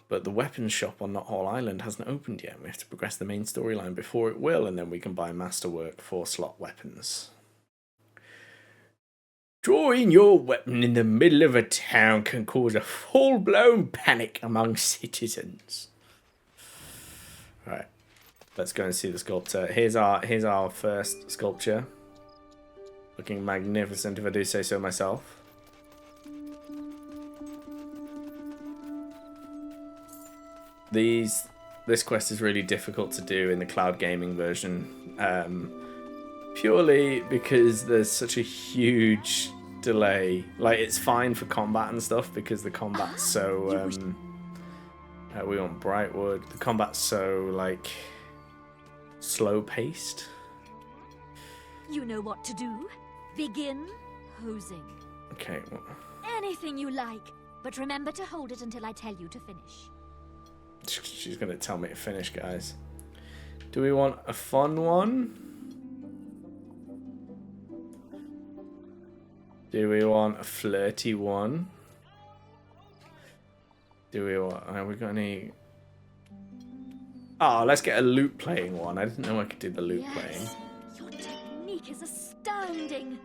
But the weapons shop on Not Hall Island hasn't opened yet. We have to progress the main storyline before it will, and then we can buy Masterwork 4-slot weapons. Drawing your weapon in the middle of a town can cause a full-blown panic among citizens. Right, let's go and see the sculptor. Here's our first sculpture. Looking magnificent, if I do say so myself. This quest is really difficult to do in the cloud gaming version, purely because there's such a huge delay. Like, it's fine for combat and stuff because the combat's so we want Brightwood. The combat's so like slow paced. You know what to do. Begin hosing. Okay. Well, Anything you like, but remember to hold it until I tell you to finish. she's gonna tell me to finish, guys. Do we want a fun one? Do we want a flirty one? Do we want... Have we got any... Oh, let's get a lute playing one. I didn't know I could do the lute playing. Your technique is astounding.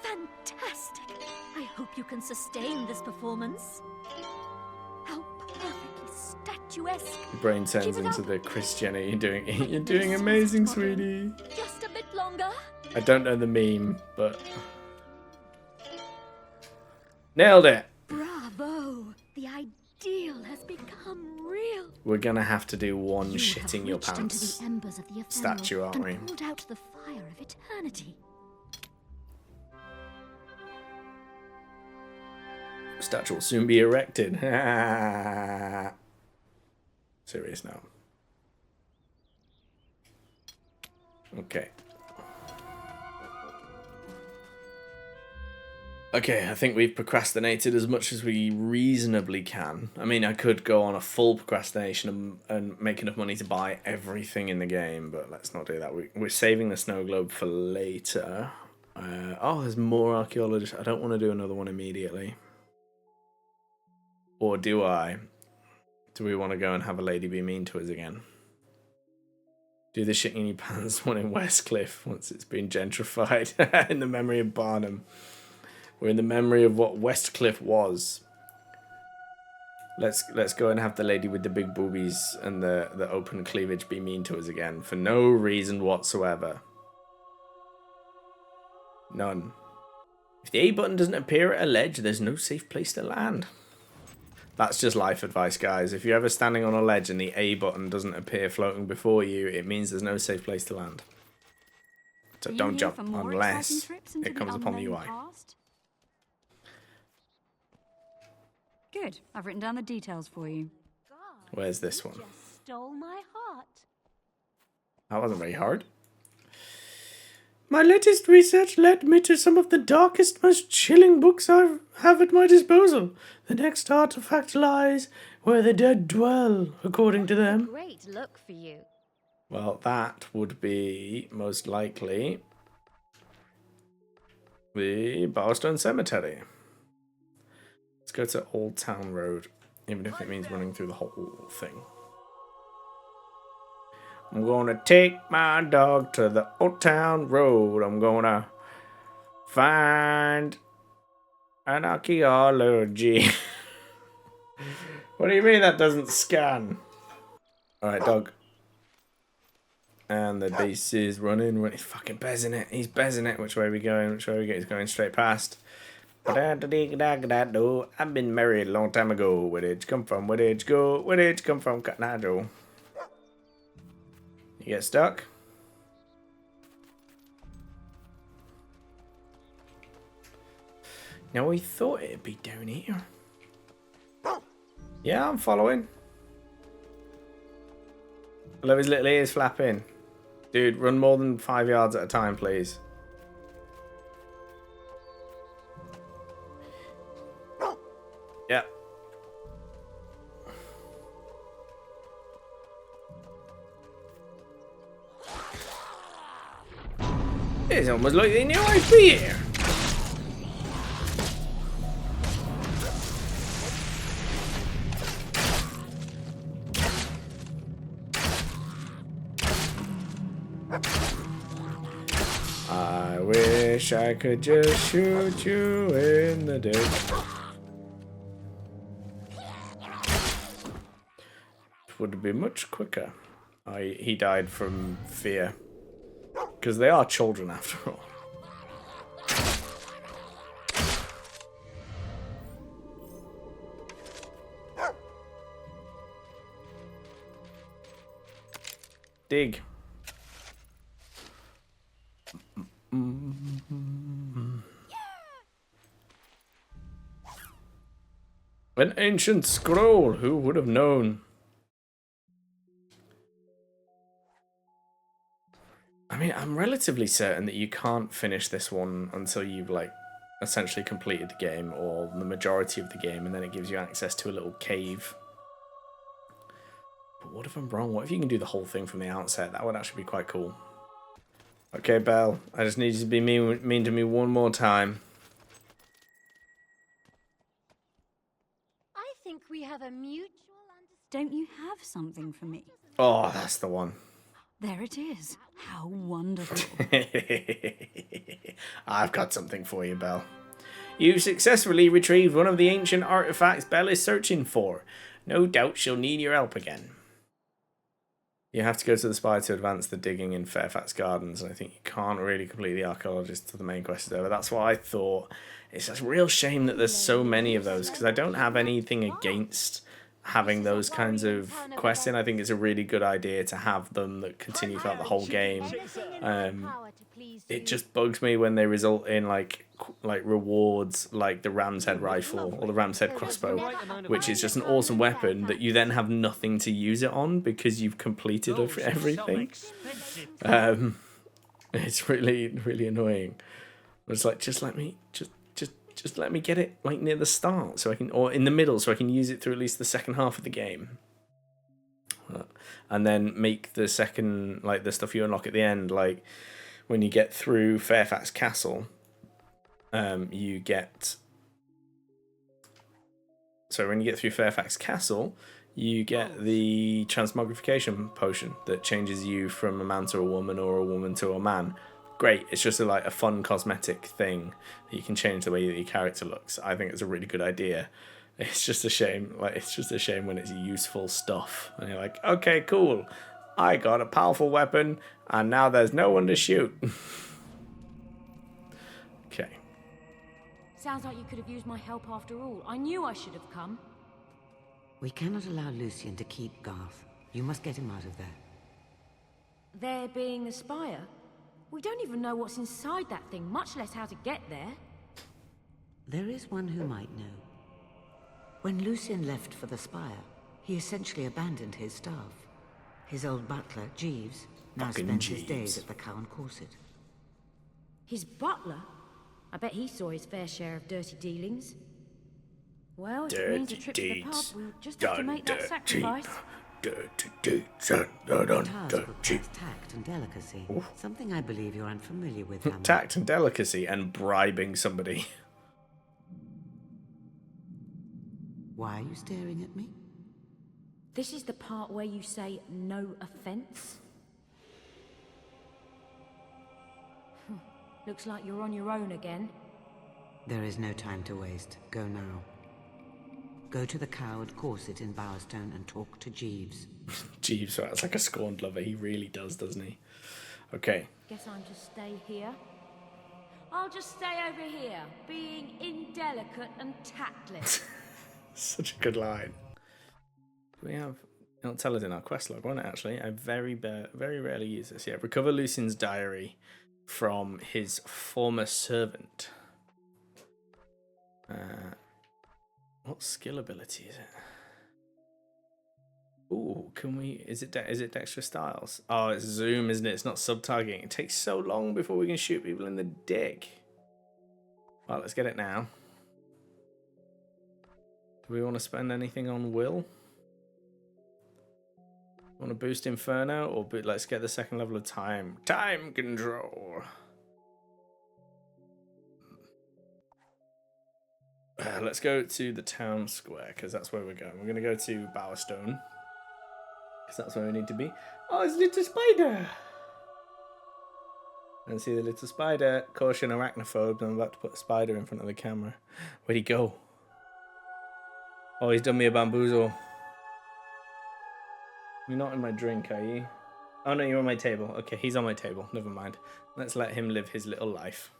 Fantastic. I hope you can sustain this performance. How perfectly statuesque. Brain turns into the Chris Jenner. You're doing amazing, sweetie. Just a bit longer. I don't know the meme, but... Nailed it! Bravo. The ideal has become real. We're gonna have to do one You shitting have your reached into pants the embers of the ephemeral statue, aren't we? and pulled out the fire of eternity. Statue will soon be erected. Serious now. Okay. Okay, I think we've procrastinated as much as we reasonably can. I mean, I could go on a full procrastination and make enough money to buy everything in the game, but let's not do that. We're saving the snow globe for later. Oh, there's more archaeologists. I don't want to do another one immediately. Or do I? Do we want to go and have a lady be mean to us again? Do the shitting your pants one in Westcliff once it's been gentrified in the memory of Barnum. We're in the memory of what Westcliff was. Let's go and have the lady with the big boobies and the open cleavage be mean to us again for no reason whatsoever. None. If the A button doesn't appear at a ledge, there's no safe place to land. That's just life advice, guys. If you're ever standing on a ledge and the A button doesn't appear floating before you, it means there's no safe place to land. So don't jump unless it comes upon the UI. Good. I've written down the details for you. Where's this one? Just stole my heart. That wasn't very hard. My latest research led me to some of the darkest, most chilling books I have at my disposal. The next artifact lies where the dead dwell, according to them. Great look for you. Well, that would be most likely the Barstone Cemetery. Let's go to Old Town Road, even if it means running through the whole thing. I'm gonna take my dog to the Old Town Road. I'm gonna find an archaeology. What do you mean that doesn't scan? Alright, dog. And the beast is running. He's fucking bezzing it. He's bezzing it. Which way are we going? Which way are we going? He's going straight past. I've been married a long time ago. Where did you come from? Where did you go? Where did you come from, Cotton Eye Joe? You get stuck? Now we thought it'd be down here. Yeah, I'm following. I love his little ears flapping. Dude, run more than 5 yards at a time, please. Yeah. It's almost like they knew I'd be here. I wish I could just shoot you in the dick. It would be much quicker. He died from fear. Because they are children after all. Dig. An ancient scroll, who would have known? I mean, I'm relatively certain that you can't finish this one until you've, like, essentially completed the game, or the majority of the game, and then it gives you access to a little cave. But what if I'm wrong? What if you can do the whole thing from the outset? That would actually be quite cool. Okay, Belle, I just need you to be mean to me one more time. I think we have a mutual understanding. Don't you have something for me? Oh, that's the one. There it is. How wonderful. I've got something for you, Belle. You've successfully retrieved one of the ancient artifacts Belle is searching for. No doubt she'll need your help again. You have to go to the spire to advance the digging in Fairfax Gardens, and I think you can't really complete the archaeologist to the main quest there, but that's what I thought. It's a real shame that there's so many of those, because I don't have anything against having those kinds of quests in. I think it's a really good idea to have them that continue throughout the whole game. It just bugs me when they result in like rewards like the ram's head rifle or the ram's head crossbow, which is just an awesome weapon that you then have nothing to use it on because you've completed everything. It's really annoying. It's like, just let me get it like near the start so I can, or in the middle so I can use it through at least the second half of the game. And then make the second, like the stuff you unlock at the end, like when you get through Fairfax Castle, you get the transmogrification potion that changes you from a man to a woman or a woman to a man. great. It's just like a fun cosmetic thing that you can change the way that your character looks. I think it's a really good idea. It's just a shame. Like, it's just a shame when it's useful stuff. And you're like, okay, cool. I got a powerful weapon, and now there's no one to shoot. Okay. Sounds like you could have used my help after all. I knew I should have come. We cannot allow Lucian to keep Garth. You must get him out of there. There being the spire? We don't even know what's inside that thing, much less how to get there. There is one who might know. When Lucian left for the spire, he essentially abandoned his staff. His old butler, Jeeves, now spends his days at the Cow and Corset. His butler? I bet he saw his fair share of dirty dealings. Well, if it means a trip to the pub, we'll just have to make that sacrifice. Task requires tact and delicacy. Something I believe you're unfamiliar with, Hammond. Tact and delicacy and bribing somebody. Why are you staring at me? This is the part where you say no offense? Looks like you're on your own again. There is no time to waste. Go now. Go to the Cow and Corset in Bowerstone and talk to Jeeves. Jeeves, that's like a scorned lover. He really does, doesn't he? Okay. Guess I'm to stay here. I'll just stay over here, being indelicate and tactless. Such a good line. We have. It'll tell us in our quest log, won't it? Actually, I very rarely use this. Yeah, recover Lucian's diary from his former servant. What skill ability is it? Ooh, can we? Is it Dexterous Styles? Oh, it's zoom, isn't it? It's not sub-targeting. It takes so long before we can shoot people in the dick. Well, let's get it now. Do we want to spend anything on Will? Want to boost Inferno, or let's get the second level of Time. Time control. Let's go to the town square, because that's where we're going. We're going to go to Bowerstone, because that's where we need to be. Oh, it's little spider! And see the little spider. Caution arachnophobes. I'm about to put a spider in front of the camera. Where'd he go? Oh, he's done me a bamboozle. You're not in my drink, are you? Oh no, you're on my table. Okay, he's on my table. Never mind. Let's let him live his little life.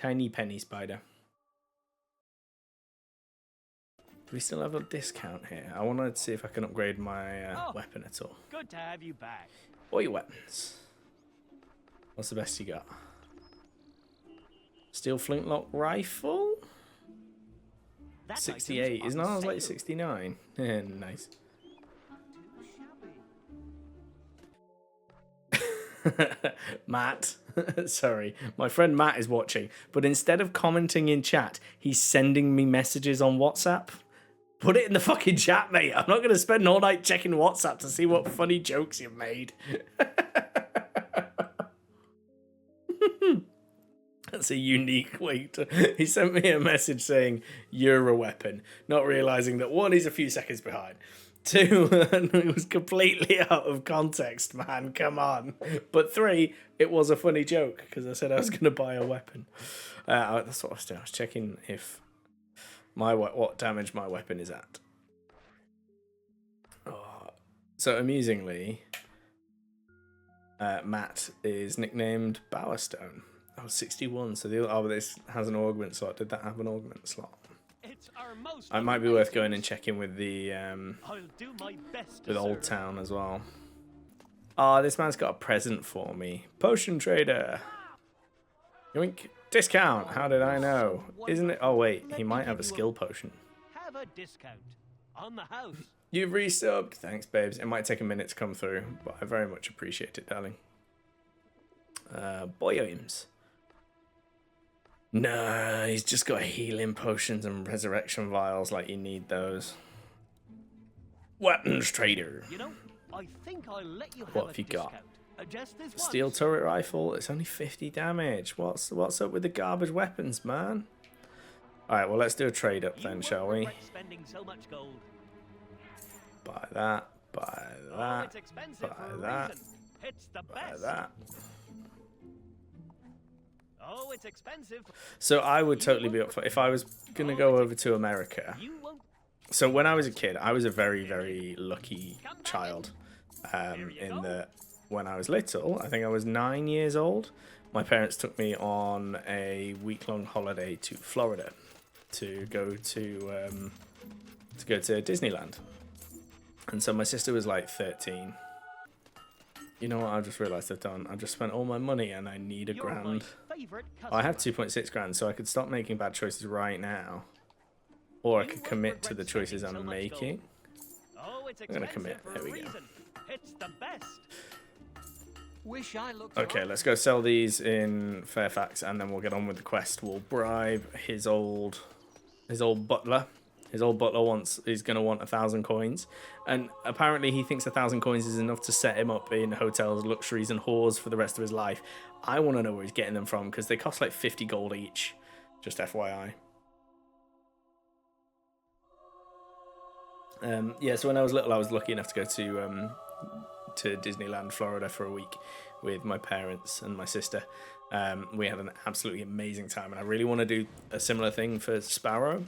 Tiny penny spider. Do we still have a discount here? I wanted to see if I can upgrade my weapon at all. Good to have you back. What are your weapons? What's the best you got? Steel flintlock rifle? 68. Isn't ours like 69? Nice. Matt, sorry, my friend Matt is watching, but instead of commenting in chat, he's sending me messages on WhatsApp. Put it in the fucking chat, mate. I'm not going to spend all night checking WhatsApp to see what funny jokes you've made. That's a unique way to... He sent me a message saying, you're a weapon, not realising that one, he's a few seconds behind. Two, it was completely out of context, man. Come on. But three, it was a funny joke because I said I was going to buy a weapon. That's what I was doing. I was checking if what damage my weapon is at. Oh. So amusingly, Matt is nicknamed Bowerstone. Oh, 61. So this has an augment slot. Did that have an augment slot? It might be worth going and checking with the with Old Town as well. Oh, this man's got a present for me. Potion trader. Yoink. Discount. How did I know? Isn't it? Oh wait, he might have a skill potion. Have a discount on the house. You've resubbed. Thanks, babes. It might take a minute to come through, but I very much appreciate it, darling. Boyums. No, he's just got healing potions and resurrection vials, like you need those. Weapons trader. You know, I think I'll let you have what have you got? Just this Steel once. turret rifle. It's only 50 damage. What's up with the garbage weapons, man? All right, well let's do a trade up then, shall we? Spending so much gold. Buy that. Buy that. It's expensive Buy for a that. reason. It's the Buy best. that. Oh, it's expensive. So I would totally be up for if I was gonna go over to America. So when I was a kid, I was a very, very lucky child. In that when I was little, I think I was 9 years old, my parents took me on a week-long holiday to Florida to go to Disneyland. And so my sister was like 13. You know what I just realised I've done? I've just spent all my money and I need £1,000. Oh, I have 2.6 grand, so I could stop making bad choices right now. Or I could commit to the choices I'm making. I'm going to commit. There we go. It's the best. Wish I looked Okay, let's go sell these in Fairfax and then we'll get on with the quest. We'll bribe his old butler. His old butler is going to want 1,000 coins. And apparently he thinks 1,000 coins is enough to set him up in hotels, luxuries, and whores for the rest of his life. I want to know where he's getting them from, because they cost like 50 gold each. Just FYI. Yeah, so when I was little, I was lucky enough to go to Disneyland, Florida for a week with my parents and my sister. We had an absolutely amazing time, and I really want to do a similar thing for Sparrow.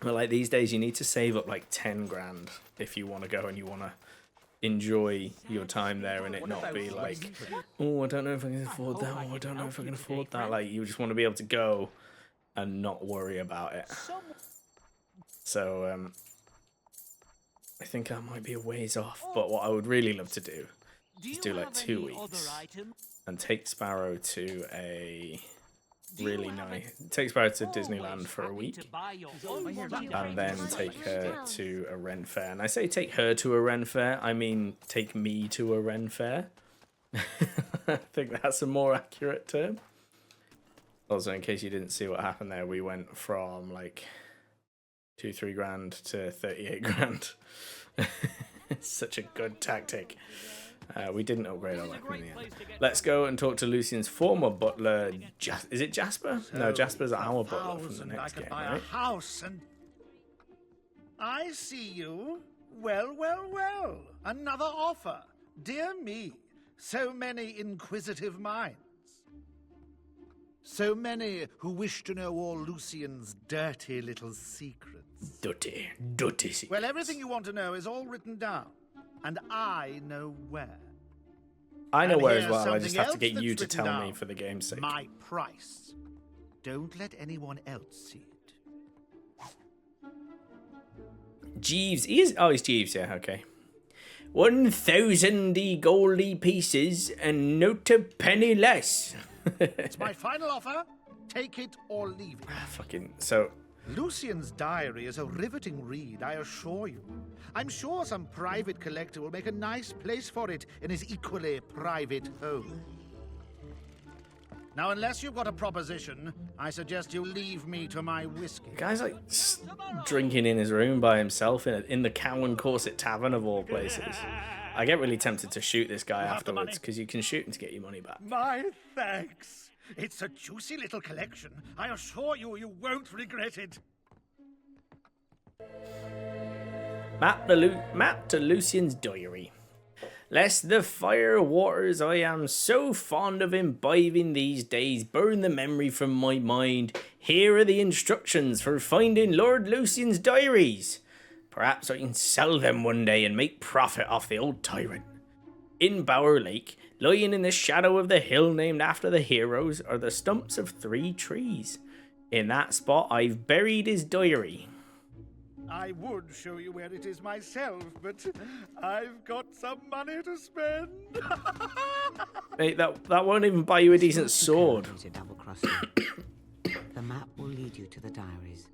But like these days, you need to save up like 10 grand if you want to go and you want to enjoy your time there and it not be like, oh, I don't know if I can afford that, oh, I don't know if I can afford that. Like, you just want to be able to go and not worry about it. So I think I might be a ways off, but what I would really love to do is do like 2 weeks and take Sparrow to a really nice. Take Sparrow to Disneyland for a week, and then take her to a Ren Fair. And I say take her to a Ren Fair, I mean take me to a Ren Fair. I think that's a more accurate term. Also, in case you didn't see what happened there, we went from like 2-3 grand to 38 grand. It's such a good tactic. We didn't upgrade our weapon in the end. Let's go and talk to Lucian's former butler. Is it Jasper? No, Jasper's our butler from the next game, right? House and I see you. Well, well, well. Another offer. Dear me, so many inquisitive minds. So many who wish to know all Lucian's dirty little secrets. Dirty secrets. Well, everything you want to know is all written down. And I know where. I know where as well. I just have to get you to tell me for the game's sake. My price. Don't let anyone else see it. Jeeves. He's Jeeves, yeah, okay. 1,000 goldy pieces and not a penny less. It's my final offer. Take it or leave it. Fucking so. Lucian's diary is a riveting read, I assure you. I'm sure some private collector will make a nice place for it in his equally private home. Now, unless you've got a proposition, I suggest you leave me to my whiskey. The guy's like drinking in his room by himself in the Cow and Corset Tavern of all places. I get really tempted to shoot this guy afterwards, because you can shoot him to get your money back. My thanks. It's a juicy little collection. I assure you, you won't regret it. Map to Lucian's diary. Lest the fire waters I am so fond of imbibing these days burn the memory from my mind, here are the instructions for finding Lord Lucian's diaries. Perhaps I can sell them one day and make profit off the old tyrant. In Bower Lake, lying in the shadow of the hill named after the heroes, are the stumps of 3 trees. In that spot, I've buried his diary. I would show you where it is myself, but I've got some money to spend. Mate, that won't even buy you a decent sword. The map will lead you to the diaries.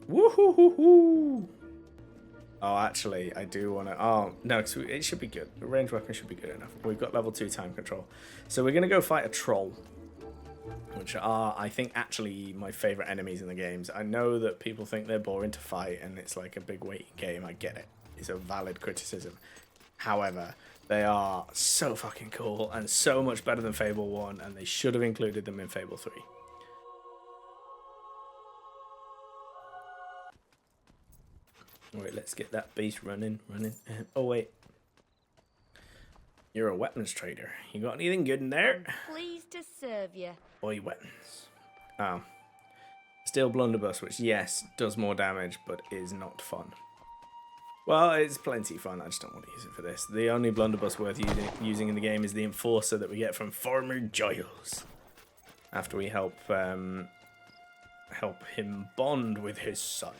Woohoo! Oh, actually, I do want to... Oh, no, it should be good. The ranged weapon should be good enough. We've got level 2 time control. So we're going to go fight a troll, which are, I think, actually my favourite enemies in the games. I know that people think they're boring to fight and it's like a big waiting game. I get it. It's a valid criticism. However, they are so fucking cool and so much better than Fable 1, and they should have included them in Fable 3. Wait, let's get that beast running. Oh, wait. You're a weapons trader. You got anything good in there? Pleased to serve you. Boy, weapons. Oh. Steel blunderbuss, which, yes, does more damage, but is not fun. Well, it's plenty fun. I just don't want to use it for this. The only blunderbuss worth using in the game is the Enforcer that we get from Farmer Giles. After we help him bond with his son.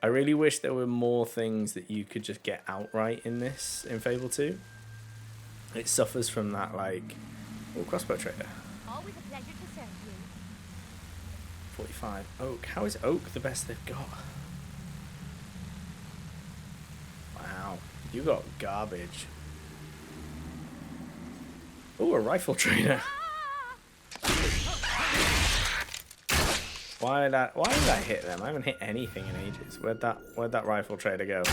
I really wish there were more things that you could just get outright in this, in Fable 2. It suffers from that, like... Oh, crossbow trader. Always a pleasure to serve you. 45. Oak. How is oak the best they've got? Wow. You got garbage. Oh, a rifle trader. Why did I hit them? I haven't hit anything in ages. Where'd that rifle trader go?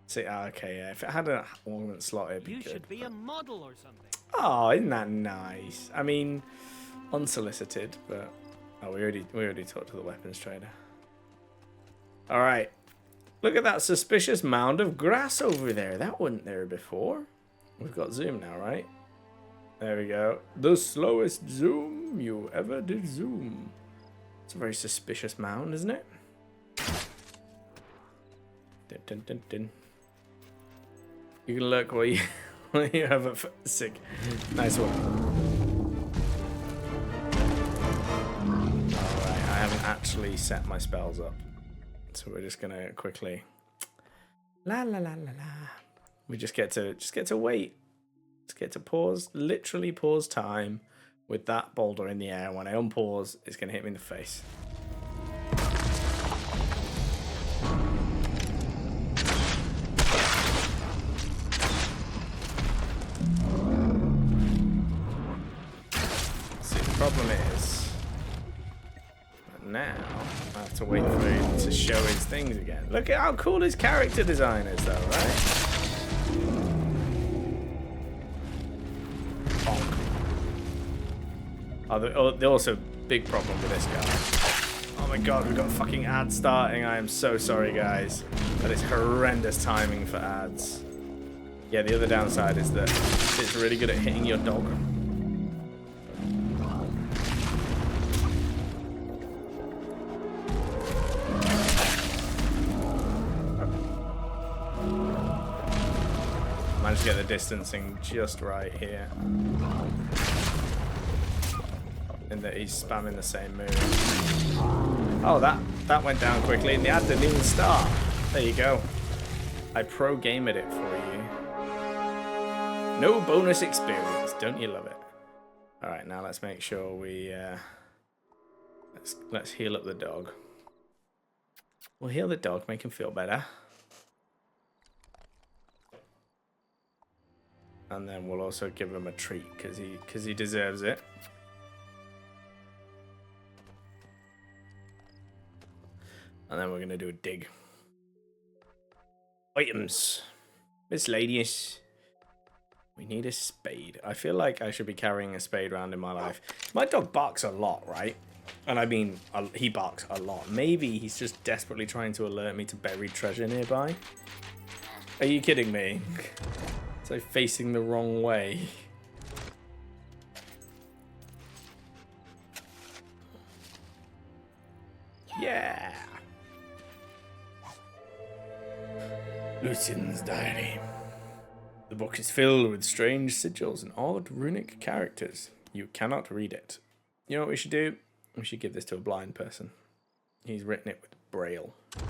See, okay, yeah. If it had an ornament slot, it'd be good. You should be a model or something. Oh, isn't that nice? I mean, unsolicited, but oh, we already talked to the weapons trader. All right, look at that suspicious mound of grass over there. That wasn't there before. We've got zoom now, right? There we go. The slowest zoom you ever did zoom. It's a very suspicious mound, isn't it? Dun, dun, dun, dun. You can look while you have a sick. Nice one. Alright, I haven't actually set my spells up. So we're just gonna quickly. La la la la la. We just get to wait. Just get to pause, literally pause time with that boulder in the air. When I unpause, it's gonna hit me in the face. Problem is, now I have to wait for him to show his things again. Look at how cool his character design is, though, right? Bonk. Oh, the also big problem with this guy. Oh my god, we've got fucking ads starting. I am so sorry, guys. That is horrendous timing for ads. Yeah, the other downside is that it's really good at hitting your dog. Managed to get the distancing just right here. And that he's spamming the same move. Oh, that went down quickly and the ad didn't even start. There you go. I pro-gamed it for you. No bonus experience. Don't you love it? Alright, now let's make sure we let's heal up the dog. We'll heal the dog, make him feel better. And then we'll also give him a treat because he deserves it. And then we're gonna do a dig. Items. Miscellaneous. We need a spade. I feel like I should be carrying a spade around in my life. My dog barks a lot, right? And I mean, he barks a lot. Maybe he's just desperately trying to alert me to buried treasure nearby. Are you kidding me? It's like facing the wrong way. Yeah. Lucian's diary. The book is filled with strange sigils and odd runic characters. You cannot read it. You know what we should do? We should give this to a blind person. He's written it with Braille. I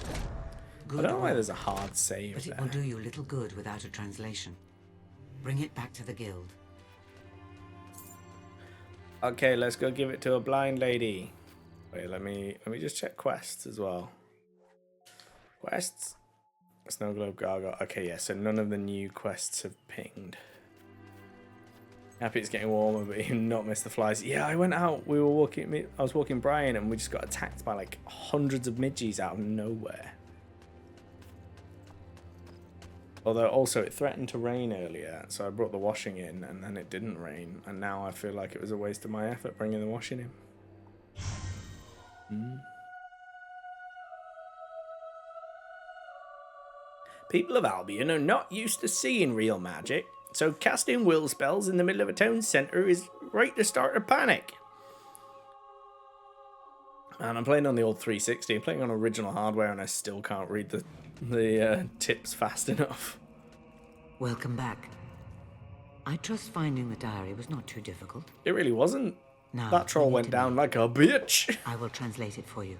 don't know why there's a hard save but there. It will do you little good without a translation. Bring it back to the guild. Okay, let's go give it to a blind lady. Wait, let me just check quests as well. Quests? Snow Globe Gargoyle. Okay, yeah, so none of the new quests have pinged. Happy it's getting warmer, but you've not missed the flies. Yeah, I went out. I was walking Brian, and we just got attacked by like hundreds of midgies out of nowhere. Although also it threatened to rain earlier, so I brought the washing in, and then it didn't rain, and now I feel like it was a waste of my effort bringing the washing in. People of Albion are not used to seeing real magic, so casting will spells in the middle of a town centre is right to start a panic. And I'm playing on the old 360. I'm playing on original hardware, and I still can't read the tips fast enough. Welcome back. I trust finding the diary was not too difficult. It really wasn't. Now, that troll went down like a bitch. I will translate it for you.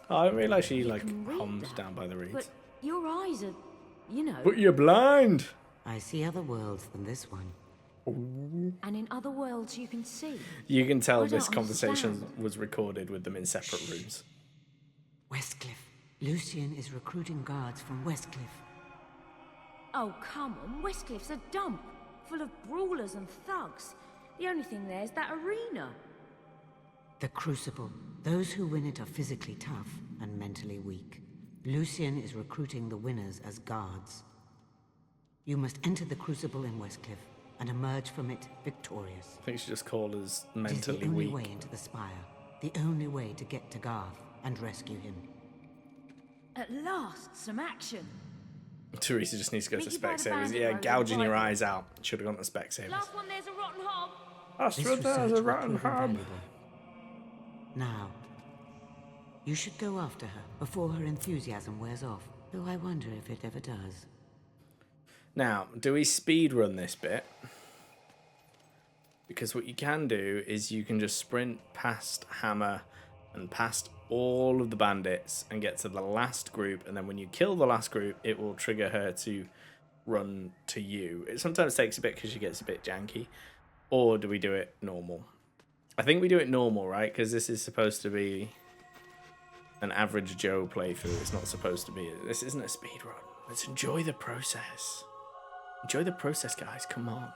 Oh, I didn't realise she hummed down by the reeds. But your eyes are, you know. But you're blind. I see other worlds than this one. And in other worlds you can see. You can tell I don't this conversation understand. was recorded with them in separate rooms. Westcliff. Lucian is recruiting guards from Westcliff. Oh, come on. Westcliff's a dump. Full of brawlers and thugs. The only thing there is that arena. The Crucible. Those who win it are physically tough and mentally weak. Lucian is recruiting the winners as guards. You must enter the Crucible in Westcliff and emerge from it victorious. I think she just called us It is mentally the only weak. way into the Spire. The only way to get to Garth and rescue him. At last, some action. Teresa just needs to go to Meet you by the Specsavers. bandit Yeah, road gouging and your Bible. eyes out. Should have gone to Specsavers. Last one, there's a rotten hob. That's This what there's research a will rotten prove hub. invaluable. Now, you should go after her before her enthusiasm wears off. Though I wonder if it ever does. Now, do we speed run this bit? Because what you can do is you can just sprint past Hammer and past all of the bandits and get to the last group, and then when you kill the last group, it will trigger her to run to you. It sometimes takes a bit because she gets a bit janky. Or do we do it normal? I think we do it normal, right? Because this is supposed to be an average Joe playthrough. It's not supposed to be. This isn't a speed run. Let's enjoy the process. Enjoy the process, guys. Come on.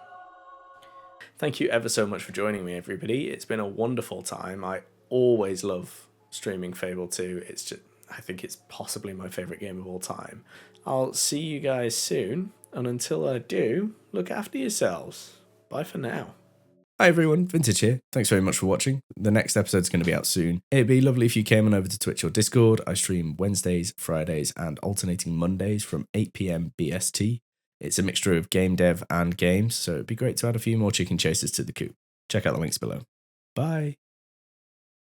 Thank you ever so much for joining me, everybody. It's been a wonderful time. I always love streaming Fable 2. It's just, I think it's possibly my favourite game of all time. I'll see you guys soon, and until I do, look after yourselves. Bye for now. Hi everyone, Vintage here. Thanks very much for watching. The next episode's going to be out soon. It'd be lovely if you came on over to Twitch or Discord. I stream Wednesdays, Fridays, and alternating Mondays from 8 PM BST. It's a mixture of game dev and games, so it'd be great to add a few more chicken chasers to the coop. Check out the links below. Bye.